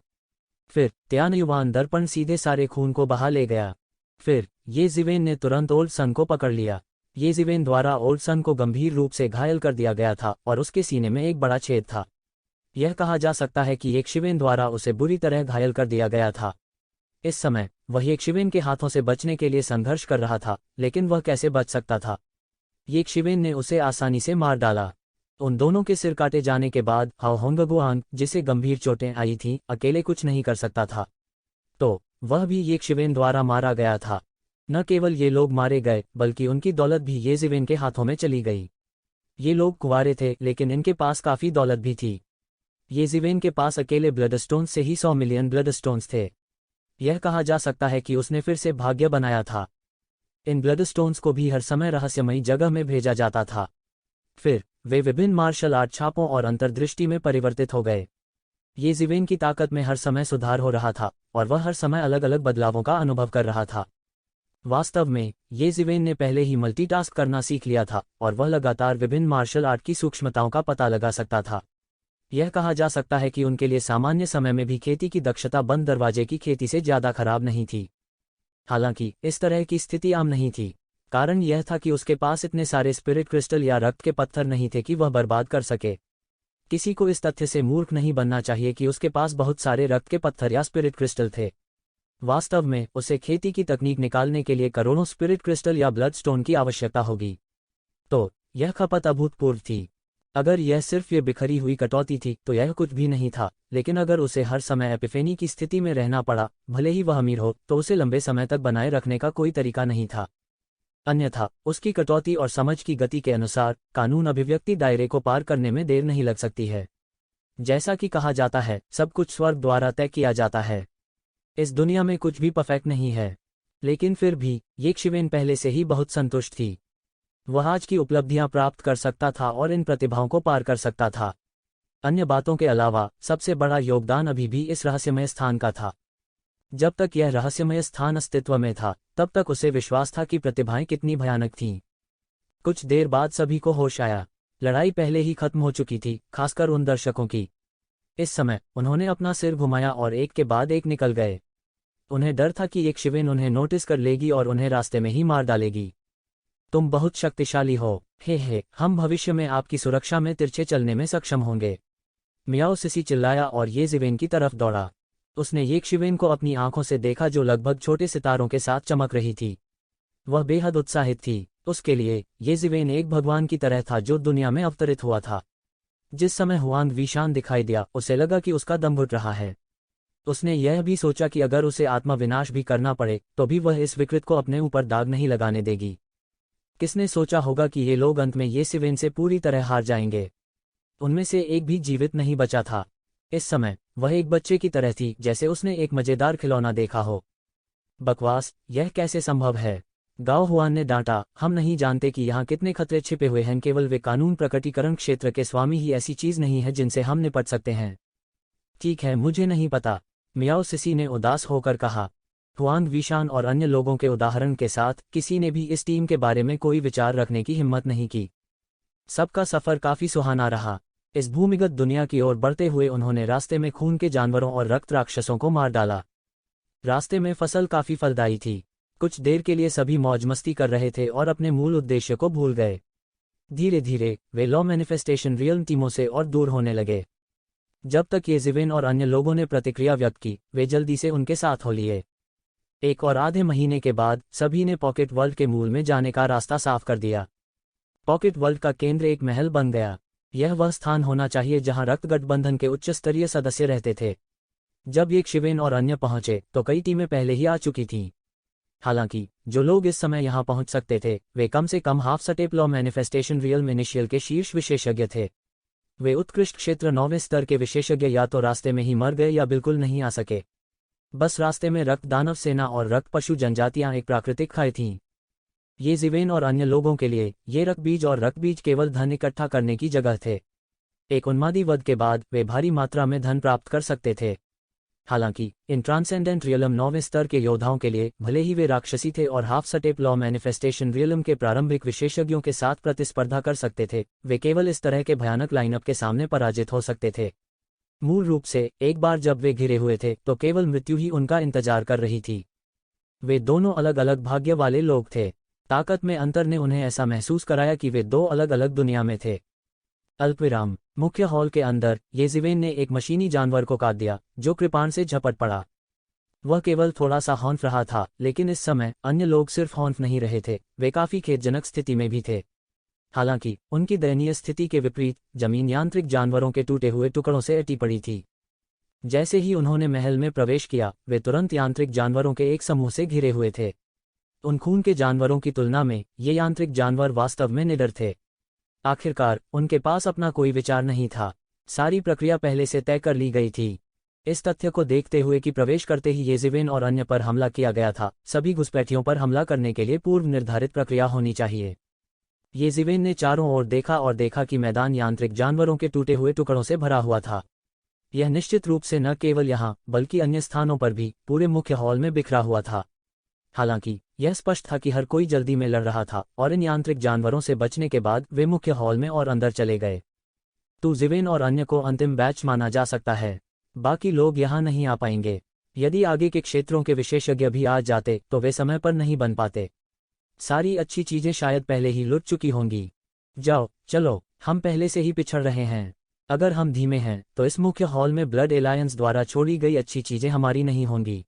फिर त्यानयुवान दर्पण सीधे सारे खून को बहा ले गया। फिर ये जिवेन ने तुरंत ओल्ड सन को पकड़ लिया। ये जिवेन द्वारा ओल्ड सन को गंभीर रूप से घायल कर दिया गया था और उसके सीने में एक बड़ा छेद था। यह कहा जा सकता है कि एक शिवेन द्वारा उसे बुरी तरह घायल कर दिया गया था। इस समय वह एक शिवेन के हाथों से बचने के लिए संघर्ष कर रहा था, लेकिन वह कैसे बच सकता था? एक शिवेन ने उसे आसानी से मार डाला। उन दोनों के सिर काटे जाने के बाद हाओ होंगगुआंग, जिसे गंभीर चोटें आई थीं, अकेले कुछ नहीं कर सकता था। तो वह भी ये शिवेन द्वारा मारा गया था। न केवल ये लोग मारे गए, बल्कि उनकी दौलत भी ये जिवेन के हाथों में चली गई। ये लोग कुंवारे थे, लेकिन इनके पास काफी दौलत भी थी। ये जिवेन के पास अकेले ब्लडस्टोन्स से ही 100 मिलियन ब्लडस्टोन्स थे। यह कहा जा सकता है कि उसने फिर से भाग्य बनाया था। इन ब्लडस्टोन्स को भी हर समय रहस्यमयी जगह में भेजा जाता था। फिर वे विभिन्न मार्शल आर्ट छापों और अंतर्दृष्टि में परिवर्तित हो गए। ये जिवेन की ताकत में हर समय सुधार हो रहा था और वह हर समय अलग अलग बदलावों का अनुभव कर रहा था। वास्तव में ये जिवेन ने पहले ही मल्टीटास्क करना सीख लिया था और वह लगातार विभिन्न मार्शल आर्ट की सूक्ष्मताओं का पता लगा सकता था। यह कहा जा सकता है कि उनके लिए सामान्य समय में भी खेती की दक्षता बंद दरवाजे की खेती से ज्यादा खराब नहीं थी। हालांकि इस तरह की स्थिति आम नहीं थी। कारण यह था कि उसके पास इतने सारे स्पिरिट क्रिस्टल या रक्त के पत्थर नहीं थे कि वह बर्बाद कर सके। किसी को इस तथ्य से मूर्ख नहीं बनना चाहिए कि उसके पास बहुत सारे रक्त के पत्थर या स्पिरिट क्रिस्टल थे। वास्तव में उसे खेती की तकनीक निकालने के लिए करोड़ों स्पिरिट क्रिस्टल या ब्लड स्टोन की आवश्यकता होगी। तो यह खपत अभूतपूर्व थी। अगर यह सिर्फ ये बिखरी हुई कटौती थी तो यह कुछ भी नहीं था, लेकिन अगर उसे हर समय एपिफेनी की स्थिति में रहना पड़ा, भले ही वह अमीर हो, तो उसे लंबे समय तक बनाए रखने का कोई तरीका नहीं था। अन्यथा उसकी कटौती और समझ की गति के अनुसार कानून अभिव्यक्ति दायरे को पार करने में देर नहीं लग सकती है। जैसा कि कहा जाता है, सब कुछ स्वर्ग द्वारा तय किया जाता है। इस दुनिया में कुछ भी परफेक्ट नहीं है, लेकिन फिर भी ये शिवेन पहले से ही बहुत संतुष्ट थी। वह आज की उपलब्धियां प्राप्त कर सकता था और इन प्रतिभाओं को पार कर सकता था। अन्य बातों के अलावा सबसे बड़ा योगदान अभी भी इस रहस्यमय स्थान का था। जब तक यह रहस्यमय स्थान अस्तित्व में था, तब तक उसे विश्वास था कि प्रतिभाएं कितनी भयानक थीं। कुछ देर बाद सभी को होश आया। लड़ाई पहले ही खत्म हो चुकी थी, खासकर उन दर्शकों की। इस समय उन्होंने अपना सिर घुमाया और एक के बाद एक निकल गए। उन्हें डर था कि एक शिवेन उन्हें नोटिस कर लेगी और उन्हें रास्ते में ही मार डालेगी। तुम बहुत शक्तिशाली हो, हे, हम भविष्य में आपकी सुरक्षा में तिरछे चलने में सक्षम होंगे। मियाओ सिसी चिल्लाया और ये जिवेन की तरफ दौड़ा। उसने एक शिवेन को अपनी आंखों से देखा जो लगभग छोटे सितारों के साथ चमक रही थी। वह बेहद उत्साहित थी। उसके लिए ये जिवेन एक भगवान की तरह था जो दुनिया में अवतरित हुआ था। जिस समय हुआंग विशान दिखाई दिया, उसे लगा कि उसका दम घुट रहा है। उसने यह भी सोचा कि अगर उसे आत्मा विनाश भी करना पड़े तो भी वह इस विकृत को अपने ऊपर दाग नहीं लगाने देगी। किसने सोचा होगा कि ये लोग अंत में ये सिवेन से पूरी तरह हार जाएंगे। उनमें से एक भी जीवित नहीं बचा था। इस समय वह एक बच्चे की तरह थी, जैसे उसने एक मजेदार खिलौना देखा हो। बकवास, यह कैसे संभव है? गाओ हुआन ने डांटा, हम नहीं जानते कि यहाँ कितने खतरे छिपे हुए हैं। केवल वे कानून प्रकटीकरण क्षेत्र के स्वामी ही ऐसी चीज नहीं है जिनसे हम निपट सकते हैं। ठीक है, मुझे नहीं पता। मियाओ सिसी ने उदास होकर कहा। हुआंग विशान और अन्य लोगों के उदाहरण के साथ किसी ने भी इस टीम के बारे में कोई विचार रखने की हिम्मत नहीं की। सबका सफ़र काफ़ी सुहाना रहा। इस भूमिगत दुनिया की ओर बढ़ते हुए उन्होंने रास्ते में खून के जानवरों और रक्त राक्षसों को मार डाला। रास्ते में फसल काफ़ी फलदायी थी। कुछ देर के लिए सभी मौज मस्ती कर रहे थे और अपने मूल उद्देश्य को भूल गए। धीरे धीरे वे लॉ मैनिफेस्टेशन रियल्म टीमों से और दूर होने लगे। जब तक ये जिवेन और अन्य लोगों ने प्रतिक्रिया व्यक्त की, वे जल्दी से उनके साथ हो लिए। एक और आधे महीने के बाद सभी ने पॉकेट वर्ल्ड के मूल में जाने का रास्ता साफ कर दिया। पॉकेट वर्ल्ड का केंद्र एक महल बन गया। यह वह स्थान होना चाहिए जहां रक्त गठबंधन के उच्च स्तरीय सदस्य रहते थे। जब ये शिवेन और अन्य पहुंचे तो कई टीमें पहले ही आ चुकी थीं। हालांकि जो लोग इस समय यहां पहुंच सकते थे वे कम से कम half step law manifestation realm initial के शीर्ष विशेषज्ञ थे। वे उत्कृष्ट क्षेत्र 9वें स्तर के विशेषज्ञ या तो रास्ते में ही मर गए या बिल्कुल नहीं आ सके। बस रास्ते में रक्त दानव सेना और रक्त पशु जनजातियां एक प्राकृतिक खाई थीं। ये जिवेन और अन्य लोगों के लिए ये रक्त बीज और रक्त बीज केवल धन इकट्ठा करने की जगह थे। एक उन्मादी वध के बाद वे भारी मात्रा में धन प्राप्त कर सकते थे। हालांकि इन ट्रांसेंडेंट रियलम 9वें स्तर के योद्धाओं के लिए भले ही वे राक्षसी थे और half step law manifestation realm के प्रारंभिक विशेषज्ञों के साथ प्रतिस्पर्धा कर सकते थे, वे केवल इस तरह के भयानक लाइनअप के सामने पराजित हो सकते थे। मूल रूप से एक बार जब वे घिरे हुए थे तो केवल मृत्यु ही उनका इंतजार कर रही थी। वे दोनों अलग अलग भाग्य वाले लोग थे। ताकत में अंतर ने उन्हें ऐसा महसूस कराया कि वे दो अलग अलग दुनिया में थे। अल्पविराम। मुख्य हॉल के अंदर ये जिवेन ने एक मशीनी जानवर को काट दिया जो कृपाण से झपट पड़ा। वह केवल थोड़ा सा हॉन्फ रहा था, लेकिन इस समय अन्य लोग सिर्फ हॉन्फ नहीं रहे थे, वे काफी खेदजनक स्थिति में भी थे। हालांकि उनकी दयनीय स्थिति के विपरीत जमीन यांत्रिक जानवरों के टूटे हुए टुकड़ों से अटी पड़ी थी। जैसे ही उन्होंने महल में प्रवेश किया वे तुरंत यांत्रिक जानवरों के एक समूह से घिरे हुए थे। उन खून के जानवरों की तुलना में ये यांत्रिक जानवर वास्तव में निडर थे। आखिरकार उनके पास अपना कोई विचार नहीं था। सारी प्रक्रिया पहले से तय कर ली गई थी। इस तथ्य को देखते हुए कि प्रवेश करते ही ये जिवेन और अन्य पर हमला किया गया था, सभी घुसपैठियों पर हमला करने के लिए पूर्व निर्धारित प्रक्रिया होनी चाहिए। ये जिवेन ने चारों ओर देखा और देखा कि मैदान यांत्रिक जानवरों के टूटे हुए टुकड़ों से भरा हुआ था। यह निश्चित रूप से न केवल यहाँ बल्कि अन्य स्थानों पर भी पूरे मुख्य हॉल में बिखरा हुआ था। हालांकि यह स्पष्ट था कि हर कोई जल्दी में लड़ रहा था और इन यांत्रिक जानवरों से बचने के बाद वे मुख्य हॉल में और अंदर चले गए। तो जिवेन और अन्य को अंतिम बैच माना जा सकता है। बाकी लोग यहाँ नहीं आ पाएंगे। यदि आगे के क्षेत्रों के विशेषज्ञ भी आ जाते तो वे समय पर नहीं बन पाते। सारी अच्छी चीजें शायद पहले ही लुट चुकी होंगी। जाओ चलो, हम पहले से ही पिछड़ रहे हैं। अगर हम धीमे हैं तो इस मुख्य हॉल में ब्लड एलायंस द्वारा छोड़ी गई अच्छी चीजें हमारी नहीं होंगी।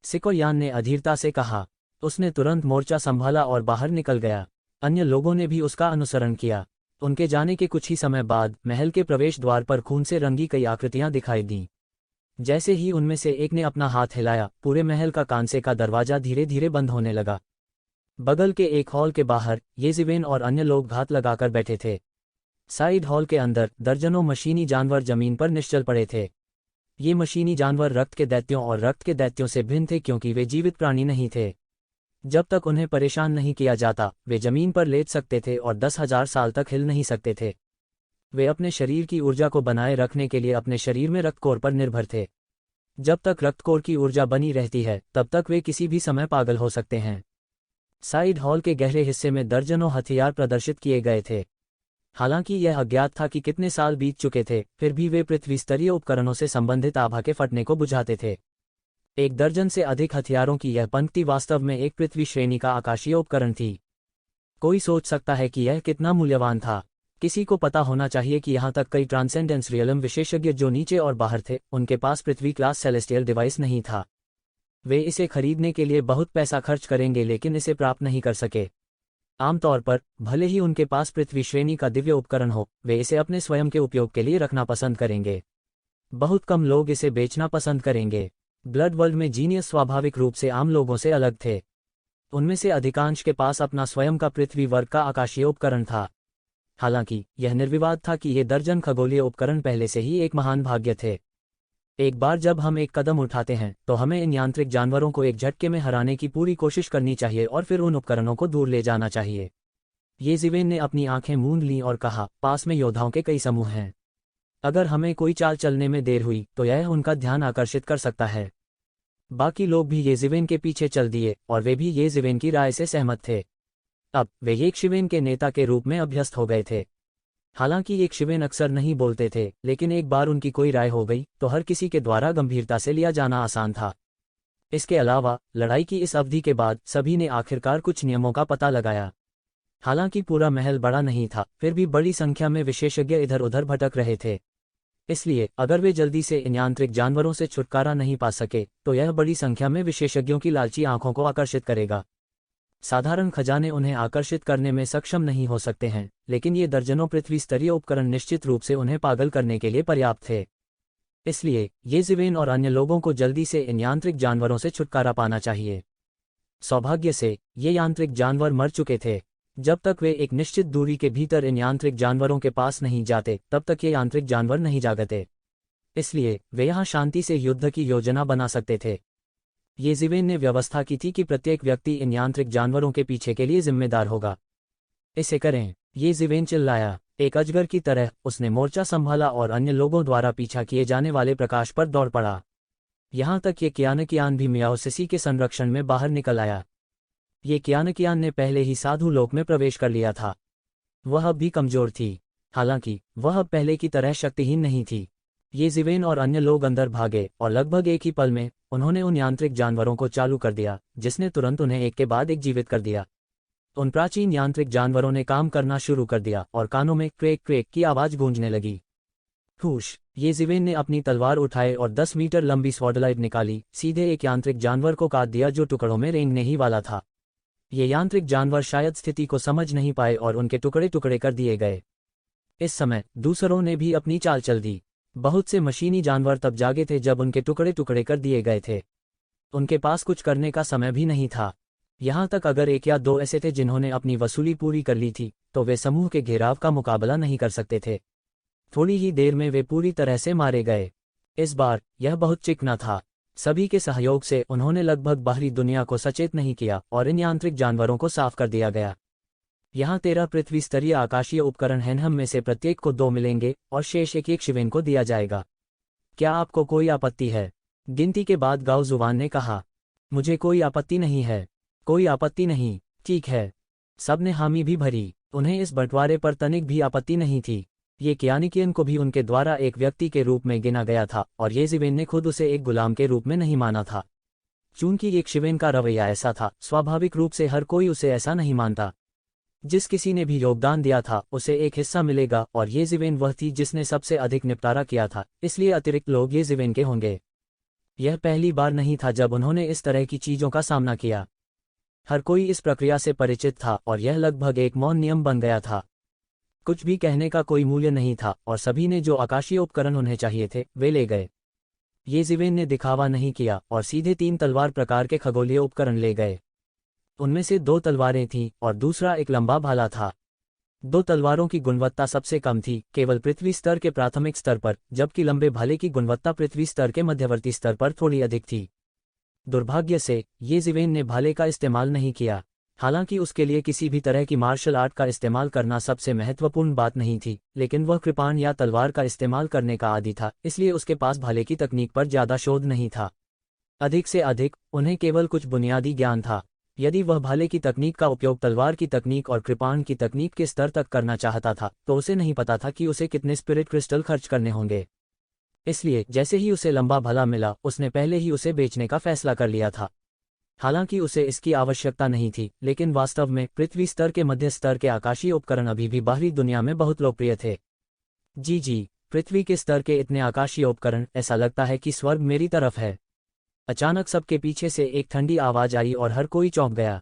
सिकोयान ने अधीरता से कहा। उसने तुरंत मोर्चा संभाला और बाहर निकल गया। अन्य लोगों ने भी उसका अनुसरण किया। उनके जाने के कुछ ही समय बाद महल के प्रवेश द्वार पर खून से रंगी कई आकृतियां दिखाई दीं। जैसे ही उनमें से एक ने अपना हाथ हिलाया, पूरे महल का कांसे का दरवाजा धीरे धीरे बंद होने लगा। बगल के एक हॉल के बाहर ये जिवेन और अन्य लोग घात लगाकर बैठे थे। साइड हॉल के अंदर दर्जनों मशीनी जानवर जमीन पर निश्चल पड़े थे। ये मशीनी जानवर रक्त के दैत्यों और रक्त के दैत्यों से भिन्न थे क्योंकि वे जीवित प्राणी नहीं थे। जब तक उन्हें परेशान नहीं किया जाता वे जमीन पर लेट सकते थे और 10,000 साल तक हिल नहीं सकते थे। वे अपने शरीर की ऊर्जा को बनाए रखने के लिए अपने शरीर में रक्तकोर पर निर्भर थे। जब तक रक्तकोर की ऊर्जा बनी रहती है तब तक वे किसी भी समय पागल हो सकते हैं। साइड हॉल के गहरे हिस्से में दर्जनों हथियार प्रदर्शित किए गए थे। हालांकि यह अज्ञात था कि कितने साल बीत चुके थे, फिर भी वे पृथ्वी स्तरीय उपकरणों से संबंधित आभा के फटने को बुझाते थे। 1 दर्जन से अधिक हथियारों की यह पंक्ति वास्तव में एक पृथ्वी श्रेणी का आकाशीय उपकरण थी। कोई सोच सकता है कि यह कितना मूल्यवान था। किसी को पता होना चाहिए कि यहाँ तक कई ट्रांसेंडेंस रियलम विशेषज्ञ जो नीचे और बाहर थे, उनके पास पृथ्वी क्लास सेलेस्टियल डिवाइस नहीं था। वे इसे खरीदने के लिए बहुत पैसा खर्च करेंगे लेकिन इसे प्राप्त नहीं कर सके। आमतौर पर भले ही उनके पास पृथ्वी श्रेणी का दिव्य उपकरण हो, वे इसे अपने स्वयं के उपयोग के लिए रखना पसंद करेंगे। बहुत कम लोग इसे बेचना पसंद करेंगे। ब्लड वर्ल्ड में जीनियस स्वाभाविक रूप से आम लोगों से अलग थे। उनमें से अधिकांश के पास अपना स्वयं का पृथ्वी वर्ग का आकाशीय उपकरण था। हालांकि यह निर्विवाद था कि ये दर्जन खगोलीय उपकरण पहले से ही एक महान भाग्य थे। एक बार जब हम एक कदम उठाते हैं तो हमें इन यांत्रिक जानवरों को एक झटके में हराने की पूरी कोशिश करनी चाहिए और फिर उन उपकरणों को दूर ले जाना चाहिए। ये जिवेन ने अपनी आंखें मूंद लीं और कहा, पास में योद्धाओं के कई समूह हैं। अगर हमें कोई चाल चलने में देर हुई तो यह उनका ध्यान आकर्षित कर सकता है। बाकी लोग भी येज़िवेन के पीछे चल दिए और वे भी येज़िवेन की राय से सहमत थे। अब वे येशिवेन के नेता के रूप में अभ्यस्त हो गए थे। हालांकि येशिवेन अक्सर नहीं बोलते थे, लेकिन एक बार उनकी कोई राय हो गई तो हर किसी के द्वारा गंभीरता से लिया जाना आसान था। इसके अलावा लड़ाई की इस अवधि के बाद सभी ने आखिरकार कुछ नियमों का पता लगाया। हालांकि पूरा महल बड़ा नहीं था, फिर भी बड़ी संख्या में विशेषज्ञ इधर उधर भटक रहे थे। इसलिए अगर वे जल्दी से इन यांत्रिक जानवरों से छुटकारा नहीं पा सके तो यह बड़ी संख्या में विशेषज्ञों की लालची आंखों को आकर्षित करेगा। साधारण खजाने उन्हें आकर्षित करने में सक्षम नहीं हो सकते हैं, लेकिन ये दर्जनों पृथ्वी स्तरीय उपकरण निश्चित रूप से उन्हें पागल करने के लिए पर्याप्त थे। इसलिए येज़िवेन और अन्य लोगों को जल्दी से इन यांत्रिक जानवरों से छुटकारा पाना चाहिए। सौभाग्य से ये यांत्रिक जानवर मर चुके थे। जब तक वे एक निश्चित दूरी के भीतर इन यांत्रिक जानवरों के पास नहीं जाते तब तक ये यांत्रिक जानवर नहीं जागते। इसलिए वे यहाँ शांति से युद्ध की योजना बना सकते थे। येज़िवेन ने व्यवस्था की थी कि प्रत्येक व्यक्ति इन यांत्रिक जानवरों के पीछे के लिए जिम्मेदार होगा। इसे करें, येज़िवेन चिल्लाया। एक अजगर की तरह उसने मोर्चा संभाला और अन्य लोगों द्वारा पीछा किए जाने वाले प्रकाश पर दौड़ पड़ा। यहाँ तक ये कियानकियान भी मियाओसिसी के संरक्षण में बाहर निकल आया। ये कियानकियान ने पहले ही साधु लोक में प्रवेश कर लिया था। वह अब भी कमजोर थी, हालांकि वह अब पहले की तरह शक्तिहीन नहीं थी। येज़िवेन और अन्य लोग अंदर भागे और लगभग एक ही पल में उन्होंने उन यांत्रिक जानवरों को चालू कर दिया, जिसने तुरंत उन्हें एक के बाद एक जीवित कर दिया। उन प्राचीन यांत्रिक जानवरों ने काम करना शुरू कर दिया और कानों में क्रेक क्रेक की आवाज गूंजने लगी। हुश! येज़िवेन ने अपनी तलवार उठाए और 10 मीटर लंबी स्वॉर्डलाइट निकाली, सीधे एक यांत्रिक जानवर को काट दिया जो टुकड़ों में रेंगने ही वाला था। ये यांत्रिक जानवर शायद स्थिति को समझ नहीं पाए और उनके टुकड़े टुकड़े कर दिए गए। इस समय दूसरों ने भी अपनी चाल चल दी। बहुत से मशीनी जानवर तब जागे थे जब उनके टुकड़े टुकड़े कर दिए गए थे। उनके पास कुछ करने का समय भी नहीं था। यहाँ तक अगर एक या दो ऐसे थे जिन्होंने अपनी वसूली पूरी कर ली थी, तो वे समूह के घेराव का मुकाबला नहीं कर सकते थे। थोड़ी ही देर में वे पूरी तरह से मारे गए। इस बार यह बहुत चिकना था। सभी के सहयोग से उन्होंने लगभग बाहरी दुनिया को सचेत नहीं किया और इन यांत्रिक जानवरों को साफ कर दिया गया। यहाँ 13 पृथ्वी स्तरीय आकाशीय उपकरण हैं, हम में से प्रत्येक को 2 मिलेंगे और शेष एक येशिवेन को दिया जाएगा। क्या आपको कोई आपत्ति है? गिनती के बाद गाओ जुवान ने कहा। मुझे कोई आपत्ति नहीं है। कोई आपत्ति नहीं, ठीक है। सब ने हामी भी भरी। उन्हें इस बंटवारे पर तनिक भी आपत्ति नहीं थी। ये कियानिकियन को भी उनके द्वारा एक व्यक्ति के रूप में गिना गया था और येज़िवेन ने खुद उसे एक गुलाम के रूप में नहीं माना था। चूंकि येशिवेन का रवैया ऐसा था, स्वाभाविक रूप से हर कोई उसे ऐसा नहीं मानता। जिस किसी ने भी योगदान दिया था उसे एक हिस्सा मिलेगा और येज़िवेन वह थी जिसने सबसे अधिक निपटारा किया था, इसलिए अतिरिक्त लोग येज़िवेन के होंगे। यह पहली बार नहीं था जब उन्होंने इस तरह की चीजों का सामना किया। हर कोई इस प्रक्रिया से परिचित था और यह लगभग एक मौन नियम बन गया था। कुछ भी कहने का कोई मूल्य नहीं था और सभी ने जो आकाशीय उपकरण उन्हें चाहिए थे वे ले गए। येज़िवेन ने दिखावा नहीं किया और सीधे 3 तलवार प्रकार के खगोलीय उपकरण ले गए। उनमें से 2 तलवारें थीं और दूसरा एक लंबा भाला था। 2 तलवारों की गुणवत्ता सबसे कम थी, केवल पृथ्वी स्तर के प्राथमिक स्तर पर, जबकि लंबे भाले की गुणवत्ता पृथ्वी स्तर के मध्यवर्ती स्तर पर थोड़ी अधिक थी। दुर्भाग्य से येज़िवेन ने भाले का इस्तेमाल नहीं किया। हालांकि उसके लिए किसी भी तरह की मार्शल आर्ट का इस्तेमाल करना सबसे महत्वपूर्ण बात नहीं थी, लेकिन वह कृपाण या तलवार का इस्तेमाल करने का आदी था, इसलिए उसके पास भाले की तकनीक पर ज्यादा शोध नहीं था। अधिक से अधिक उन्हें केवल कुछ बुनियादी ज्ञान था। यदि वह भाले की तकनीक का उपयोग तलवार की तकनीक और कृपाण की तकनीक के स्तर तक करना चाहता था तो उसे नहीं पता था कि उसे कितने स्पिरिट क्रिस्टल खर्च करने होंगे। इसलिए जैसे ही उसे लंबा भाला मिला उसने पहले ही उसे बेचने का फैसला कर लिया था। हालांकि उसे इसकी आवश्यकता नहीं थी, लेकिन वास्तव में पृथ्वी स्तर के मध्य स्तर के आकाशीय उपकरण अभी भी बाहरी दुनिया में बहुत लोकप्रिय थे। जी, पृथ्वी के स्तर के इतने आकाशीय उपकरण, ऐसा लगता है कि स्वर्ग मेरी तरफ है। अचानक सबके पीछे से एक ठंडी आवाज आई और हर कोई चौंक गया।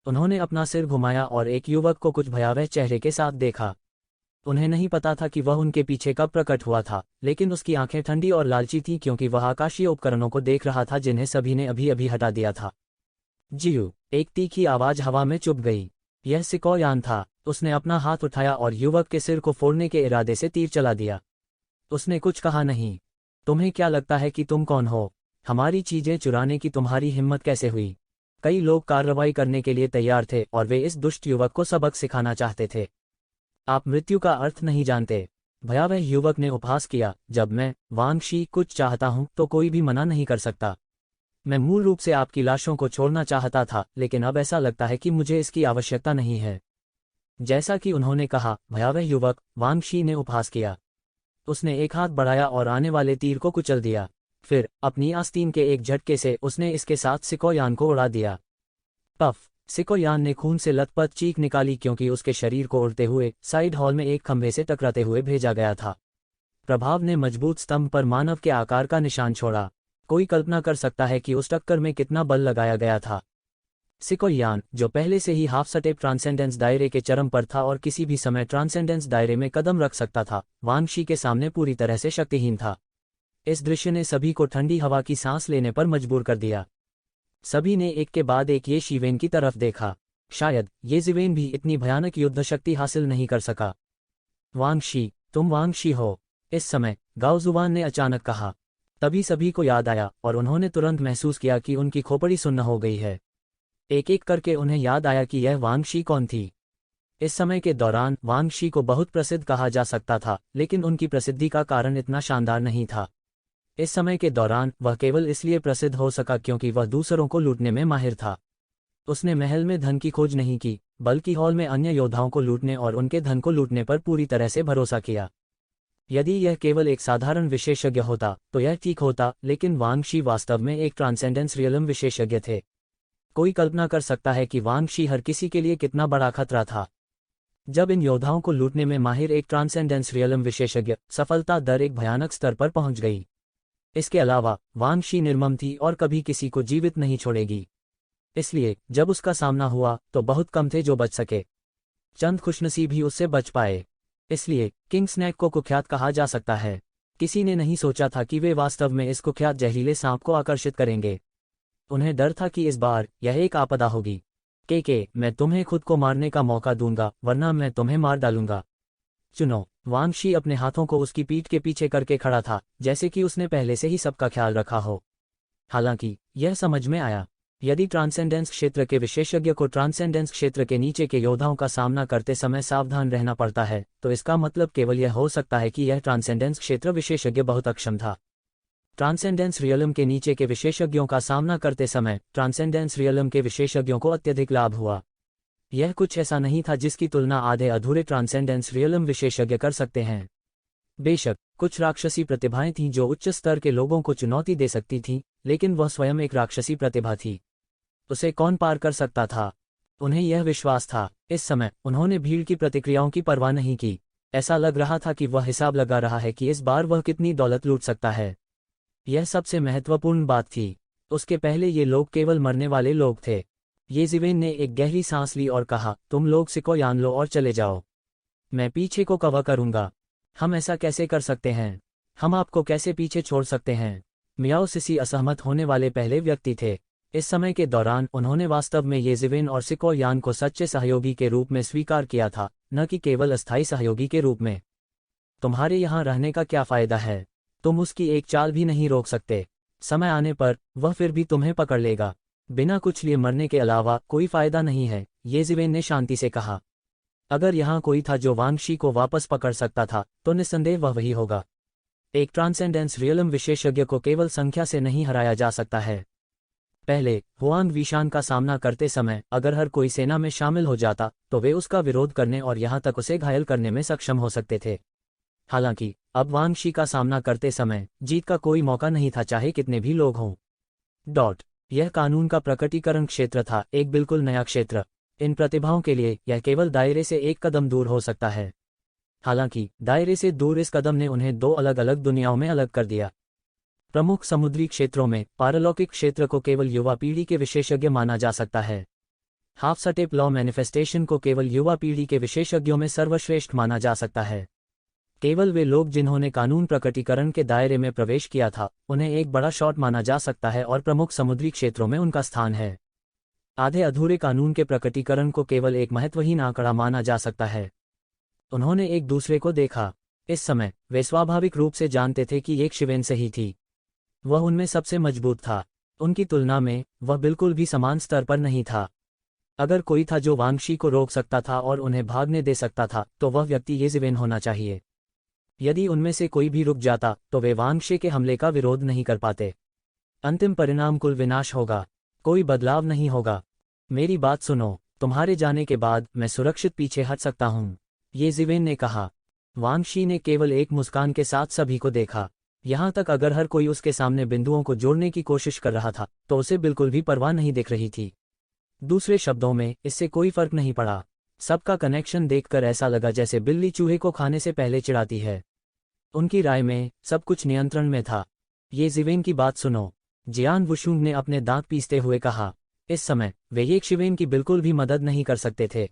उन्होंने अपना सिर घुमाया और एक युवक को कुछ भयावह चेहरे के साथ देखा। उन्हें नहीं पता था कि वह उनके पीछे कब प्रकट हुआ था, लेकिन उसकी आंखें ठंडी और लालची थीं क्योंकि वह आकाशीय उपकरणों को देख रहा था जिन्हें सभी ने अभी अभी हटा दिया था। जियू! एक तीखी आवाज हवा में चुभ गई। यह सिको यान था। उसने अपना हाथ उठाया और युवक के सिर को फोड़ने के इरादे से तीर चला दिया। उसने कुछ कहा नहीं। तुम्हें क्या लगता है कि तुम कौन हो? हमारी चीजें चुराने की तुम्हारी हिम्मत कैसे हुई? कई लोग कार्रवाई करने के लिए तैयार थे और वे इस दुष्ट युवक को सबक सिखाना चाहते थे। आप मृत्यु का अर्थ नहीं जानते। भयावह युवक ने उपहास किया, जब मैं वांगशी कुछ चाहता हूं तो कोई भी मना नहीं कर सकता। मैं मूल रूप से आपकी लाशों को छोड़ना चाहता था, लेकिन अब ऐसा लगता है कि मुझे इसकी आवश्यकता नहीं है। जैसा कि उन्होंने कहा, भयावह युवक, वांगशी ने उपहास किया। उसने एक हाथ बढ़ाया और आने वाले तीर को कुचल दिया। फिर अपनी आस्तीन के एक झटके से उसने इसके साथ सिकोयान को उड़ा दिया। पफ! सिकोयान ने खून से लथपथ चीख निकाली क्योंकि उसके शरीर को उड़ते हुए साइड हॉल में एक खंभे से टकराते हुए भेजा गया था। प्रभाव ने मजबूत स्तंभ पर मानव के आकार का निशान छोड़ा। कोई कल्पना कर सकता है कि उस टक्कर में कितना बल लगाया गया था। सिकोयान, जो पहले से ही हाफ स्टेप ट्रांसेंडेंस दायरे के चरम पर था और किसी भी समय ट्रांसेंडेंस दायरे में कदम रख सकता था, वांगशी के सामने पूरी तरह से शक्तिहीन था। इस दृश्य ने सभी को ठंडी हवा की सांस लेने पर मजबूर कर दिया। सभी ने एक के बाद एक ये शिवेन की तरफ देखा। शायद ये जिवेन भी इतनी भयानक युद्ध शक्ति हासिल नहीं कर सका। वांगशी, तुम वांगशी हो? इस समय गाओजुवान ने अचानक कहा। तभी सभी को याद आया और उन्होंने तुरंत महसूस किया कि उनकी खोपड़ी सुन्न हो गई है। एक एक करके उन्हें याद आया कि यह वांगशी कौन थी। इस समय के दौरान वांगशी को बहुत प्रसिद्ध कहा जा सकता था, लेकिन उनकी प्रसिद्धि का कारण इतना शानदार नहीं था। इस समय के दौरान वह केवल इसलिए प्रसिद्ध हो सका क्योंकि वह दूसरों को लूटने में माहिर था। उसने महल में धन की खोज नहीं की, बल्कि हॉल में अन्य योद्धाओं को लूटने और उनके धन को लूटने पर पूरी तरह से भरोसा किया। यदि यह केवल एक साधारण विशेषज्ञ होता तो यह ठीक होता, लेकिन वांगशी वास्तव में एक ट्रांसेंडेंस रियलम विशेषज्ञ थे। कोई कल्पना कर सकता है कि वांगशी हर किसी के लिए कितना बड़ा खतरा था। जब इन योद्धाओं को लूटने में माहिर एक ट्रांसेंडेंस रियलम विशेषज्ञ, सफलता दर एक भयानक स्तर पर पहुंच गई। इसके अलावा वांगशी निर्मम थी और कभी किसी को जीवित नहीं छोड़ेगी। इसलिए जब उसका सामना हुआ तो बहुत कम थे जो बच सके। चंद खुशनसीब ही उससे बच पाए। इसलिए किंग स्नैक को कुख्यात कहा जा सकता है। किसी ने नहीं सोचा था कि वे वास्तव में इस कुख्यात जहरीले सांप को आकर्षित करेंगे। उन्हें डर था कि इस बार यह एक आपदा होगी। के मैं तुम्हें खुद को मारने का मौका दूंगा, वरना मैं तुम्हें मार डालूंगा। चुनो। वांगशी अपने हाथों को उसकी पीठ के पीछे करके खड़ा था, जैसे कि उसने पहले से ही सबका ख्याल रखा हो। हालांकि यह समझ में आया, यदि ट्रांसेंडेंस क्षेत्र के विशेषज्ञ को ट्रांसेंडेंस क्षेत्र के नीचे के योद्धाओं का सामना करते समय सावधान रहना पड़ता है, तो इसका मतलब केवल यह हो सकता है कि यह ट्रांसेंडेंस क्षेत्र विशेषज्ञ बहुत अक्षम था। ट्रांसेंडेंस रियलम के नीचे के विशेषज्ञों का सामना करते समय ट्रांसेंडेंस रियलम के विशेषज्ञों को अत्यधिक लाभ हुआ। यह कुछ ऐसा नहीं था जिसकी तुलना आधे अधूरे ट्रांसेंडेंस रियलम विशेषज्ञ कर सकते हैं। बेशक कुछ राक्षसी प्रतिभाएं थीं जो उच्च स्तर के लोगों को चुनौती दे सकती थीं, लेकिन वह स्वयं एक राक्षसी प्रतिभा थी। उसे कौन पार कर सकता था? उन्हें यह विश्वास था। इस समय उन्होंने भीड़ की प्रतिक्रियाओं की परवाह नहीं की। ऐसा लग रहा था कि वह हिसाब लगा रहा है कि इस बार वह कितनी दौलत लूट सकता है। यह सबसे महत्वपूर्ण बात थी। उसके पहले ये लोग केवल मरने वाले लोग थे। ये जिवेन ने एक गहरी सांस ली और कहा, तुम लोग सिकोयान लो और चले जाओ। मैं पीछे को कवर करूंगा। हम ऐसा कैसे कर सकते हैं? हम आपको कैसे पीछे छोड़ सकते हैं? मियाओ सिसी असहमत होने वाले पहले व्यक्ति थे। इस समय के दौरान उन्होंने वास्तव में ये जिवेन और सिकोयान को सच्चे सहयोगी के रूप में स्वीकार किया था, न कि केवल अस्थायी सहयोगी के रूप में। तुम्हारे यहाँ रहने का क्या फायदा है? तुम उसकी एक चाल भी नहीं रोक सकते। समय आने पर वह फिर भी तुम्हें पकड़ लेगा। बिना कुछ लिए मरने के अलावा कोई फायदा नहीं है, ये जिवेन ने शांति से कहा। अगर यहाँ कोई था जो वांगशी को वापस पकड़ सकता था, तो निस्संदेह वह वही होगा। एक ट्रांसेंडेंस रियलम विशेषज्ञ को केवल संख्या से नहीं हराया जा सकता है। पहले हुआंग विशान का सामना करते समय अगर हर कोई सेना में शामिल हो जाता तो वे उसका विरोध करने और यहाँ तक उसे घायल करने में सक्षम हो सकते थे। हालांकि अब वांगशी का सामना करते समय जीत का कोई मौका नहीं था, चाहे कितने भी लोग हों। यह कानून का प्रकटीकरण क्षेत्र था, एक बिल्कुल नया क्षेत्र। इन प्रतिभाओं के लिए यह केवल दायरे से एक कदम दूर हो सकता है। हालांकि दायरे से दूर इस कदम ने उन्हें दो अलग अलग दुनियाओं में अलग कर दिया। प्रमुख समुद्री क्षेत्रों में पारलौकिक क्षेत्र को केवल युवा पीढ़ी के विशेषज्ञ माना जा सकता है। हाफ स्टेप लॉ मैनिफेस्टेशन को केवल युवा पीढ़ी के विशेषज्ञों में सर्वश्रेष्ठ माना जा सकता है। केवल वे लोग जिन्होंने कानून प्रकटीकरण के दायरे में प्रवेश किया था, उन्हें एक बड़ा शॉट माना जा सकता है और प्रमुख समुद्री क्षेत्रों में उनका स्थान है। आधे अधूरे कानून के प्रकटीकरण को केवल एक महत्वहीन आंकड़ा माना जा सकता है। उन्होंने एक दूसरे को देखा। इस समय वे स्वाभाविक रूप से जानते थे कि एक शिवेन सही थी। वह उनमें सबसे मजबूत था। उनकी तुलना में वह बिल्कुल भी समान स्तर पर नहीं था। अगर कोई था जो वांगशी को रोक सकता था और उन्हें भागने दे सकता था, तो वह व्यक्ति ये जिवेन होना चाहिए। यदि उनमें से कोई भी रुक जाता तो वे वांगशी के हमले का विरोध नहीं कर पाते। अंतिम परिणाम कुल विनाश होगा, कोई बदलाव नहीं होगा। मेरी बात सुनो, तुम्हारे जाने के बाद मैं सुरक्षित पीछे हट सकता हूँ, ये जिवेन ने कहा। वांगशी ने केवल एक मुस्कान के साथ सभी को देखा। यहाँ तक अगर हर कोई उसके सामने बिंदुओं को जोड़ने की कोशिश कर रहा था तो उसे बिल्कुल भी परवाह नहीं दिख रही थी। दूसरे शब्दों में, इससे कोई फर्क नहीं पड़ा। सबका कनेक्शन देखकर ऐसा लगा जैसे बिल्ली चूहे को खाने से पहले चिढ़ाती है। उनकी राय में सब कुछ नियंत्रण में था। ये जिवेन की बात सुनो, जियान वुशुंग ने अपने दांत पीसते हुए कहा। इस समय वे ये शिवेन की बिल्कुल भी मदद नहीं कर सकते थे।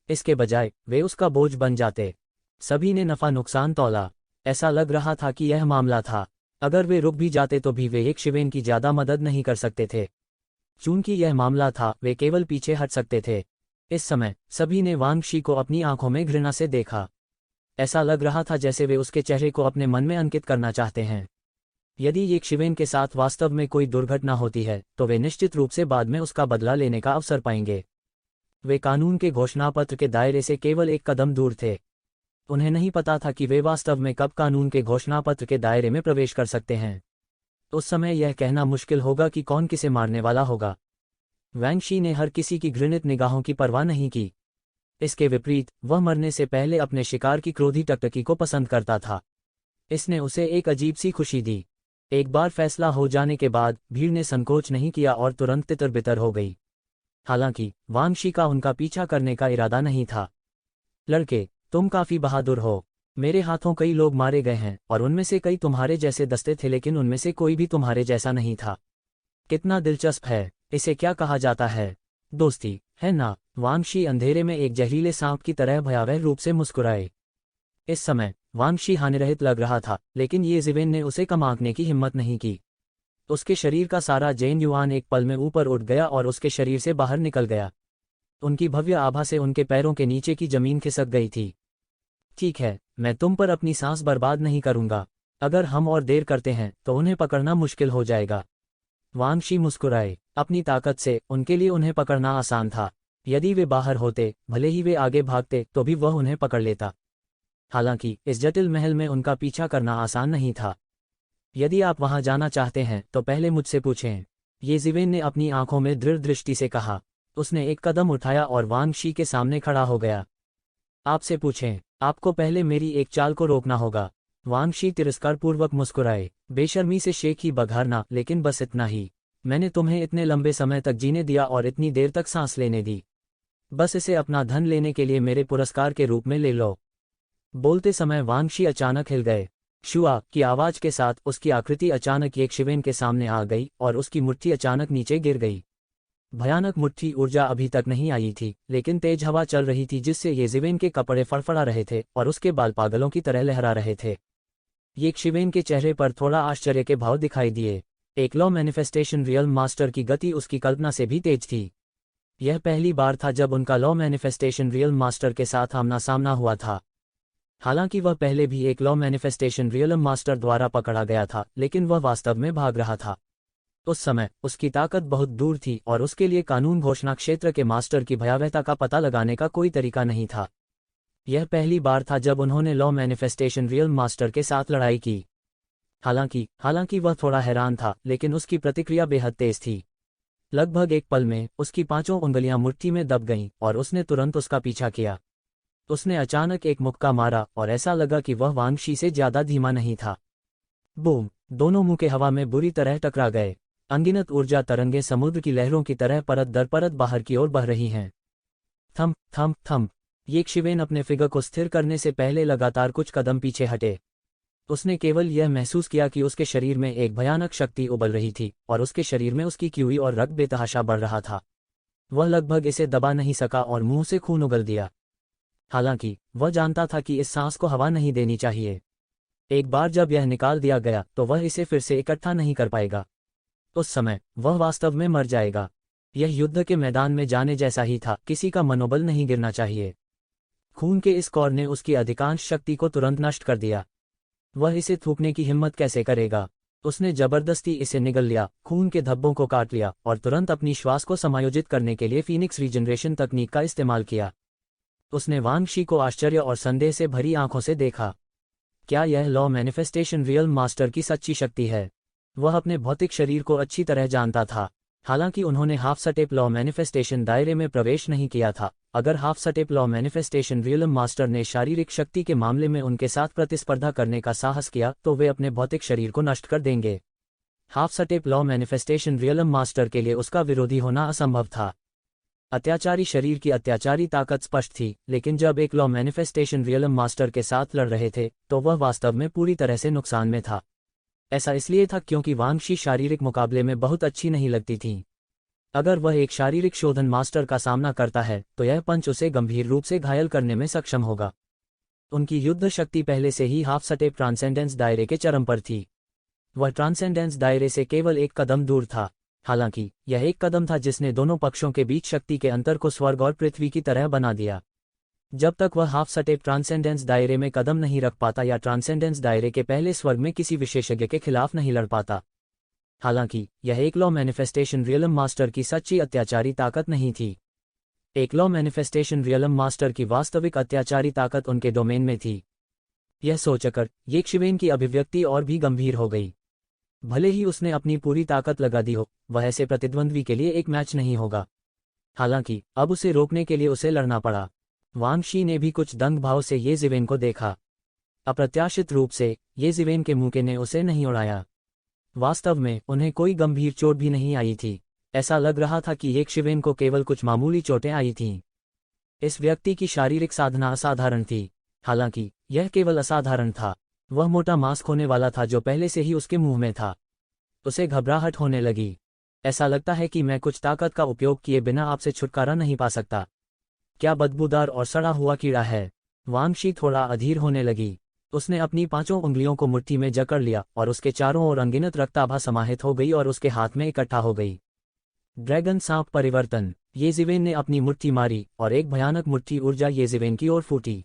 इसके बजाय वे उसका बोझ बन जाते। सभी ने नफा नुकसान तौला। ऐसा लग रहा था कि यह मामला था, अगर वे रुक भी जाते तो भी वे एक शिवेन की ज्यादा मदद नहीं कर सकते थे। चूंकि यह मामला था, वे केवल पीछे हट सकते थे। इस समय सभी ने वांगशी को अपनी आंखों में घृणा से देखा। ऐसा लग रहा था जैसे वे उसके चेहरे को अपने मन में अंकित करना चाहते हैं। यदि ये शिवेन के साथ वास्तव में कोई दुर्घटना होती है तो वे निश्चित रूप से बाद में उसका बदला लेने का अवसर पाएंगे। वे कानून के घोषणापत्र के दायरे से केवल एक कदम दूर थे। उन्हें नहीं पता था कि वे वास्तव में कब कानून के घोषणापत्र के दायरे में प्रवेश कर सकते हैं। उस समय यह कहना मुश्किल होगा कि कौन किसे मारने वाला होगा। वांगशी ने हर किसी की घृणित निगाहों की परवाह नहीं की। इसके विपरीत, वह मरने से पहले अपने शिकार की क्रोधी टकटकी को पसंद करता था। इसने उसे एक अजीब सी खुशी दी। एक बार फैसला हो जाने के बाद भीड़ ने संकोच नहीं किया और तुरंत तितर बितर हो गई। हालांकि वांगशी का उनका पीछा करने का इरादा नहीं था। लड़के, तुम काफी बहादुर हो। मेरे हाथों कई लोग मारे गए हैं और उनमें से कई तुम्हारे जैसे दस्ते थे, लेकिन उनमें से कोई भी तुम्हारे जैसा नहीं था। कितना दिलचस्प है। इसे क्या कहा जाता है? दोस्ती, है ना? वांगशी अंधेरे में एक जहरीले सांप की तरह भयावह रूप से मुस्कुराए। इस समय वांगशी हानिरहित लग रहा था, लेकिन ये जिवेन ने उसे कम आंकने की हिम्मत नहीं की। उसके शरीर का सारा जैन युआन एक पल में ऊपर उठ गया और उसके शरीर से बाहर निकल गया। उनकी भव्य आभा से उनके पैरों के नीचे की जमीन खिसक गई थी। ठीक है, मैं तुम पर अपनी सांस बर्बाद नहीं करूंगा। अगर हम और देर करते हैं तो उन्हें पकड़ना मुश्किल हो जाएगा। वांगशी मुस्कुराए। अपनी ताकत से उनके लिए उन्हें पकड़ना आसान था। यदि वे बाहर होते, भले ही वे आगे भागते, तो भी वह उन्हें पकड़ लेता। हालांकि इस जटिल महल में उनका पीछा करना आसान नहीं था। यदि आप वहां जाना चाहते हैं तो पहले मुझसे पूछें, ये जिवेन ने अपनी आंखों में दृढ़ दृष्टि से कहा। उसने एक कदम उठाया और वांगशी के सामने खड़ा हो गया। आपसे पूछें, आपको पहले मेरी एक चाल को रोकना होगा। वांगशी तिरस्कारपूर्वक मुस्कुराए। बेशर्मी से शेख ही बघारना, लेकिन बस इतना ही। मैंने तुम्हें इतने लंबे समय तक जीने दिया और इतनी देर तक सांस लेने दी। बस इसे अपना धन लेने के लिए मेरे पुरस्कार के रूप में ले लो। बोलते समय वांगशी अचानक हिल गए। शुआ की आवाज के साथ उसकी आकृति अचानक एक शिवेन के सामने आ गई और उसकी मुट्ठी अचानक नीचे गिर गई। भयानक मुट्ठी ऊर्जा अभी तक नहीं आई थी, लेकिन तेज हवा चल रही थी जिससे ये जिवेन के कपड़े फड़फड़ा रहे थे और उसके बाल पागलों की तरह लहरा रहे थे। ये शिवेन के चेहरे पर थोड़ा आश्चर्य के भाव दिखाई दिए। एक लॉ मैनिफेस्टेशन रियल मास्टर की गति उसकी कल्पना से भी तेज थी। यह पहली बार था जब उनका लॉ मैनिफेस्टेशन रियल मास्टर के साथ आमना सामना हुआ था। हालांकि वह पहले भी एक लॉ मैनिफेस्टेशन रियल मास्टर द्वारा पकड़ा गया था, लेकिन वह वास्तव में भाग रहा था। उस समय उसकी ताकत बहुत दूर थी और उसके लिए कानून घोषणा क्षेत्र के मास्टर की भयावहता का पता लगाने का कोई तरीका नहीं था। यह पहली बार था जब उन्होंने लॉ मैनिफेस्टेशन रियल मास्टर के साथ लड़ाई की। हालांकि वह थोड़ा हैरान था, लेकिन उसकी प्रतिक्रिया बेहद तेज थी। लगभग एक पल में उसकी पांचों उंगलियां मुट्ठी में दब गईं और उसने तुरंत उसका पीछा किया। उसने अचानक एक मुक्का मारा और ऐसा लगा कि वह वांगशी से ज्यादा धीमा नहीं था। बूम! दोनों मुक्के हवा में बुरी तरह टकरा गए। अनगिनत ऊर्जा तरंगे समुद्र की लहरों की तरह परत दर परत बाहर की ओर बह रही हैं। थम थम थम। ये शिवेन अपने फिगर को स्थिर करने से पहले लगातार कुछ कदम पीछे हटे। उसने केवल यह महसूस किया कि उसके शरीर में एक भयानक शक्ति उबल रही थी और उसके शरीर में उसकी क्यूई और रक्त बेतहाशा बढ़ रहा था। वह लगभग इसे दबा नहीं सका और मुंह से खून उगल दिया। हालांकि वह जानता था कि इस सांस को हवा नहीं देनी चाहिए। एक बार जब यह निकाल दिया गया तो वह इसे फिर से इकट्ठा नहीं कर पाएगा। उस समय वह वास्तव में मर जाएगा। यह युद्ध के मैदान में जाने जैसा ही था, किसी का मनोबल नहीं गिरना चाहिए। खून के इस कौर ने उसकी अधिकांश शक्ति को तुरंत नष्ट कर दिया। वह इसे थूकने की हिम्मत कैसे करेगा? उसने जबरदस्ती इसे निगल लिया, खून के धब्बों को काट लिया और तुरंत अपनी श्वास को समायोजित करने के लिए फीनिक्स रीजनरेशन तकनीक का इस्तेमाल किया। उसने वांगशी को आश्चर्य और संदेह से भरी आंखों से देखा। क्या यह लॉ मैनिफेस्टेशन रियल मास्टर की सच्ची शक्ति है? वह अपने भौतिक शरीर को अच्छी तरह जानता था। हालांकि उन्होंने हाफ स्टेप लॉ मैनिफेस्टेशन दायरे में प्रवेश नहीं किया था। अगर half step law manifestation real master ने शारीरिक शक्ति के मामले में उनके साथ प्रतिस्पर्धा करने का साहस किया तो वे अपने भौतिक शरीर को नष्ट कर देंगे। Half step law manifestation real master के लिए उसका विरोधी होना असंभव था। अत्याचारी शरीर की अत्याचारी ताकत स्पष्ट थी, लेकिन जब एक लॉ मैनिफेस्टेशन रियलम मास्टर के साथ लड़ रहे थे तो वह वास्तव में पूरी तरह से नुकसान में था। ऐसा इसलिए था क्योंकि वांगशी शारीरिक मुकाबले में बहुत अच्छी नहीं लगती थी। अगर वह एक शारीरिक शोधन मास्टर का सामना करता है तो यह पंच उसे गंभीर रूप से घायल करने में सक्षम होगा। उनकी युद्ध शक्ति पहले से ही हाफ स्टेप ट्रांसेंडेंस दायरे के चरम पर थी। वह ट्रांसेंडेंस दायरे से केवल एक कदम दूर था। हालांकि यह एक कदम था जिसने दोनों पक्षों के बीच शक्ति के अंतर को स्वर्ग और पृथ्वी की तरह बना दिया। जब तक वह हाफ स्टेप ट्रांसेंडेंस दायरे में कदम नहीं रख पाता या ट्रांसेंडेंस दायरे के पहले स्वर्ग में किसी विशेषज्ञ के खिलाफ नहीं लड़ पाता। हालांकि यह एक लॉ मैनिफेस्टेशन रियलम मास्टर की सच्ची अत्याचारी ताकत नहीं थी। एक लॉ मैनिफेस्टेशन रियलम मास्टर की वास्तविक अत्याचारी ताकत उनके डोमेन में थी। यह सोचकर येशिवेन की अभिव्यक्ति और भी गंभीर हो गई। भले ही उसने अपनी पूरी ताकत लगा दी हो, वह ऐसे प्रतिद्वंद्वी के लिए एक मैच नहीं होगा। हालांकि अब उसे रोकने के लिए उसे लड़ना पड़ा। वांगशी ने भी कुछ दंग भाव से येशिवेन को देखा। अप्रत्याशित रूप से येशिवेन के मुंह ने उसे नहीं उड़ाया। वास्तव में उन्हें कोई गंभीर चोट भी नहीं आई थी। ऐसा लग रहा था कि येशिवेन को केवल कुछ मामूली चोटें आई थीं। इस व्यक्ति की शारीरिक साधना असाधारण थी। हालांकि यह केवल असाधारण था। वह मोटा मास्क होने वाला था जो पहले से ही उसके मुंह में था। उसे घबराहट होने लगी। ऐसा लगता है कि मैं कुछ ताकत का उपयोग किए बिना आपसे छुटकारा नहीं पा सकता। क्या बदबूदार और सड़ा हुआ कीड़ा है? वांगशी थोड़ा अधीर होने लगी। उसने अपनी 5 उंगलियों को मुट्ठी में जकड़ लिया और उसके चारों ओर अनगिनत रक्ताभा समाहित हो गई और उसके हाथ में इकट्ठा हो गई। ड्रैगन सांप परिवर्तन। येशिवेन ने अपनी मुट्ठी मारी और एक भयानक मुट्ठी ऊर्जा येशिवेन की ओर फूटी।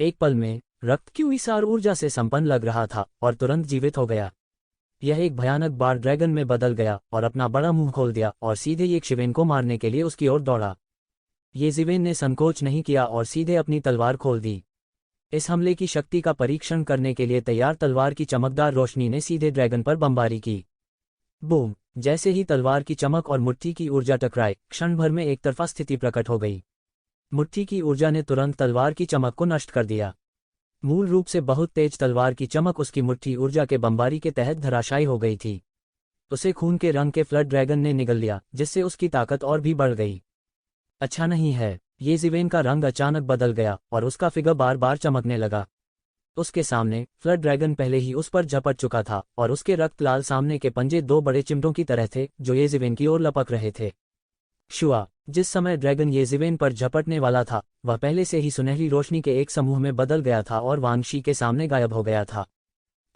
एक पल में रक्त की विशाल ऊर्जा से संपन्न लग रहा था और तुरंत जीवित हो गया। यह एक भयानक बार ड्रैगन में बदल गया और अपना बड़ा मुंह खोल दिया और सीधे येशिवेन को मारने के लिए उसकी ओर दौड़ा। येशिवेन ने संकोच नहीं किया और सीधे अपनी तलवार खोल दी। इस हमले की शक्ति का परीक्षण करने के लिए तैयार तलवार की चमकदार रोशनी ने सीधे ड्रैगन पर बमबारी की। बूम! जैसे ही तलवार की चमक और मुट्ठी की ऊर्जा टकराए, क्षण भर में एक तरफा स्थिति प्रकट हो गई। मुट्ठी की ऊर्जा ने तुरंत तलवार की चमक को नष्ट कर दिया। मूल रूप से बहुत तेज तलवार की चमक उसकी मुट्ठी ऊर्जा के बमबारी के तहत धराशायी हो गई थी। उसे खून के रंग के फ्लड ड्रैगन ने निगल लिया, जिससे उसकी ताकत और भी बढ़ गई। अच्छा नहीं है। येशिवेन का रंग अचानक बदल गया और उसका फिगर बार बार चमकने लगा। उसके सामने फ्लड ड्रैगन पहले ही उस पर झपट चुका था और उसके रक्त लाल सामने के पंजे 2 बड़े चिमटों की तरह थे जो येशिवेन की ओर लपक रहे थे। शुआ! जिस समय ड्रैगन येशिवेन पर झपटने वाला था, वह पहले से ही सुनहरी रोशनी के एक समूह में बदल गया था और वांगशी के सामने गायब हो गया था।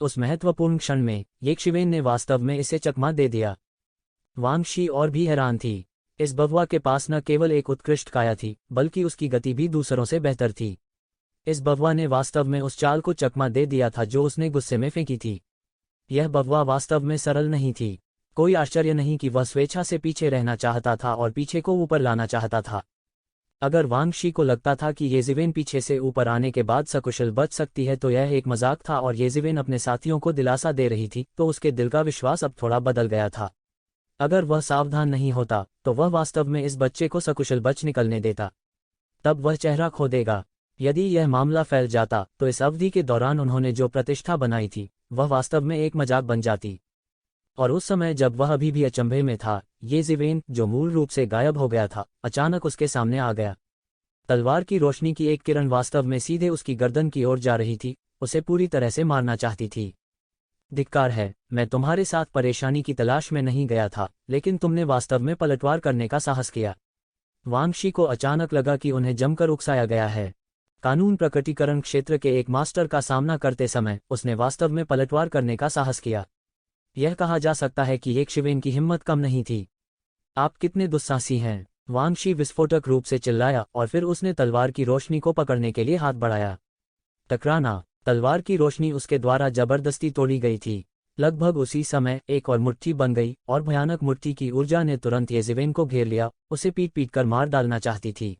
उस महत्वपूर्ण क्षण में येशिवेन ने वास्तव में इसे चकमा दे दिया। वांगशी और भी हैरान थी। इस बवुआ के पास न केवल एक उत्कृष्ट काया थी, बल्कि उसकी गति भी दूसरों से बेहतर थी। इस बवुआ ने वास्तव में उस चाल को चकमा दे दिया था जो उसने गुस्से में फेंकी थी। यह बवुआ वास्तव में सरल नहीं थी। कोई आश्चर्य नहीं कि वह स्वेच्छा से पीछे रहना चाहता था और पीछे को ऊपर लाना चाहता था। अगर वांगशी को लगता था कि येशिवेन पीछे से ऊपर आने के बाद सकुशल बच सकती है तो यह एक मजाक था और येशिवेन अपने साथियों को दिलासा दे रही थी, तो उसके दिल का विश्वास अब थोड़ा बदल गया था। अगर वह सावधान नहीं होता तो वह वास्तव में इस बच्चे को सकुशल बच निकलने देता। तब वह चेहरा खो देगा। यदि यह मामला फैल जाता तो इस अवधि के दौरान उन्होंने जो प्रतिष्ठा बनाई थी वह वास्तव में एक मजाक बन जाती। और उस समय जब वह अभी भी अचंभे में था, येशिवेन, जो मूल रूप से गायब हो गया था, अचानक उसके सामने आ गया। तलवार की रोशनी की एक किरण वास्तव में सीधे उसकी गर्दन की ओर जा रही थी, उसे पूरी तरह से मारना चाहती थी। धिक्कार है, मैं तुम्हारे साथ परेशानी की तलाश में नहीं गया था, लेकिन तुमने वास्तव में पलटवार करने का साहस किया। वांगशी को अचानक लगा कि उन्हें जमकर उकसाया गया है। कानून प्रकटीकरण क्षेत्र के एक मास्टर का सामना करते समय उसने वास्तव में पलटवार करने का साहस किया। यह कहा जा सकता है कि येशिवेन की हिम्मत कम नहीं थी। आप कितने दुस्साहसी हैं! वांगशी विस्फोटक रूप से चिल्लाया और फिर उसने तलवार की रोशनी को पकड़ने के लिए हाथ बढ़ाया। टकराना! तलवार की रोशनी उसके द्वारा जबरदस्ती तोड़ी गई थी। लगभग उसी समय एक और मुट्ठी बन गई और भयानक मुट्ठी की ऊर्जा ने तुरंत येशिवेन को घेर लिया, उसे पीट पीट कर मार डालना चाहती थी।